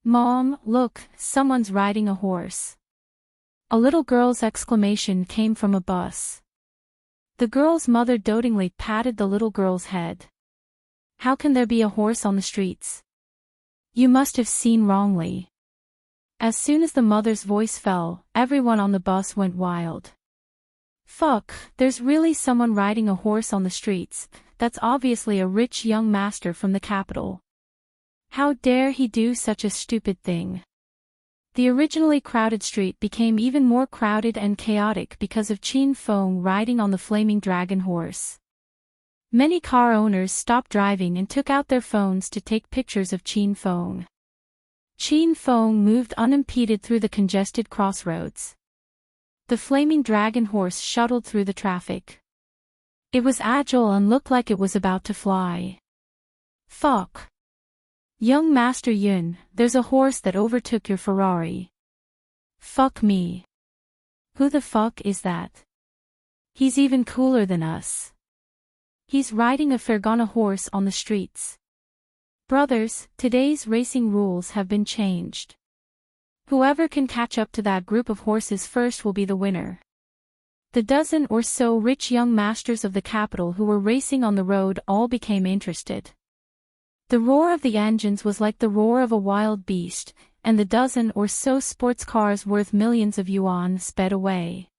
Mom, look, someone's riding a horse. A little girl's exclamation came from a bus. The girl's mother dotingly patted the little girl's head. How can there be a horse on the streets? You must have seen wrongly. As soon as the mother's voice fell, everyone on the bus went wild. Fuck, there's really someone riding a horse on the streets. That's obviously a rich young master from the capital. How dare he do such a stupid thing? The originally crowded street became even more crowded and chaotic because of Qin Feng riding on the flaming dragon horse. Many car owners stopped driving and took out their phones to take pictures of Qin Feng. Qin Feng moved unimpeded through the congested crossroads. The flaming dragon horse shuttled through the traffic. It was agile and looked like it was about to fly. Fuck. Young Master Yun, there's a horse that overtook your Ferrari. Fuck me. Who the fuck is that? He's even cooler than us. He's riding a Fergana horse on the streets. Brothers, today's racing rules have been changed. Whoever can catch up to that group of horses first will be the winner. The dozen or so rich young masters of the capital who were racing on the road all became interested. The roar of the engines was like the roar of a wild beast, and the dozen or so sports cars worth millions of yuan sped away.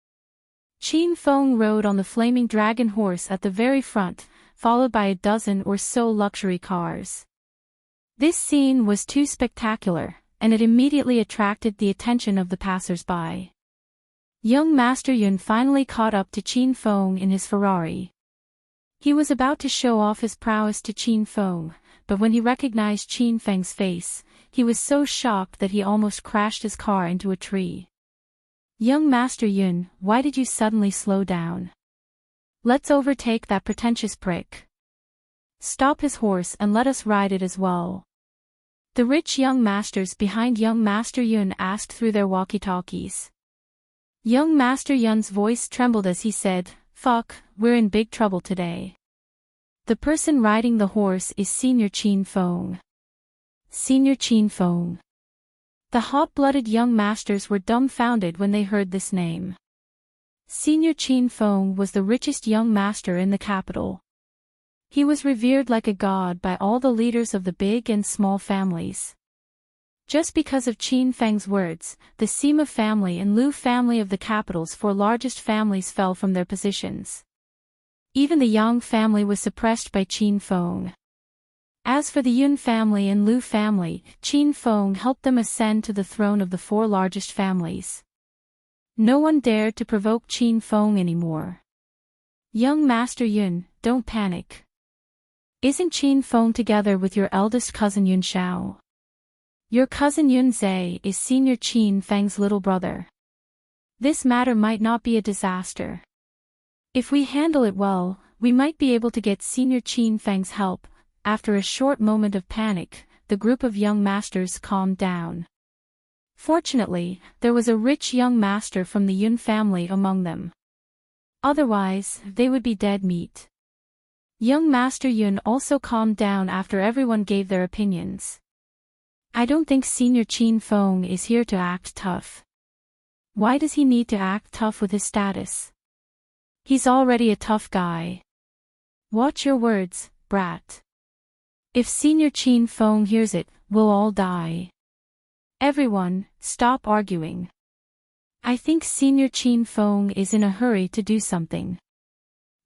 Qin Feng rode on the flaming dragon horse at the very front, followed by a dozen or so luxury cars. This scene was too spectacular, and it immediately attracted the attention of the passers-by. Young Master Yun finally caught up to Qin Feng in his Ferrari. He was about to show off his prowess to Qin Feng, but when he recognized Qin Feng's face, he was so shocked that he almost crashed his car into a tree. Young Master Yun, why did you suddenly slow down? Let's overtake that pretentious prick. Stop his horse and let us ride it as well. The rich young masters behind young Master Yun asked through their walkie-talkies. Young Master Yun's voice trembled as he said, "Fuck, we're in big trouble today. The person riding the horse is Senior Qin Feng. Senior Qin Feng. The hot-blooded young masters were dumbfounded when they heard this name. Senior Qin Feng was the richest young master in the capital. He was revered like a god by all the leaders of the big and small families. Just because of Qin Feng's words, the Sima family and Lu family of the capital's four largest families fell from their positions. Even the Yang family was suppressed by Qin Feng. As for the Yun family and Lu family, Qin Feng helped them ascend to the throne of the four largest families. No one dared to provoke Qin Feng anymore. Young Master Yun, don't panic. Isn't Qin Feng together with your eldest cousin Yun Xiao? Your cousin Yun Zhe is Senior Qin Feng's little brother. This matter might not be a disaster. If we handle it well, we might be able to get Senior Qin Feng's help. After a short moment of panic, the group of young masters calmed down. Fortunately, there was a rich young master from the Yun family among them. Otherwise, they would be dead meat. Young Master Yun also calmed down after everyone gave their opinions. I don't think Senior Qin Feng is here to act tough. Why does he need to act tough with his status? He's already a tough guy. Watch your words, brat. If Senior Qin Feng hears it, we'll all die. Everyone, stop arguing. I think Senior Qin Feng is in a hurry to do something.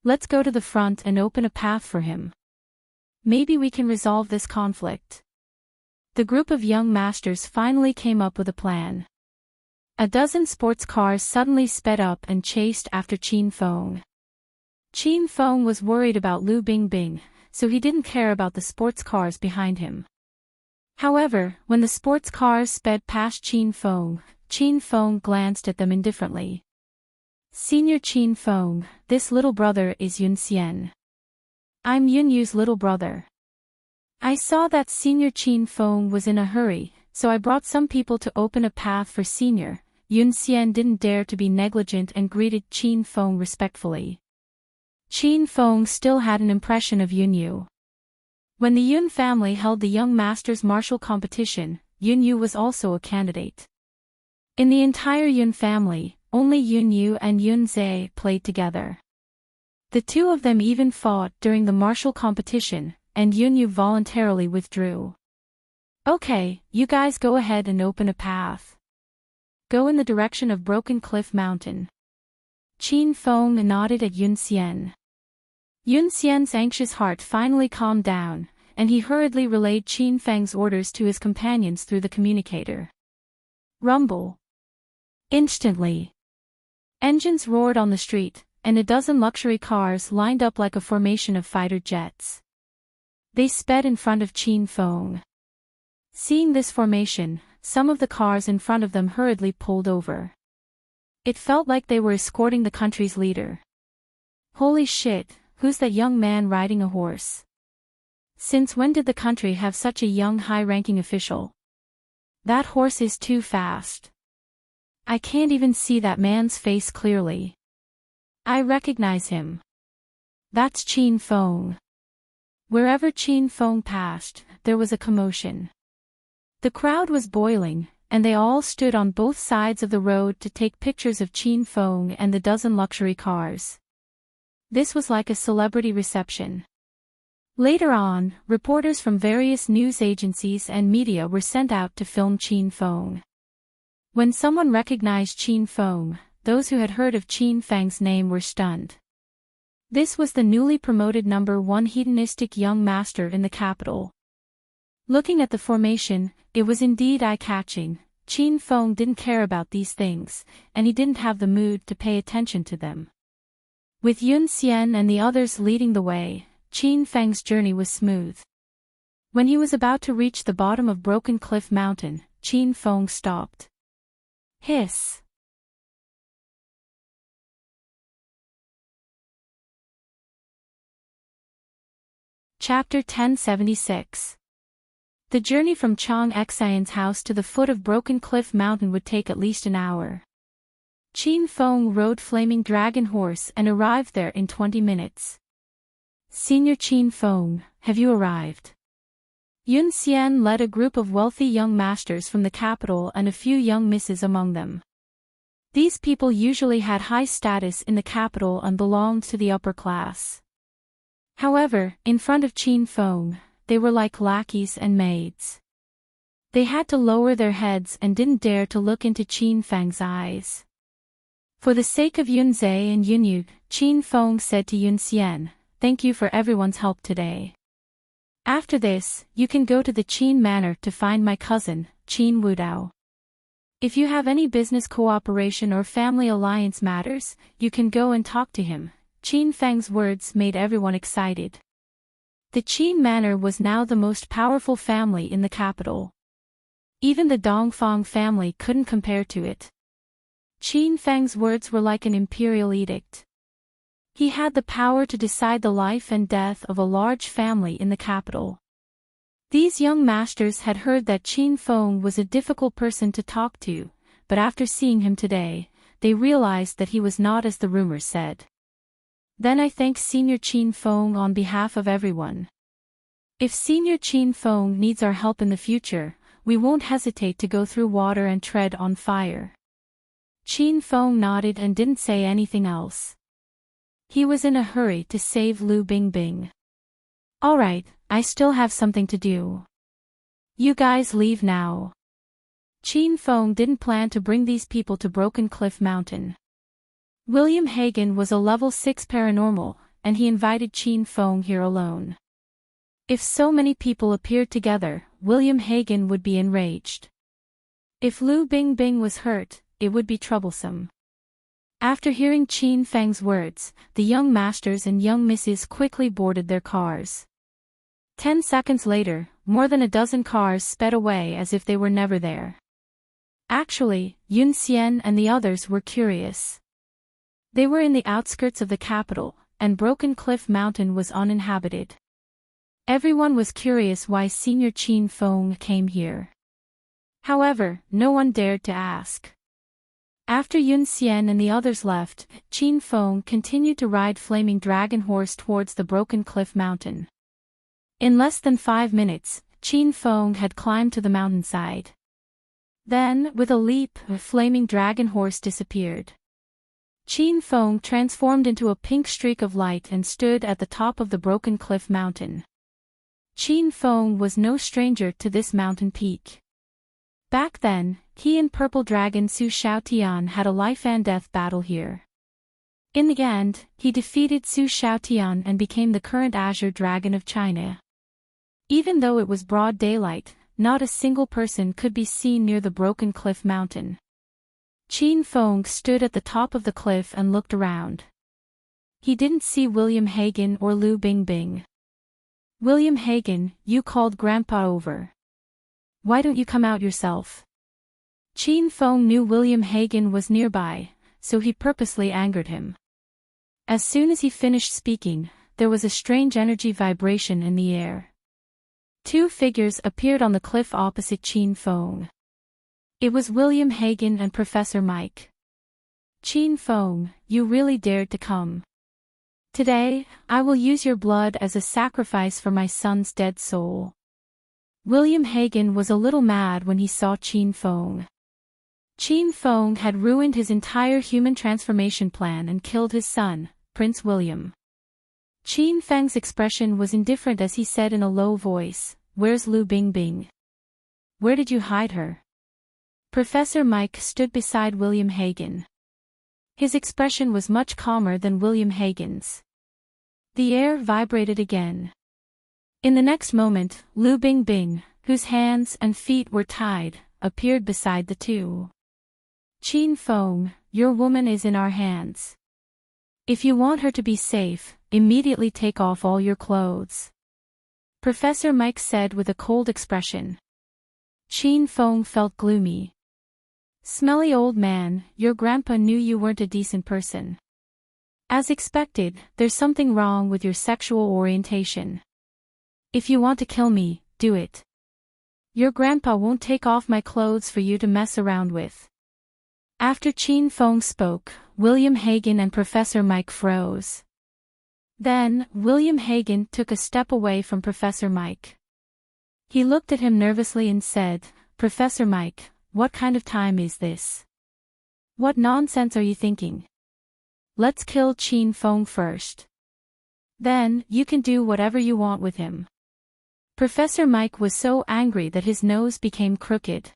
Let's go to the front and open a path for him. Maybe we can resolve this conflict. The group of young masters finally came up with a plan. A dozen sports cars suddenly sped up and chased after Qin Feng. Qin Feng was worried about Lu Bingbing, so he didn't care about the sports cars behind him. However, when the sports cars sped past Qin Feng glanced at them indifferently. Senior Qin Feng, this little brother is Yun Xian. I'm Yun Yu's little brother. I saw that Senior Qin Feng was in a hurry, so I brought some people to open a path for Senior. Yun Xian didn't dare to be negligent and greeted Qin Feng respectfully. Qin Feng still had an impression of Yun Yu. When the Yun family held the young masters' martial competition, Yun Yu was also a candidate. In the entire Yun family, only Yun Yu and Yun Zhe played together. The two of them even fought during the martial competition, and Yun Yu voluntarily withdrew. Okay, you guys go ahead and open a path. Go in the direction of Broken Cliff Mountain. Qin Feng nodded at Yun Xian. Yun Xian's anxious heart finally calmed down, and he hurriedly relayed Qin Feng's orders to his companions through the communicator. Rumble. Instantly. Engines roared on the street, and a dozen luxury cars lined up like a formation of fighter jets. They sped in front of Qin Feng. Seeing this formation, some of the cars in front of them hurriedly pulled over. It felt like they were escorting the country's leader. Holy shit, who's that young man riding a horse? Since when did the country have such a young high-ranking official? That horse is too fast. I can't even see that man's face clearly. I recognize him. That's Qin Feng. Wherever Qin Feng passed, there was a commotion. The crowd was boiling, and they all stood on both sides of the road to take pictures of Qin Feng and the dozen luxury cars. This was like a celebrity reception. Later on, reporters from various news agencies and media were sent out to film Qin Feng. When someone recognized Qin Feng, those who had heard of Qin Feng's name were stunned. This was the newly promoted #1 hedonistic young master in the capital. Looking at the formation, it was indeed eye-catching. Qin Feng didn't care about these things, and he didn't have the mood to pay attention to them. With Yun Xian and the others leading the way, Qin Feng's journey was smooth. When he was about to reach the bottom of Broken Cliff Mountain, Qin Feng stopped. Hiss! Chapter 1076. The journey from Chang Xian's house to the foot of Broken Cliff Mountain would take at least an hour. Qin Feng rode Flaming Dragon Horse and arrived there in 20 minutes. Senior Qin Feng, have you arrived? Yun Xian led a group of wealthy young masters from the capital and a few young misses among them. These people usually had high status in the capital and belonged to the upper class. However, in front of Qin Feng, they were like lackeys and maids. They had to lower their heads and didn't dare to look into Qin Feng's eyes. For the sake of Yun Zhe and Yun Yu, Qin Feng said to Yun Xian, "Thank you for everyone's help today. After this, you can go to the Qin Manor to find my cousin, Qin Wudao. If you have any business cooperation or family alliance matters, you can go and talk to him." Qin Feng's words made everyone excited. The Qin Manor was now the most powerful family in the capital. Even the Dongfang family couldn't compare to it. Qin Feng's words were like an imperial edict. He had the power to decide the life and death of a large family in the capital. These young masters had heard that Qin Feng was a difficult person to talk to, but after seeing him today, they realized that he was not as the rumors said. Then I thank Senior Qin Feng on behalf of everyone. If Senior Qin Feng needs our help in the future, we won't hesitate to go through water and tread on fire. Qin Feng nodded and didn't say anything else. He was in a hurry to save Lu Bingbing. "Alright, I still have something to do. You guys leave now." Qin Feng didn't plan to bring these people to Broken Cliff Mountain. William Hagen was a level 6 paranormal, and he invited Qin Feng here alone. If so many people appeared together, William Hagen would be enraged. If Lu Bingbing was hurt, it would be troublesome. After hearing Qin Feng's words, the young masters and young misses quickly boarded their cars. 10 seconds later, more than a dozen cars sped away as if they were never there. Actually, Yun Xian and the others were curious. They were in the outskirts of the capital, and Broken Cliff Mountain was uninhabited. Everyone was curious why Senior Qin Feng came here. However, no one dared to ask. After Yun Xian and the others left, Qin Feng continued to ride Flaming Dragon Horse towards the Broken Cliff Mountain. In less than 5 minutes, Qin Feng had climbed to the mountainside. Then, with a leap, Flaming Dragon Horse disappeared. Qin Feng transformed into a pink streak of light and stood at the top of the Broken Cliff Mountain. Qin Feng was no stranger to this mountain peak. Back then, he and Purple Dragon Su Xiaotian had a life-and-death battle here. In the end, he defeated Su Xiaotian and became the current Azure Dragon of China. Even though it was broad daylight, not a single person could be seen near the Broken Cliff Mountain. Qin Feng stood at the top of the cliff and looked around. He didn't see William Hagen or Lu Bingbing. "William Hagen, you called Grandpa over. Why don't you come out yourself?" Qin Feng knew William Hagen was nearby, so he purposely angered him. As soon as he finished speaking, there was a strange energy vibration in the air. 2 figures appeared on the cliff opposite Qin Feng. It was William Hagen and Professor Mike. "Qin Feng, you really dared to come. Today, I will use your blood as a sacrifice for my son's dead soul." William Hagen was a little mad when he saw Qin Feng. Qin Feng had ruined his entire human transformation plan and killed his son, Prince William. Qin Feng's expression was indifferent as he said in a low voice, "Where's Lu Bingbing? Where did you hide her?" Professor Mike stood beside William Hagen. His expression was much calmer than William Hagen's. The air vibrated again. In the next moment, Lu Bingbing, whose hands and feet were tied, appeared beside the two. "Qin Feng, your woman is in our hands. If you want her to be safe, immediately take off all your clothes," Professor Mike said with a cold expression. Qin Feng felt gloomy. "Smelly old man, your grandpa knew you weren't a decent person. As expected, there's something wrong with your sexual orientation. If you want to kill me, do it. Your grandpa won't take off my clothes for you to mess around with." After Qin Feng spoke, William Hagen and Professor Mike froze. Then, William Hagen took a step away from Professor Mike. He looked at him nervously and said, "Professor Mike, what kind of time is this? What nonsense are you thinking? Let's kill Qin Feng first. Then, you can do whatever you want with him." Professor Mike was so angry that his nose became crooked.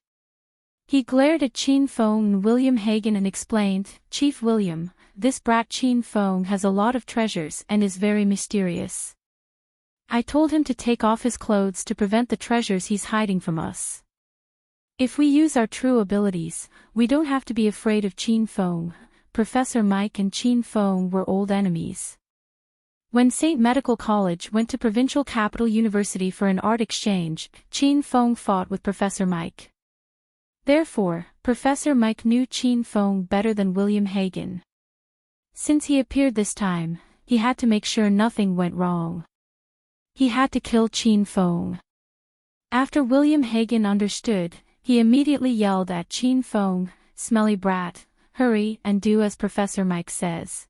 He glared at Qin Feng and William Hagen and explained, "Chief William, this brat Qin Feng has a lot of treasures and is very mysterious. I told him to take off his clothes to prevent the treasures he's hiding from us. If we use our true abilities, we don't have to be afraid of Qin Feng." Professor Mike and Qin Feng were old enemies. When St. Medical College went to Provincial Capital University for an art exchange, Qin Feng fought with Professor Mike. Therefore, Professor Mike knew Qin Feng better than William Hagen. Since he appeared this time, he had to make sure nothing went wrong. He had to kill Qin Feng. After William Hagen understood, he immediately yelled at Qin Feng, "Smelly brat, hurry and do as Professor Mike says.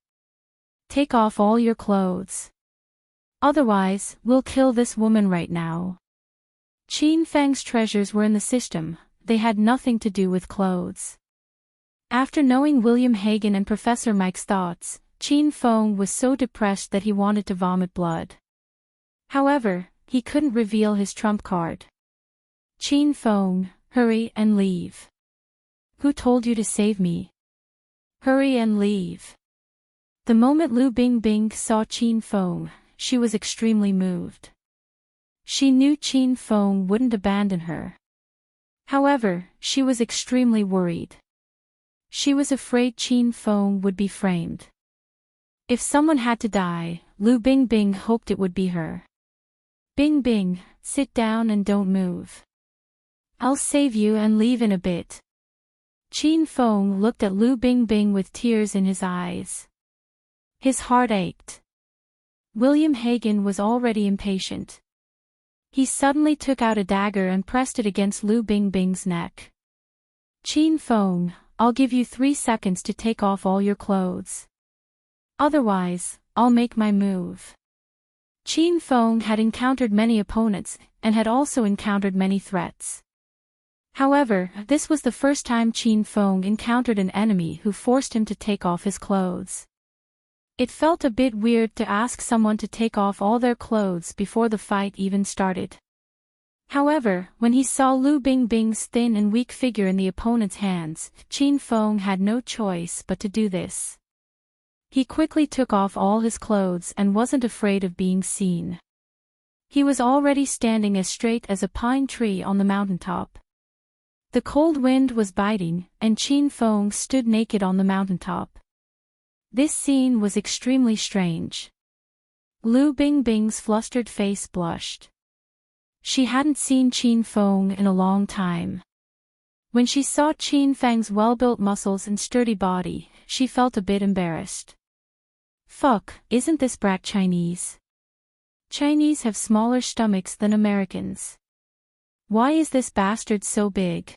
Take off all your clothes. Otherwise, we'll kill this woman right now." Qin Feng's treasures were in the system, they had nothing to do with clothes. After knowing William Hagen and Professor Mike's thoughts, Qin Feng was so depressed that he wanted to vomit blood. However, he couldn't reveal his trump card. "Qin Feng, hurry and leave. Who told you to save me? Hurry and leave." The moment Lu Bingbing saw Qin Feng, she was extremely moved. She knew Qin Feng wouldn't abandon her. However, she was extremely worried. She was afraid Qin Feng would be framed. If someone had to die, Lu Bingbing hoped it would be her. "Bingbing, sit down and don't move. I'll save you and leave in a bit." Qin Feng looked at Lu Bingbing with tears in his eyes. His heart ached. William Hagen was already impatient. He suddenly took out a dagger and pressed it against Lu Bingbing's neck. "Qin Feng, I'll give you 3 seconds to take off all your clothes. Otherwise, I'll make my move." Qin Feng had encountered many opponents, and had also encountered many threats. However, this was the first time Qin Feng encountered an enemy who forced him to take off his clothes. It felt a bit weird to ask someone to take off all their clothes before the fight even started. However, when he saw Lu Bingbing's thin and weak figure in the opponent's hands, Qin Feng had no choice but to do this. He quickly took off all his clothes and wasn't afraid of being seen. He was already standing as straight as a pine tree on the mountaintop. The cold wind was biting, and Qin Feng stood naked on the mountaintop. This scene was extremely strange. Lu Bingbing's flustered face blushed. She hadn't seen Qin Feng in a long time. When she saw Qin Feng's well-built muscles and sturdy body, she felt a bit embarrassed. "Fuck, isn't this brat Chinese? Chinese have smaller stomachs than Americans. Why is this bastard so big?"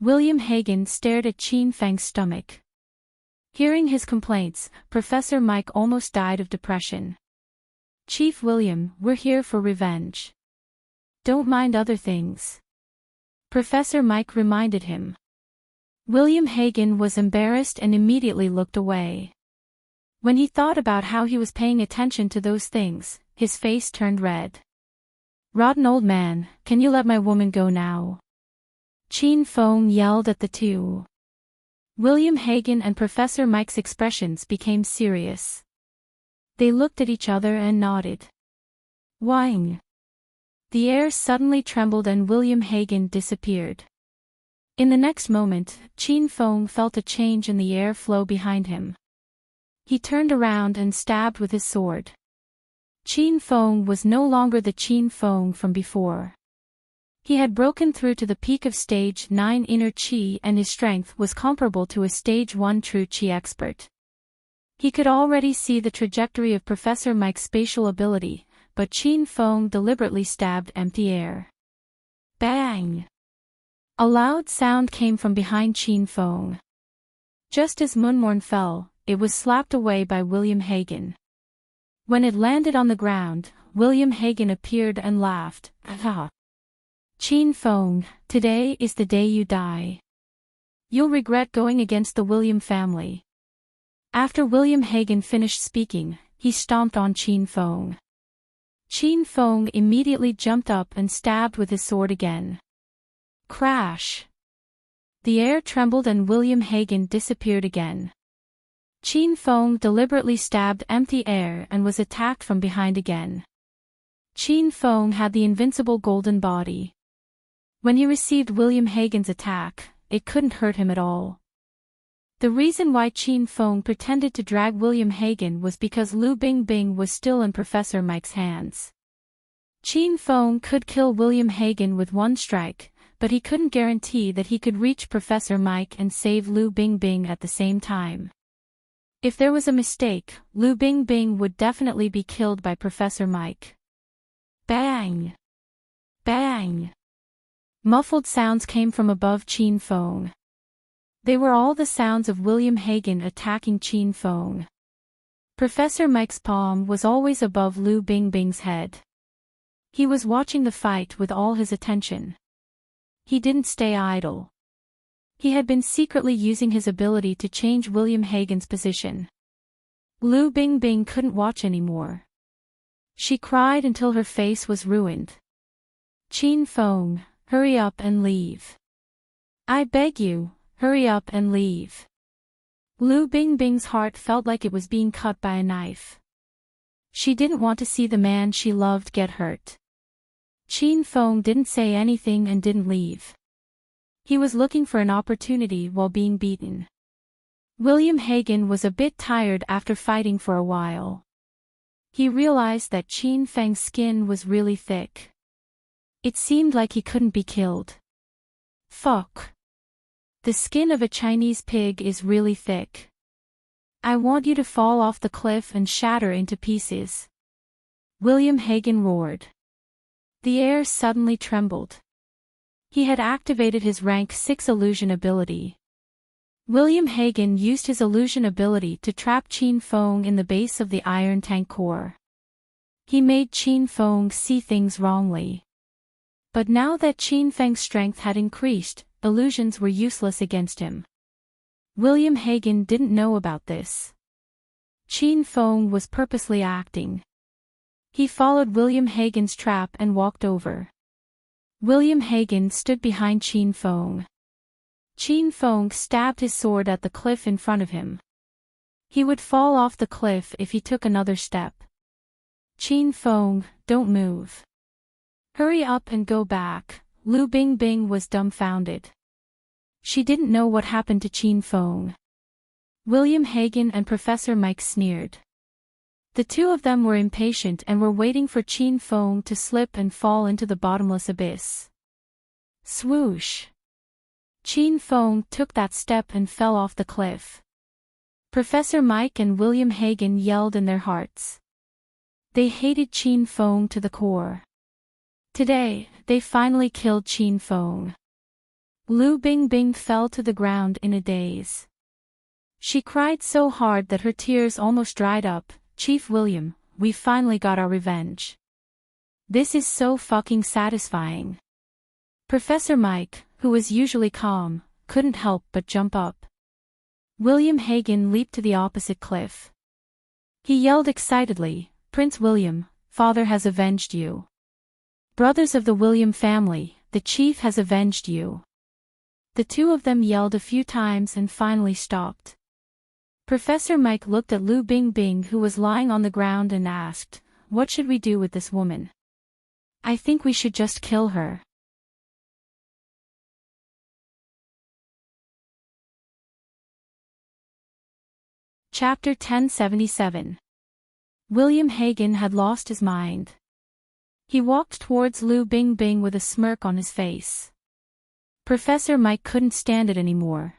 William Hagen stared at Qin Feng's stomach. Hearing his complaints, Professor Mike almost died of depression. "Chief William, we're here for revenge. Don't mind other things," Professor Mike reminded him. William Hagen was embarrassed and immediately looked away. When he thought about how he was paying attention to those things, his face turned red. "Rotten old man, can you let my woman go now?" Qin Feng yelled at the two. William Hagen and Professor Mike's expressions became serious. They looked at each other and nodded. Whing! The air suddenly trembled and William Hagen disappeared. In the next moment, Qin Feng felt a change in the air flow behind him. He turned around and stabbed with his sword. Qin Feng was no longer the Qin Feng from before. He had broken through to the peak of Stage 9 inner Qi and his strength was comparable to a Stage 1 true Qi expert. He could already see the trajectory of Professor Mike's spatial ability, but Qin Feng deliberately stabbed empty air. Bang! A loud sound came from behind Qin Feng. Just as Munmorn fell, it was slapped away by William Hagen. When it landed on the ground, William Hagen appeared and laughed. "Ha! Chin Fong, today is the day you die. You'll regret going against the William family." After William Hagen finished speaking, he stomped on Chin Fong. Chin Fong immediately jumped up and stabbed with his sword again. Crash! The air trembled and William Hagen disappeared again. Chin Fong deliberately stabbed empty air and was attacked from behind again. Chin Fong had the invincible golden body. When he received William Hagen's attack, it couldn't hurt him at all. The reason why Chin Fong pretended to drag William Hagen was because Lu Bingbing was still in Professor Mike's hands. Chin Fong could kill William Hagen with one strike, but he couldn't guarantee that he could reach Professor Mike and save Lu Bingbing at the same time. If there was a mistake, Lu Bingbing would definitely be killed by Professor Mike. Bang! Bang! Muffled sounds came from above Chin Fong. They were all the sounds of William Hagen attacking Chin Fong. Professor Mike's palm was always above Lu Bingbing's head. He was watching the fight with all his attention. He didn't stay idle. He had been secretly using his ability to change William Hagen's position. Lu Bingbing couldn't watch anymore. She cried until her face was ruined. "Chin Fong, hurry up and leave. I beg you, hurry up and leave." Lu Bingbing's heart felt like it was being cut by a knife. She didn't want to see the man she loved get hurt. Chin Fong didn't say anything and didn't leave. He was looking for an opportunity while being beaten. William Hagen was a bit tired after fighting for a while. He realized that Chin Feng's skin was really thick. It seemed like he couldn't be killed. Fuck. The skin of a Chinese pig is really thick. I want you to fall off the cliff and shatter into pieces. William Hagen roared. The air suddenly trembled. He had activated his rank 6 illusion ability. William Hagen used his illusion ability to trap Chin Fong in the base of the iron tank core. He made Chin Fong see things wrongly. But now that Chin Feng's strength had increased, illusions were useless against him. William Hagen didn't know about this. Chin Fong was purposely acting. He followed William Hagen's trap and walked over. William Hagen stood behind Chin Fong. Chin Fong stabbed his sword at the cliff in front of him. He would fall off the cliff if he took another step. Chin Fong, don't move. Hurry up and go back. Lu Bingbing was dumbfounded. She didn't know what happened to Chin Fong. William Hagen and Professor Mike sneered. The two of them were impatient and were waiting for Chin Fong to slip and fall into the bottomless abyss. Swoosh! Chin Fong took that step and fell off the cliff. Professor Mike and William Hagen yelled in their hearts. They hated Chin Fong to the core. Today, they finally killed Chin Fong. Lu Bingbing fell to the ground in a daze. She cried so hard that her tears almost dried up. "Chief William, we finally got our revenge. This is so fucking satisfying." Professor Mike, who was usually calm, couldn't help but jump up. William Hagen leaped to the opposite cliff. He yelled excitedly, "Prince William, father has avenged you. Brothers of the William family, the chief has avenged you." The two of them yelled a few times and finally stopped. Professor Mike looked at Lu Bingbing, who was lying on the ground, and asked, "What should we do with this woman?" "I think we should just kill her." Chapter 1077. William Hagen had lost his mind. He walked towards Lu Bingbing with a smirk on his face. Professor Mike couldn't stand it anymore.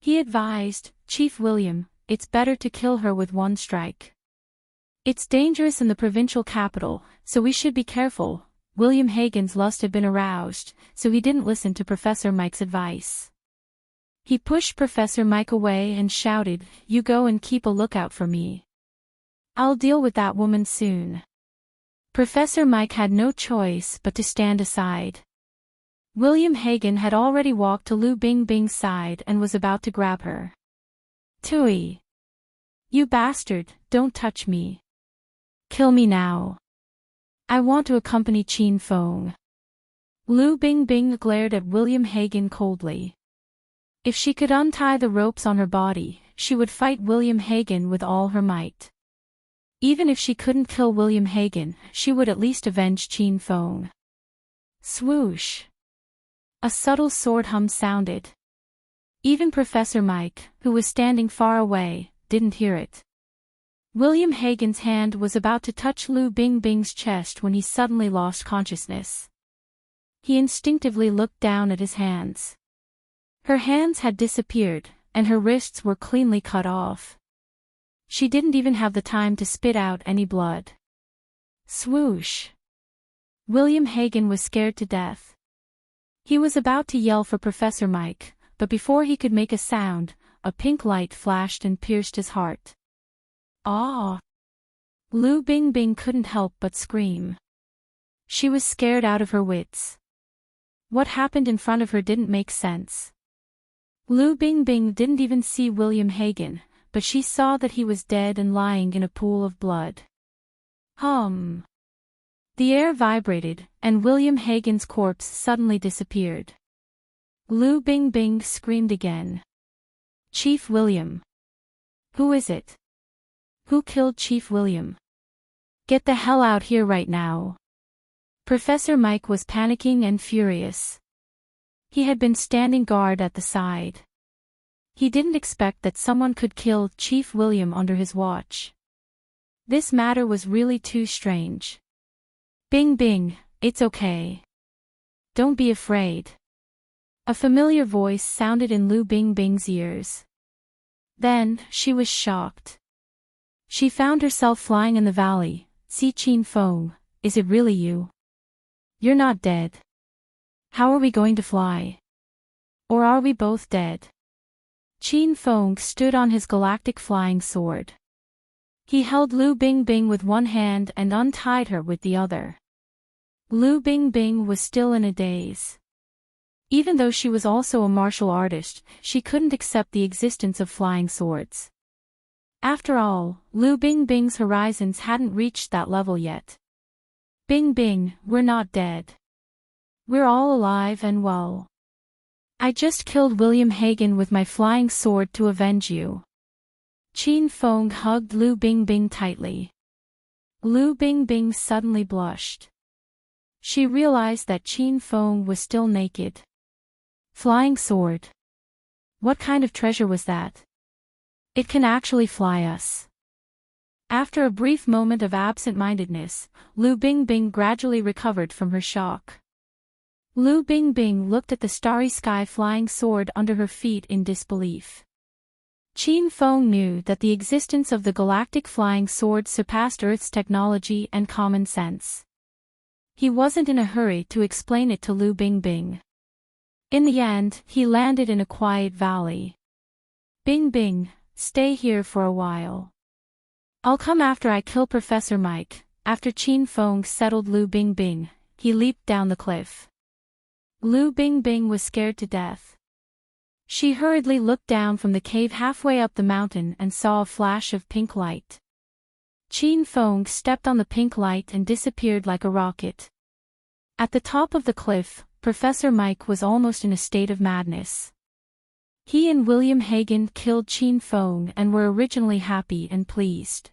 He advised, "Chief William, it's better to kill her with one strike. It's dangerous in the provincial capital, so we should be careful." William Hagen's lust had been aroused, so he didn't listen to Professor Mike's advice. He pushed Professor Mike away and shouted, "You go and keep a lookout for me." I'll deal with that woman soon. Professor Mike had no choice but to stand aside. William Hagen had already walked to Lu Bingbing's side and was about to grab her. Tui! You bastard, don't touch me. Kill me now. I want to accompany Qin Feng. Lu Bingbing glared at William Hagen coldly. If she could untie the ropes on her body, she would fight William Hagen with all her might. Even if she couldn't kill William Hagen, she would at least avenge Qin Feng. Swoosh! A subtle sword hum sounded. Even Professor Mike, who was standing far away, didn't hear it. William Hagen's hand was about to touch Lu Bingbing's chest when he suddenly lost consciousness. He instinctively looked down at his hands. Her hands had disappeared, and her wrists were cleanly cut off. She didn't even have the time to spit out any blood. Swoosh! William Hagen was scared to death. He was about to yell for Professor Mike, but before he could make a sound, a pink light flashed and pierced his heart. Ah! Lu Bingbing couldn't help but scream. She was scared out of her wits. What happened in front of her didn't make sense. Lu Bingbing didn't even see William Hagen, but she saw that he was dead and lying in a pool of blood. Hum! The air vibrated, and William Hagen's corpse suddenly disappeared. Lu Bingbing screamed again. Chief William. Who is it? Who killed Chief William? Get the hell out here right now. Professor Mike was panicking and furious. He had been standing guard at the side. He didn't expect that someone could kill Chief William under his watch. This matter was really too strange. Bing Bing, it's okay. Don't be afraid. A familiar voice sounded in Lu Bingbing's ears. Then, she was shocked. She found herself flying in the valley. See Qin Feng, is it really you? You're not dead. How are we going to fly? Or are we both dead? Qin Feng stood on his galactic flying sword. He held Lu Bingbing with one hand and untied her with the other. Lu Bingbing was still in a daze. Even though she was also a martial artist, she couldn't accept the existence of flying swords. After all, Lu Bingbing's horizons hadn't reached that level yet. Bing Bing, we're not dead. We're all alive and well. I just killed William Hagen with my flying sword to avenge you. Qin Feng hugged Lu Bingbing tightly. Lu Bingbing suddenly blushed. She realized that Qin Feng was still naked. Flying sword. What kind of treasure was that? It can actually fly us. After a brief moment of absent-mindedness, Lu Bingbing gradually recovered from her shock. Lu Bingbing looked at the starry sky flying sword under her feet in disbelief. Qin Feng knew that the existence of the galactic flying sword surpassed Earth's technology and common sense. He wasn't in a hurry to explain it to Lu Bingbing. In the end, he landed in a quiet valley. Bingbing, stay here for a while. I'll come after I kill Professor Mike. After Qin Feng settled Lu Bingbing, he leaped down the cliff. Lu Bingbing was scared to death. She hurriedly looked down from the cave halfway up the mountain and saw a flash of pink light. Qin Feng stepped on the pink light and disappeared like a rocket. At the top of the cliff, Professor Mike was almost in a state of madness. He and William Hagen killed Qin Feng and were originally happy and pleased.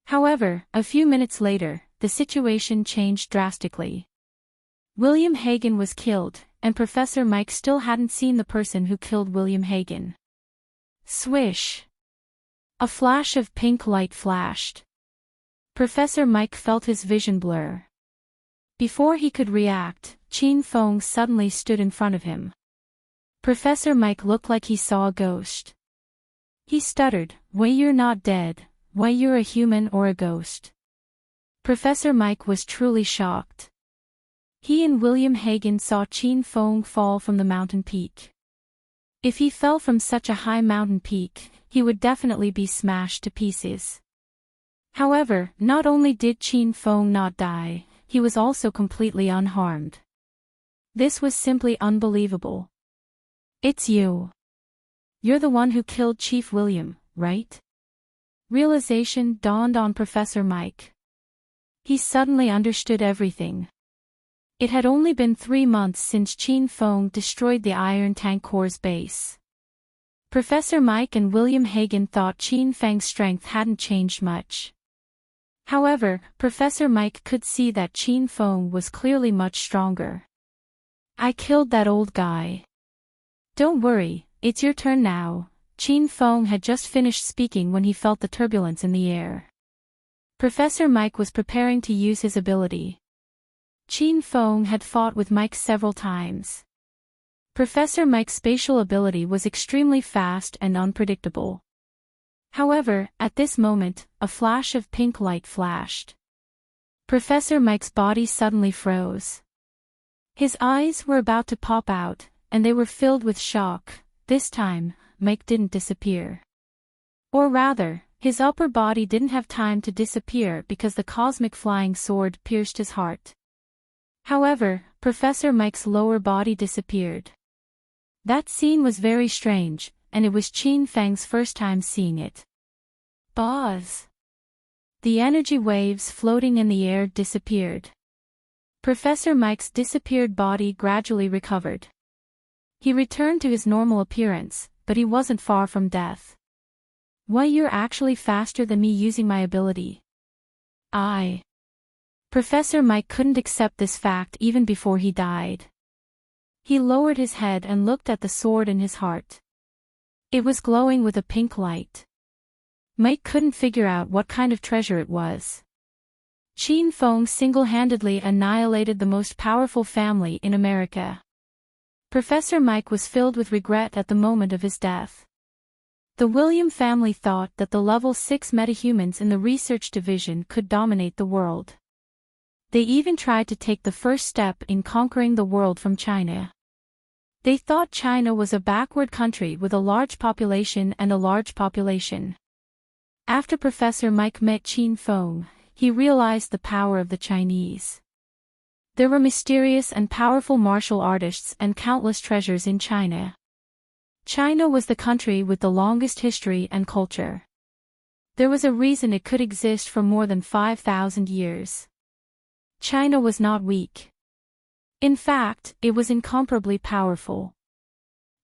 However, a few minutes later, the situation changed drastically. William Hagen was killed, and Professor Mike still hadn't seen the person who killed William Hagen. Swish! A flash of pink light flashed. Professor Mike felt his vision blur. Before he could react, Qin Feng suddenly stood in front of him. Professor Mike looked like he saw a ghost. He stuttered, "Why, you're not dead, why, you're a human or a ghost?" Professor Mike was truly shocked. He and William Hagen saw Qin Feng fall from the mountain peak. If he fell from such a high mountain peak, he would definitely be smashed to pieces. However, not only did Qin Feng not die, he was also completely unharmed. This was simply unbelievable. It's you. You're the one who killed Chief William, right? Realization dawned on Professor Mike. He suddenly understood everything. It had only been 3 months since Qin Feng destroyed the Iron Tank Corps' base. Professor Mike and William Hagen thought Qin Feng's strength hadn't changed much. However, Professor Mike could see that Qin Feng was clearly much stronger. I killed that old guy. Don't worry, it's your turn now. Qin Feng had just finished speaking when he felt the turbulence in the air. Professor Mike was preparing to use his ability. Qin Feng had fought with Mike several times. Professor Mike's spatial ability was extremely fast and unpredictable. However, at this moment, a flash of pink light flashed. Professor Mike's body suddenly froze. His eyes were about to pop out, and they were filled with shock. This time, Mike didn't disappear. Or rather, his upper body didn't have time to disappear because the cosmic flying sword pierced his heart. However, Professor Mike's lower body disappeared. That scene was very strange, and it was Qin Feng's first time seeing it. Buzz! The energy waves floating in the air disappeared. Professor Mike's disappeared body gradually recovered. He returned to his normal appearance, but he wasn't far from death. Why, you're actually faster than me using my ability. Professor Mike couldn't accept this fact even before he died. He lowered his head and looked at the sword in his heart. It was glowing with a pink light. Mike couldn't figure out what kind of treasure it was. Qin Feng single-handedly annihilated the most powerful family in America. Professor Mike was filled with regret at the moment of his death. The William family thought that the level 6 metahumans in the research division could dominate the world. They even tried to take the first step in conquering the world from China. They thought China was a backward country with a large population and a large population. After Professor Mike met Qin Feng, he realized the power of the Chinese. There were mysterious and powerful martial artists and countless treasures in China. China was the country with the longest history and culture. There was a reason it could exist for more than 5,000 years. China was not weak. In fact, it was incomparably powerful.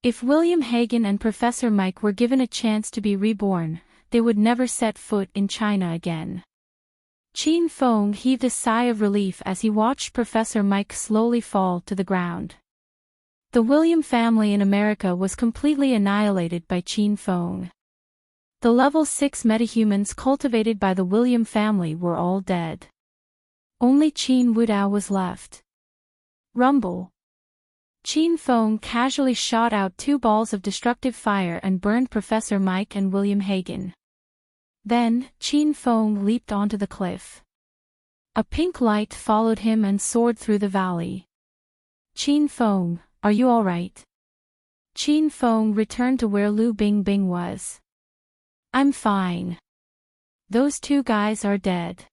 If William Hagen and Professor Mike were given a chance to be reborn, they would never set foot in China again. Qin Feng heaved a sigh of relief as he watched Professor Mike slowly fall to the ground. The William family in America was completely annihilated by Qin Feng. The level 6 metahumans cultivated by the William family were all dead. Only Qin Wudao was left. Rumble. Qin Feng casually shot out 2 balls of destructive fire and burned Professor Mike and William Hagen. Then, Qin Feng leaped onto the cliff. A pink light followed him and soared through the valley. Qin Feng, are you alright? Qin Feng returned to where Lu Bingbing was. I'm fine. Those 2 guys are dead.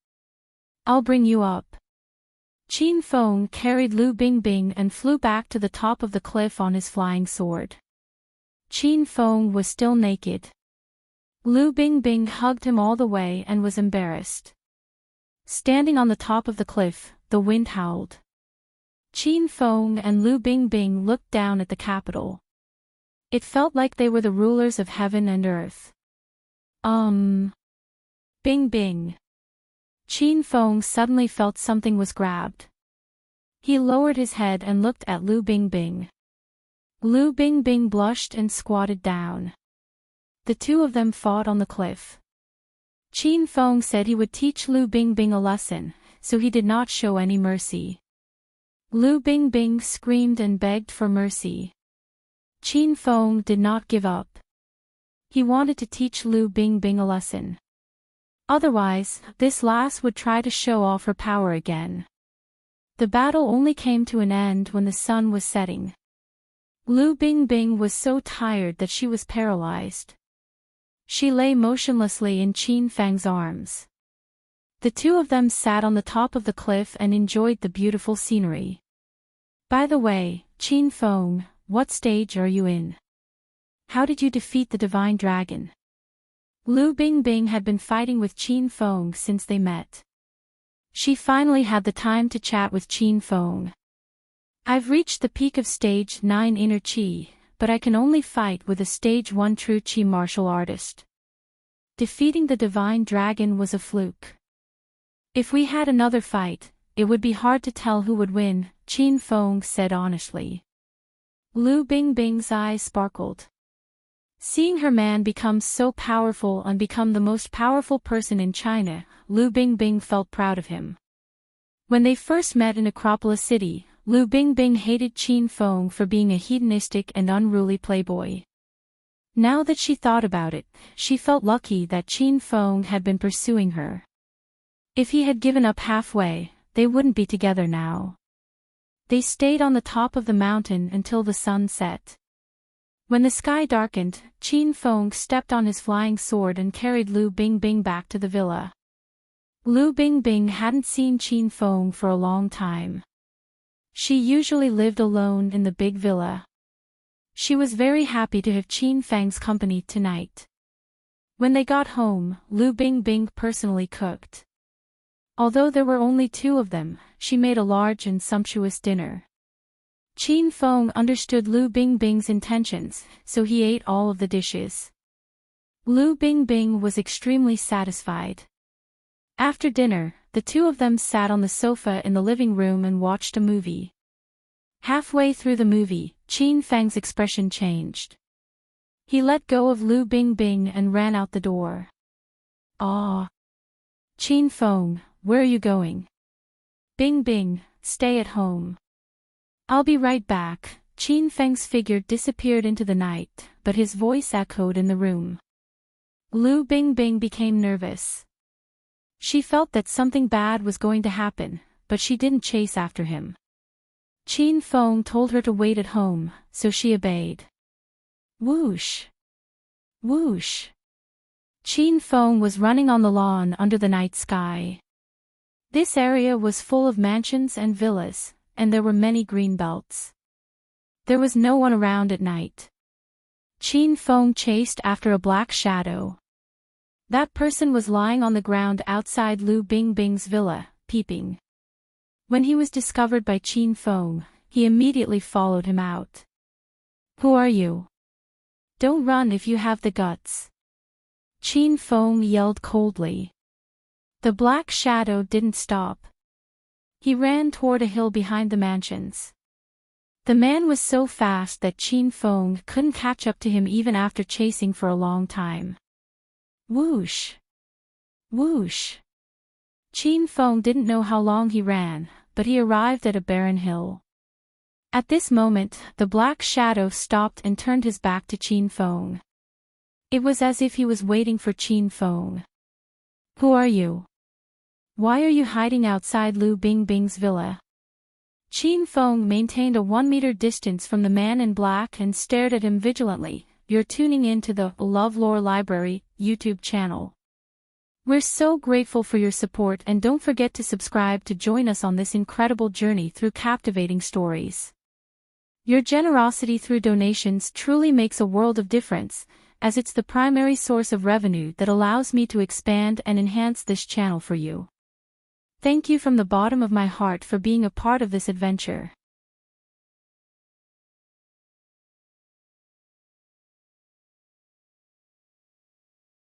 I'll bring you up. Qin Feng carried Lu Bingbing and flew back to the top of the cliff on his flying sword. Qin Feng was still naked. Lu Bingbing hugged him all the way and was embarrassed. Standing on the top of the cliff, the wind howled. Qin Feng and Lu Bingbing looked down at the capital. It felt like they were the rulers of heaven and earth. Bingbing. Qin Feng suddenly felt something was grabbed. He lowered his head and looked at Lu Bingbing. Lu Bingbing blushed and squatted down. The 2 of them fought on the cliff. Qin Feng said he would teach Lu Bingbing a lesson, so he did not show any mercy. Lu Bingbing screamed and begged for mercy. Qin Feng did not give up. He wanted to teach Lu Bingbing a lesson. Otherwise, this lass would try to show off her power again. The battle only came to an end when the sun was setting. Lu Bingbing was so tired that she was paralyzed. She lay motionlessly in Qin Feng's arms. The two of them sat on the top of the cliff and enjoyed the beautiful scenery. By the way, Qin Feng, what stage are you in? How did you defeat the divine dragon? Lu Bingbing had been fighting with Qin Feng since they met. She finally had the time to chat with Qin Feng. I've reached the peak of stage 9 inner Qi, but I can only fight with a stage 1 true Qi martial artist. Defeating the divine dragon was a fluke. If we had another fight, it would be hard to tell who would win, Qin Feng said honestly. Lu Bingbing's eyes sparkled. Seeing her man become so powerful and become the most powerful person in China, Lu Bingbing felt proud of him. When they first met in Acropolis City, Lu Bingbing hated Qin Feng for being a hedonistic and unruly playboy. Now that she thought about it, she felt lucky that Qin Feng had been pursuing her. If he had given up halfway, they wouldn't be together now. They stayed on the top of the mountain until the sun set. When the sky darkened, Qin Feng stepped on his flying sword and carried Lu Bingbing back to the villa. Lu Bingbing hadn't seen Qin Feng for a long time. She usually lived alone in the big villa. She was very happy to have Qin Feng's company tonight. When they got home, Lu Bingbing personally cooked. Although there were only two of them, she made a large and sumptuous dinner. Qin Feng understood Lu Bingbing's intentions, so he ate all of the dishes. Lu Bingbing was extremely satisfied. After dinner, the two of them sat on the sofa in the living room and watched a movie. Halfway through the movie, Qin Feng's expression changed. He let go of Lu Bingbing and ran out the door. Ah! Qin Feng, where are you going? Bingbing, stay at home. I'll be right back. Qin Feng's figure disappeared into the night, but his voice echoed in the room. Lu Bingbing became nervous. She felt that something bad was going to happen, but she didn't chase after him. Qin Feng told her to wait at home, so she obeyed. Whoosh! Whoosh! Qin Feng was running on the lawn under the night sky. This area was full of mansions and villas, and there were many green belts. There was no one around at night. Qin Feng chased after a black shadow. That person was lying on the ground outside Lu Bingbing's villa, peeping. When he was discovered by Qin Feng, he immediately followed him out. Who are you? Don't run if you have the guts. Qin Feng yelled coldly. The black shadow didn't stop. He ran toward a hill behind the mansions. The man was so fast that Qin Feng couldn't catch up to him even after chasing for a long time. Whoosh! Whoosh! Qin Feng didn't know how long he ran, but he arrived at a barren hill. At this moment, the black shadow stopped and turned his back to Qin Feng. It was as if he was waiting for Qin Feng. Who are you? Why are you hiding outside Lu Bingbing's villa? Qin Feng maintained a 1-meter distance from the man in black and stared at him vigilantly. You're tuning in to the LoveLore Library YouTube channel. We're so grateful for your support, and don't forget to subscribe to join us on this incredible journey through captivating stories. Your generosity through donations truly makes a world of difference, as it's the primary source of revenue that allows me to expand and enhance this channel for you. Thank you from the bottom of my heart for being a part of this adventure.